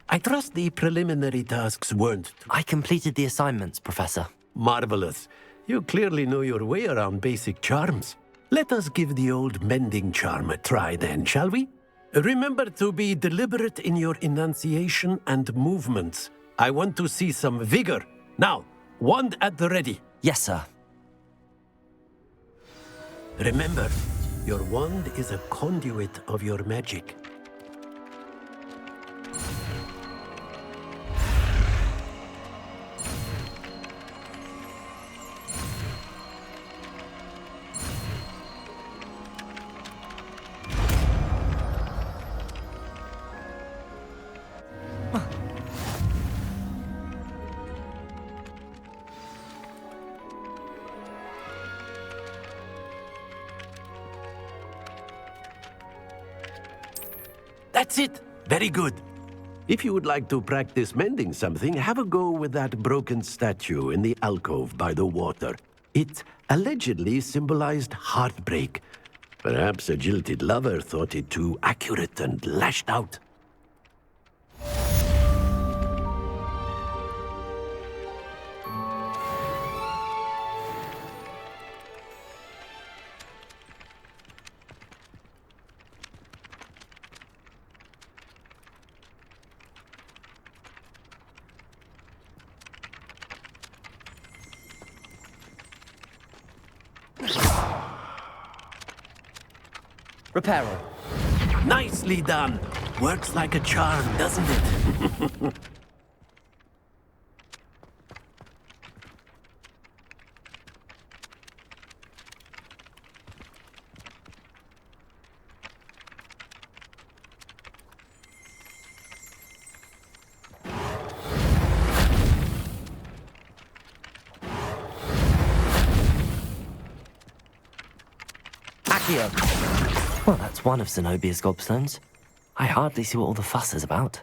I trust the preliminary tasks weren't... I completed the assignments, Professor. Marvelous. You clearly know your way around basic charms. Let us give the old mending charm a try then, shall we? Remember to be deliberate in your enunciation and movements. I want to see some vigor. Now, wand at the ready. Yes, sir. Remember, your wand is a conduit of your magic. That's it! Very good. If you would like to practice mending something, have a go with that broken statue in the alcove by the water. It allegedly symbolized heartbreak. Perhaps a jilted lover thought it too accurate and lashed out. Reparo. Nicely done. Works like a charm, doesn't it? Accio. Well, that's one of Zenobia's gobstones. I hardly see what all the fuss is about.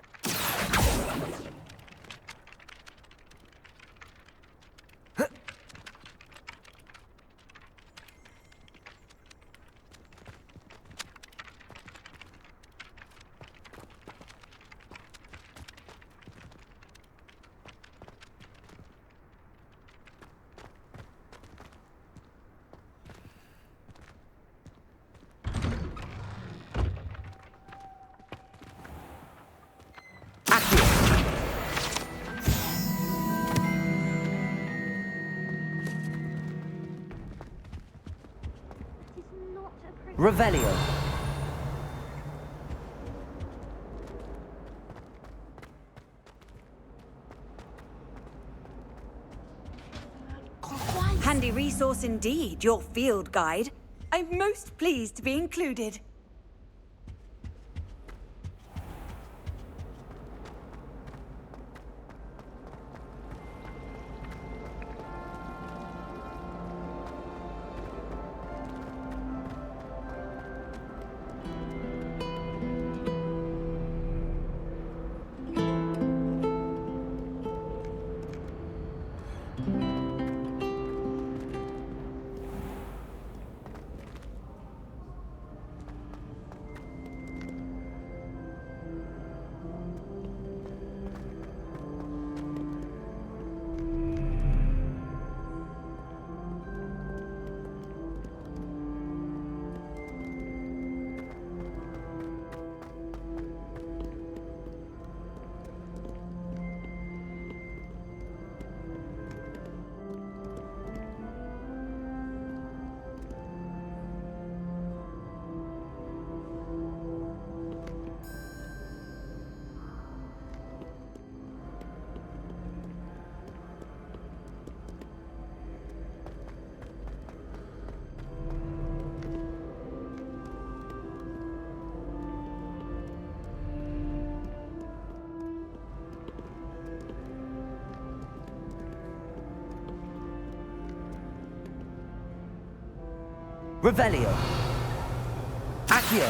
Revelio. Handy resource indeed, your field guide. I'm most pleased to be included. Revelio. Accio.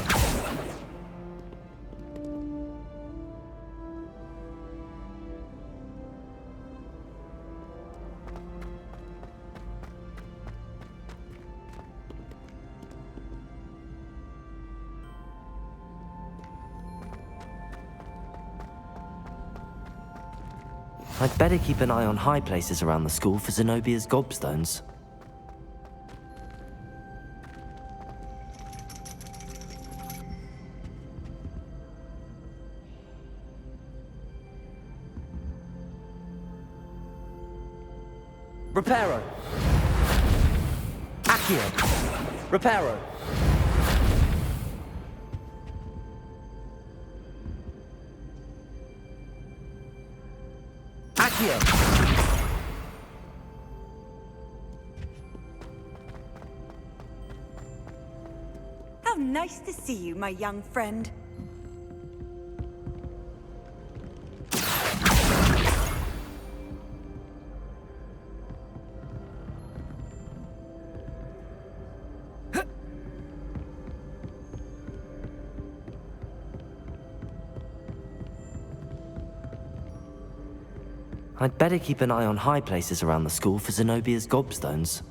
I'd better keep an eye on high places around the school for Zenobia's gobstones. Reparo. Accio. Reparo. Accio. How nice to see you, my young friend. I'd better keep an eye on high places around the school for Zenobia's gobstones.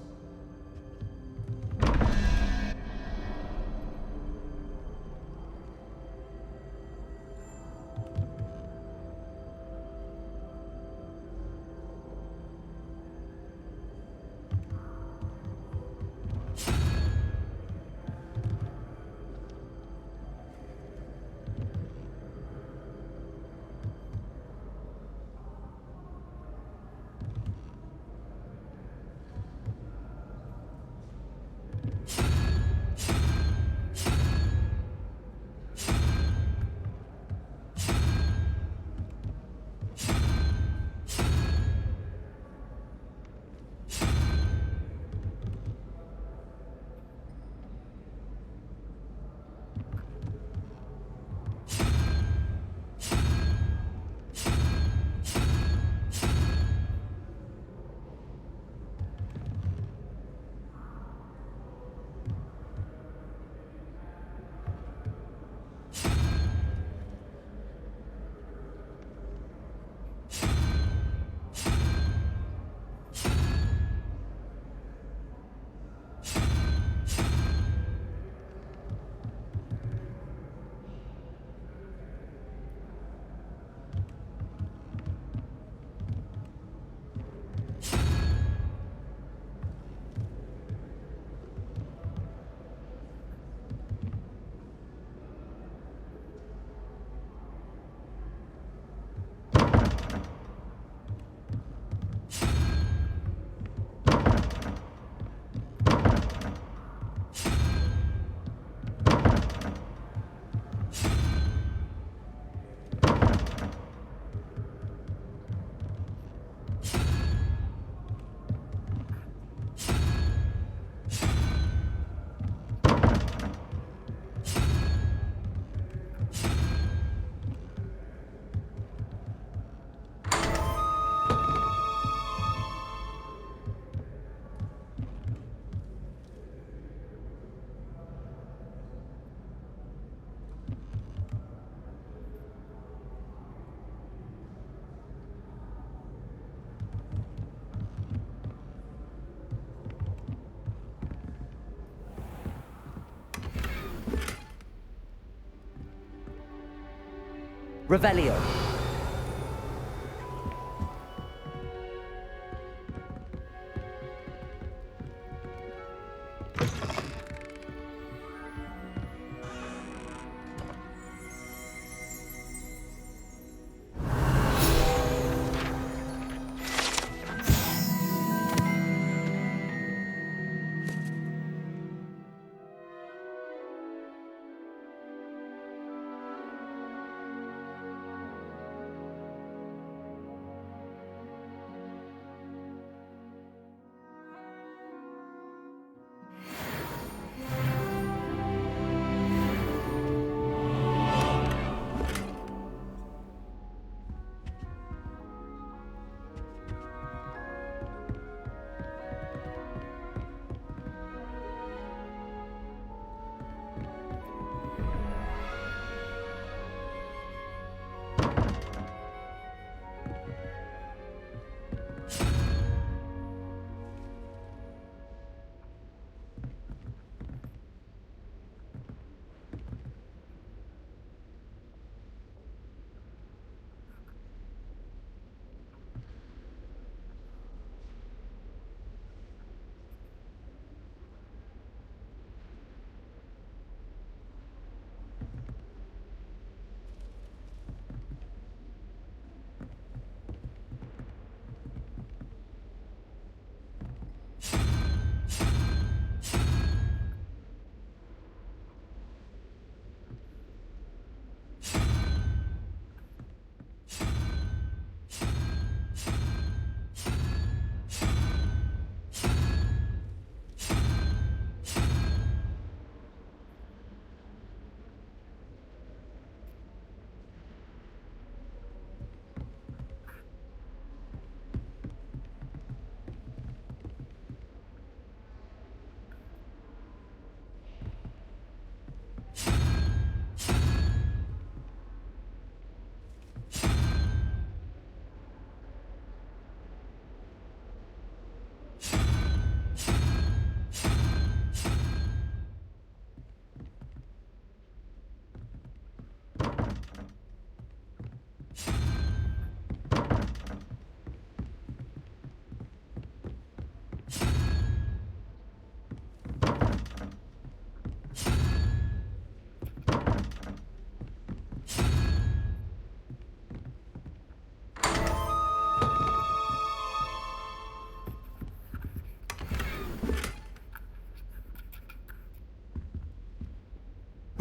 Revelio.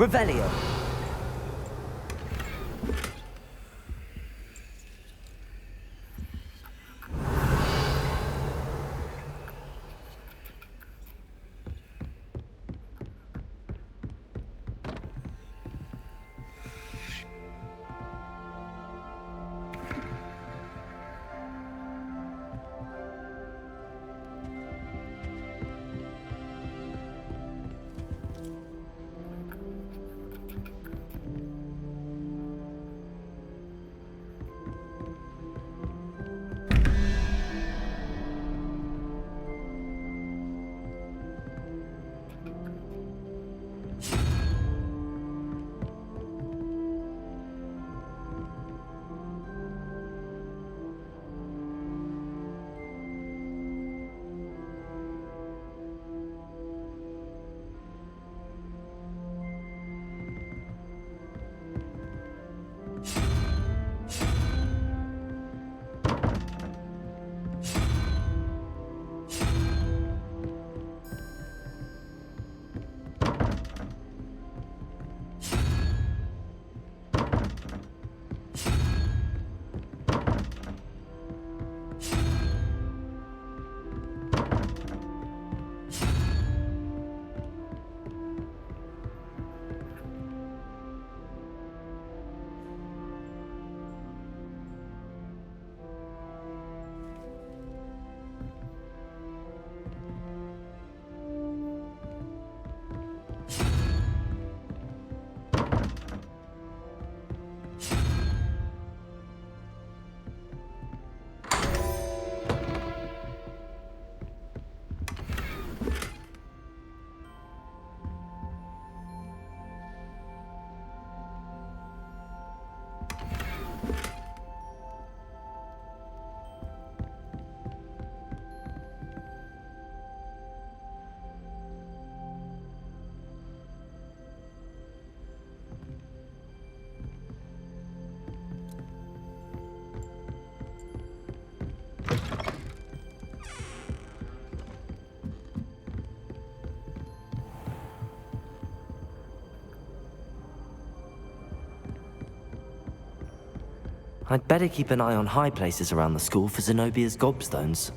Revelio. I'd better keep an eye on high places around the school for Zenobia's gobstones.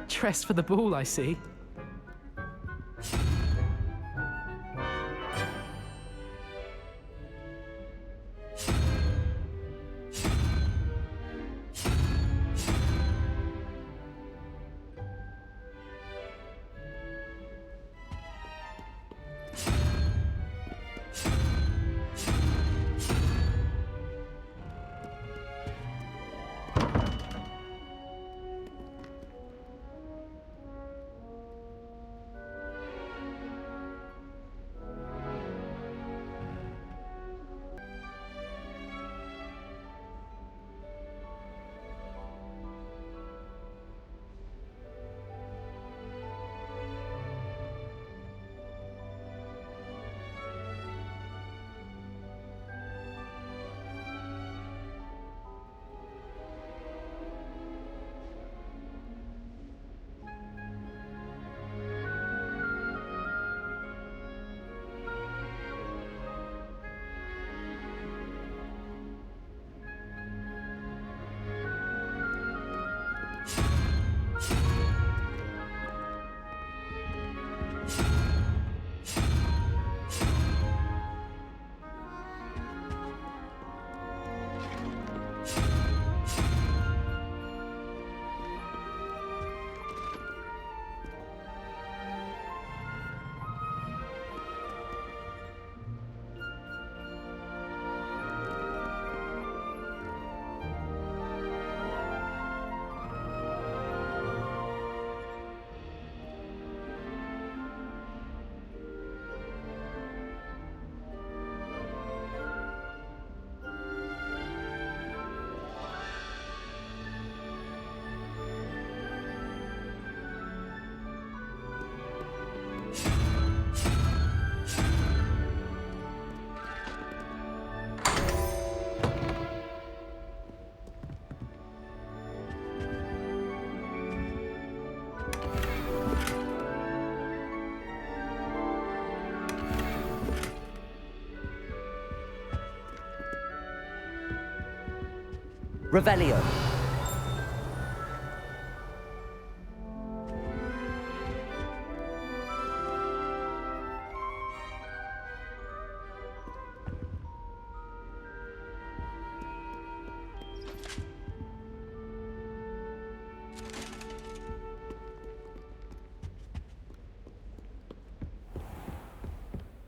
Dressed for the ball, I see. Revelio.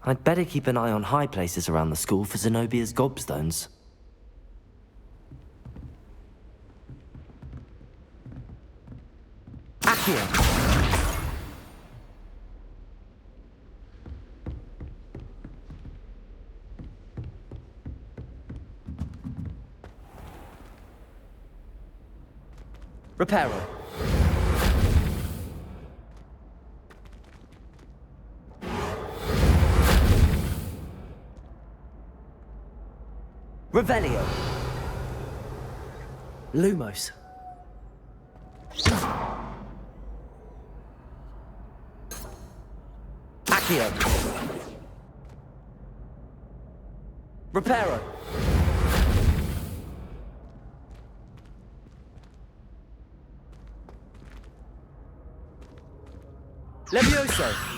I'd better keep an eye on high places around the school for Zenobia's gobstones. Accio! Reparo. Revelio. Lumos. Accio. Reparo. Levioso.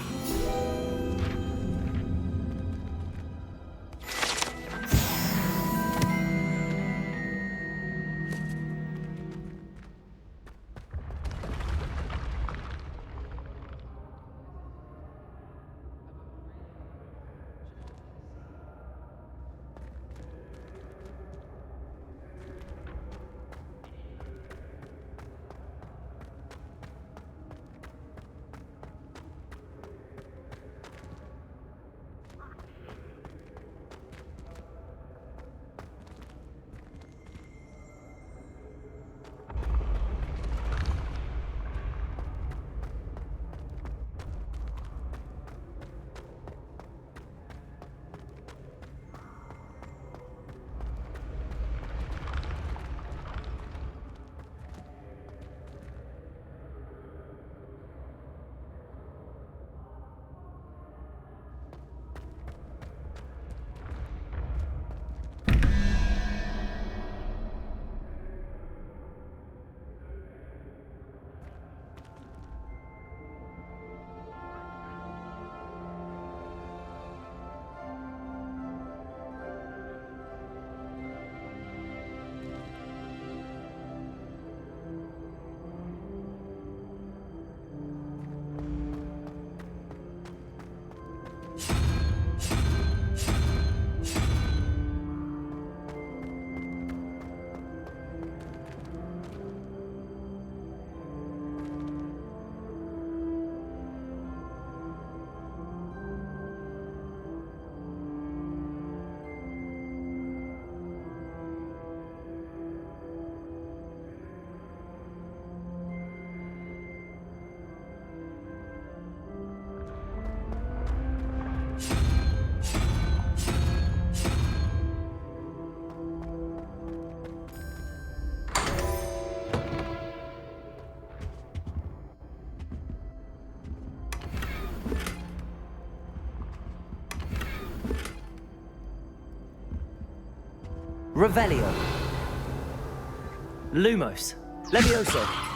Revelio. Lumos. Levioso.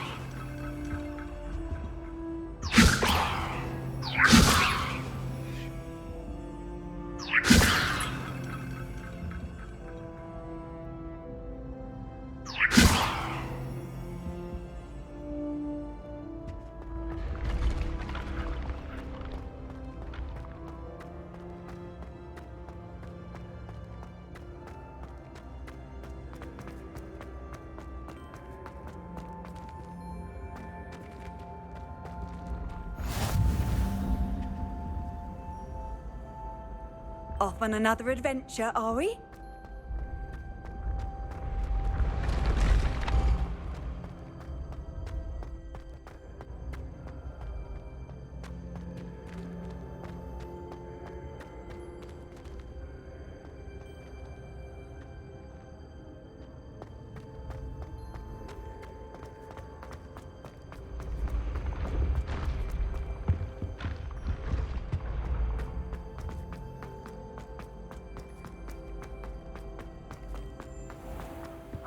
Off on another adventure, are we?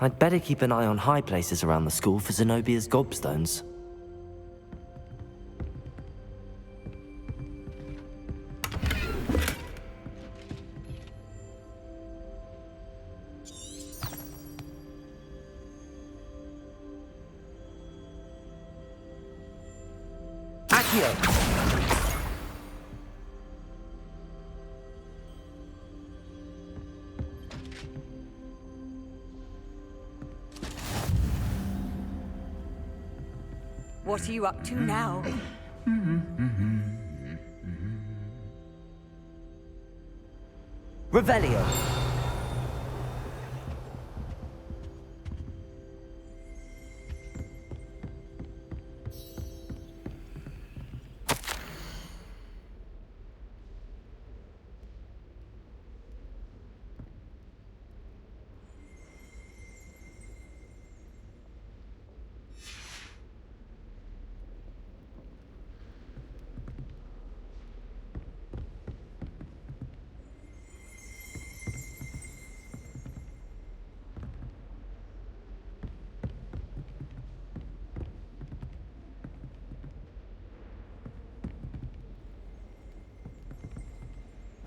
I'd better keep an eye on high places around the school for Zenobia's gobstones. Accio! What are you up to now? Revelio.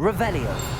Revelio.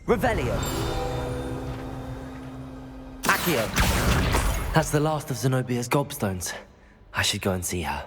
Revelio. Accio. That's the last of Zenobia's gobstones. I should go and see her.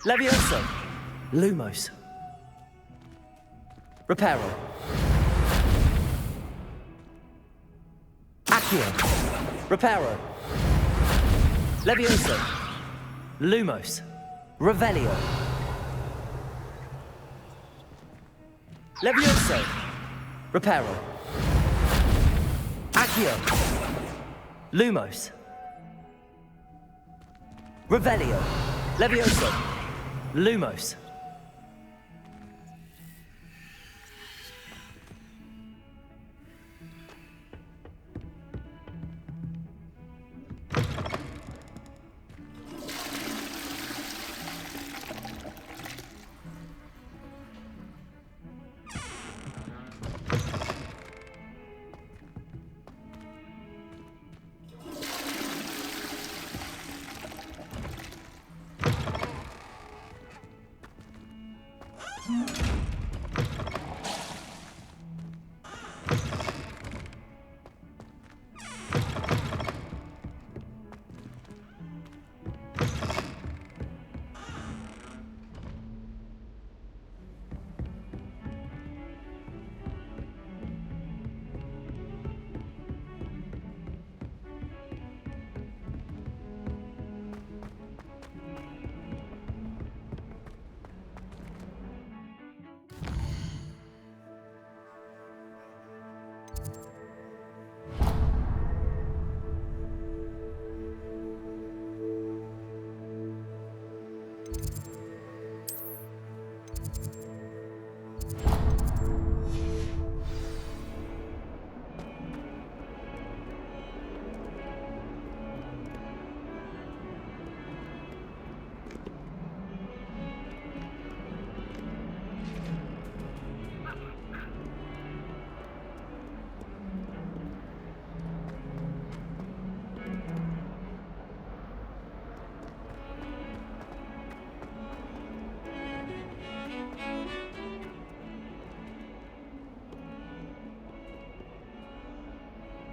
Levioso. Lumos. Reparo. Accio. Reparo. Levioso. Lumos. Revelio. Levioso. Reparo. Accio. Lumos. Revelio. Levioso. Lumos.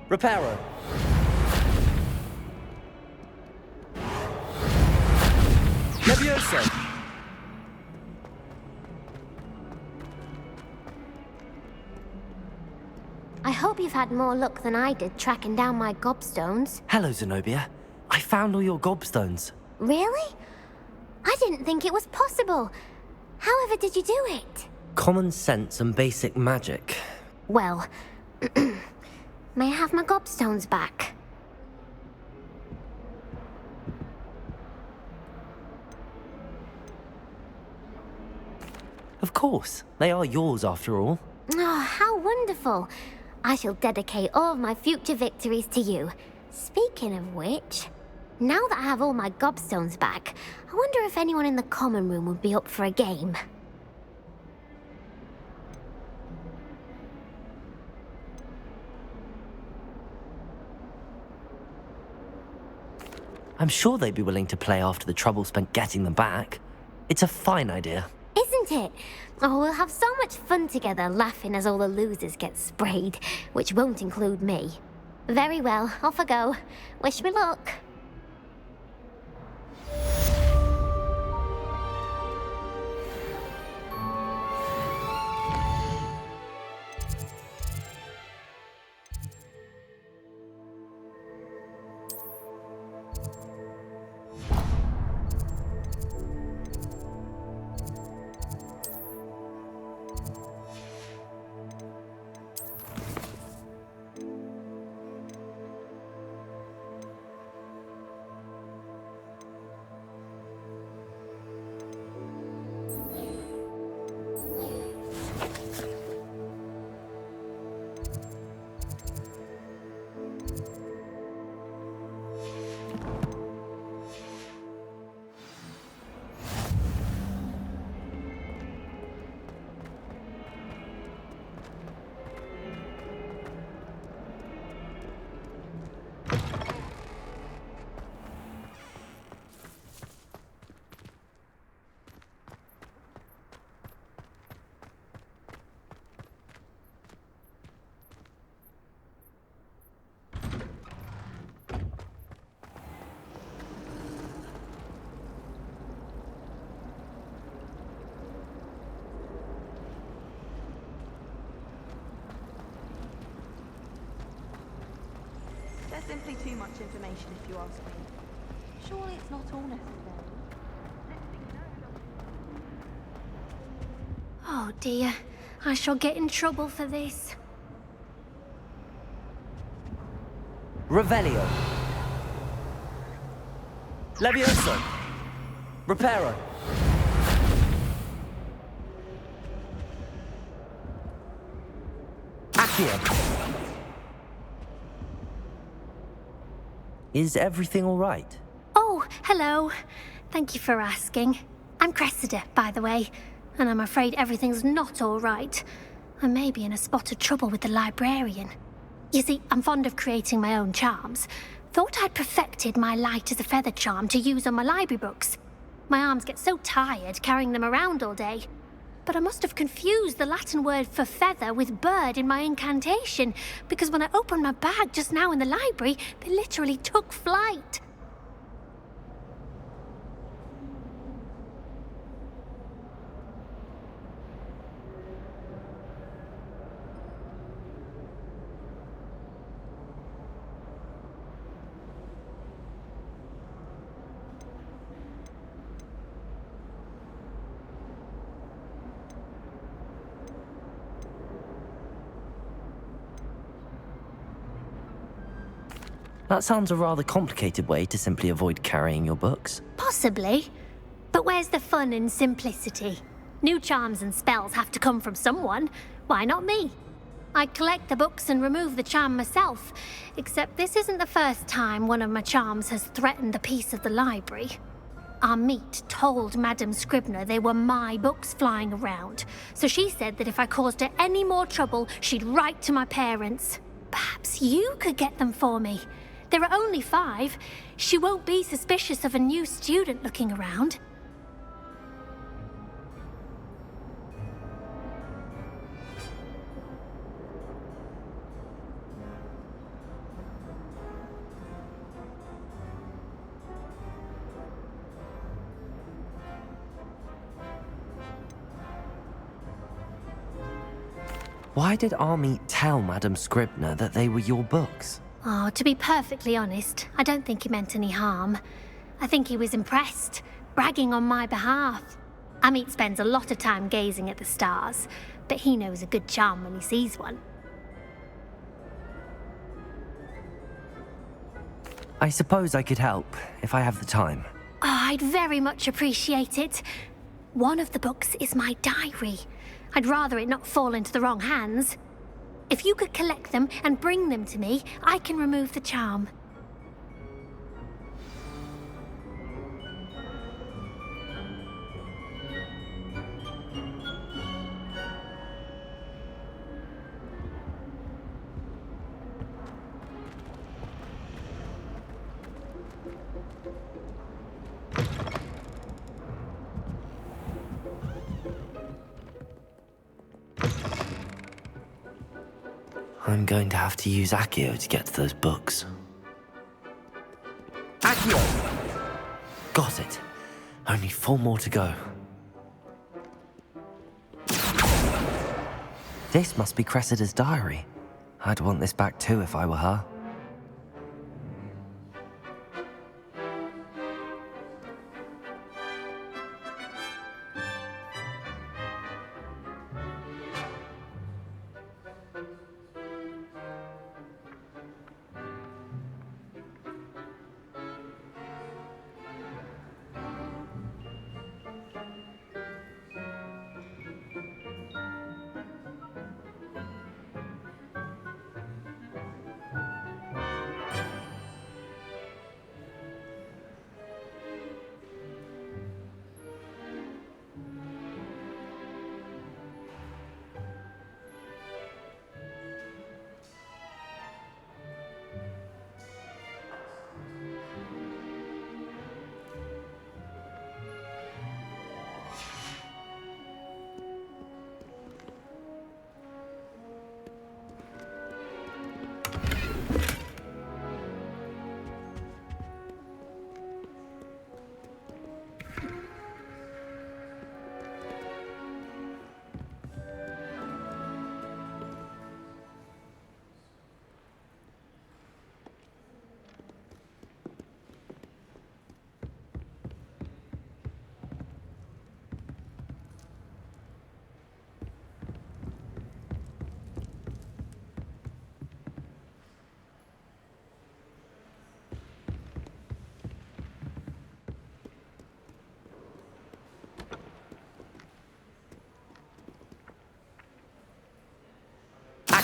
Reparo. Levioso. I hope you've had more luck than I did tracking down my gobstones. Hello, Zenobia. I found all your gobstones. Really? I didn't think it was possible. However did you do it? Common sense and basic magic. Well, may I have my gobstones back? Of course. They are yours after all. Oh, how wonderful. I shall dedicate all of my future victories to you. Speaking of which, now that I have all my gobstones back, I wonder if anyone in the common room would be up for a game. I'm sure they'd be willing to play after the trouble spent getting them back. It's a fine idea. Isn't it? Oh, we'll have so much fun together laughing as all the losers get sprayed, which won't include me. Very well, off I go. Wish me luck. Simply too much information, if you ask me. Surely it's not all necessary. Oh dear, I shall get in trouble for this. Revelio. Levioso. Reparo. Accio. Is everything all right? Oh, hello. Thank you for asking. I'm Cressida, by the way, and I'm afraid everything's not all right. I may be in a spot of trouble with the librarian. You see, I'm fond of creating my own charms. Thought I'd perfected my light as a feather charm to use on my library books. My arms get so tired carrying them around all day. But I must have confused the Latin word for feather with bird in my incantation, because when I opened my bag just now in the library, they literally took flight. That sounds a rather complicated way to simply avoid carrying your books. Possibly. But where's the fun in simplicity? New charms and spells have to come from someone. Why not me? I collect the books and remove the charm myself. Except this isn't the first time one of my charms has threatened the peace of the library. Our meet told Madame Scribner they were my books flying around. So she said that if I caused her any more trouble, she'd write to my parents. Perhaps you could get them for me. There are only 5. She won't be suspicious of a new student looking around. Why did Army tell Madame Scribner that they were your books? Oh, to be perfectly honest, I don't think he meant any harm. I think he was impressed, bragging on my behalf. Amit spends a lot of time gazing at the stars, but he knows a good charm when he sees one. I suppose I could help, if I have the time. Oh, I'd very much appreciate it. One of the books is my diary. I'd rather it not fall into the wrong hands. If you could collect them and bring them to me, I can remove the charm. I'm going to have to use Accio to get to those books. Accio! Got it. Only 4 more to go. This must be Cressida's diary. I'd want this back too if I were her.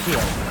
Accio.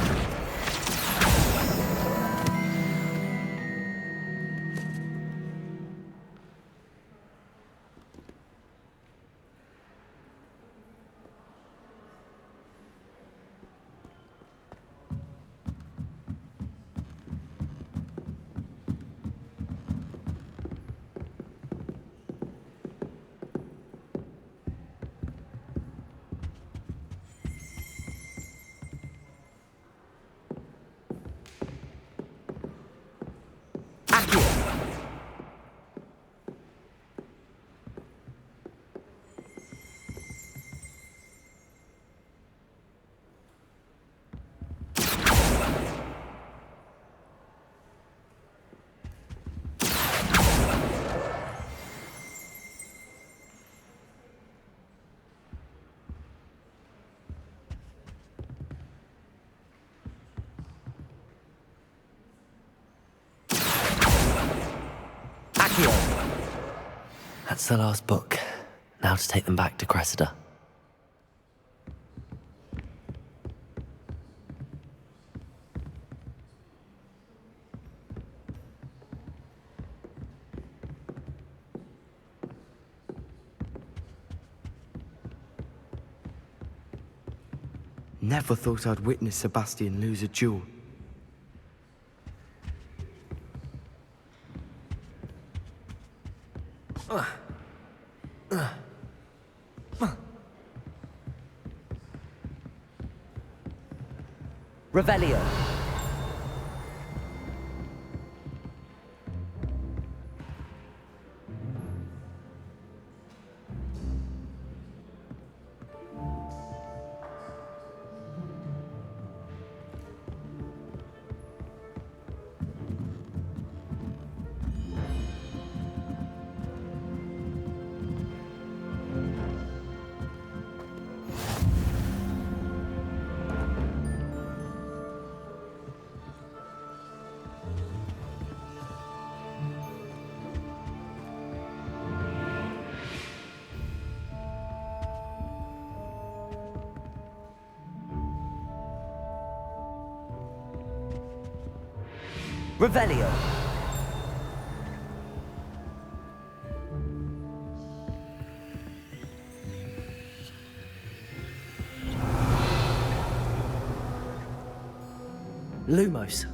That's the last book. Now to take them back to Cressida. Never thought I'd witness Sebastian lose a duel. Revelio. Revelio. Lumos.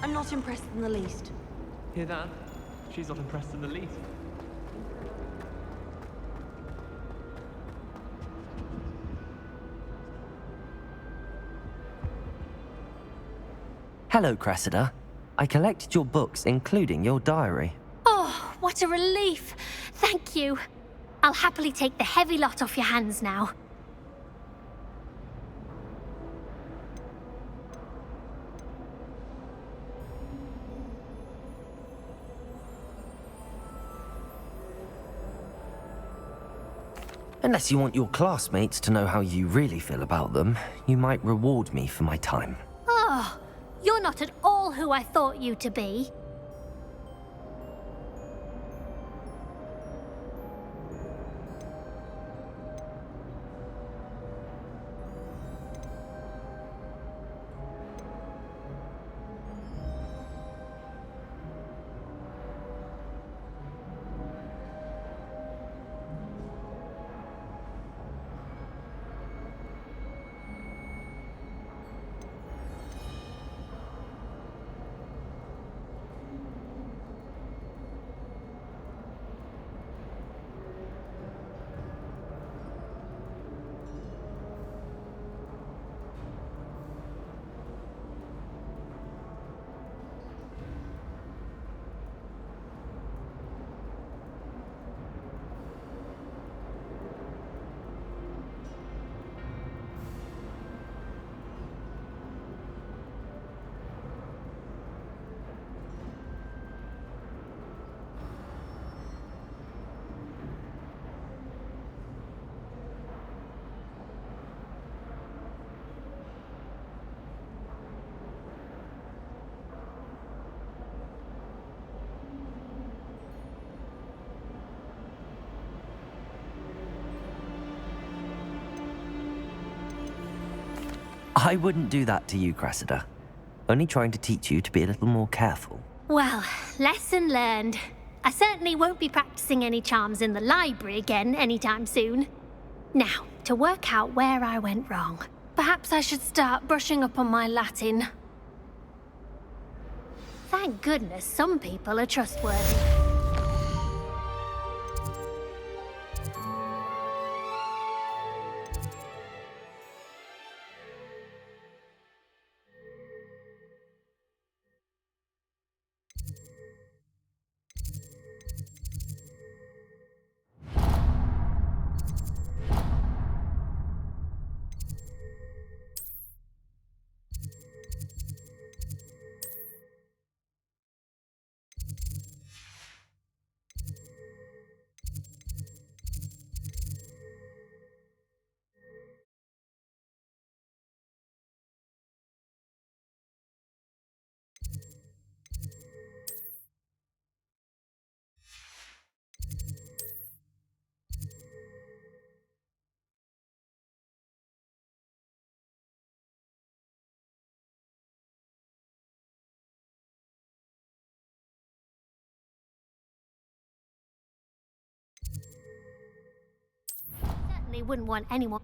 I'm not impressed in the least. Hear that? She's not impressed in the least. Hello, Cressida. I collected your books, including your diary. Oh, what a relief. Thank you. I'll happily take the heavy lot off your hands now. Unless you want your classmates to know how you really feel about them, you might reward me for my time. Oh, you're not at all who I thought you to be. I wouldn't do that to you, Cressida. Only trying to teach you to be a little more careful. Well, lesson learned. I certainly won't be practicing any charms in the library again anytime soon. Now, to work out where I went wrong. Perhaps I should start brushing up on my Latin. Thank goodness some people are trustworthy. Certainly wouldn't want anyone.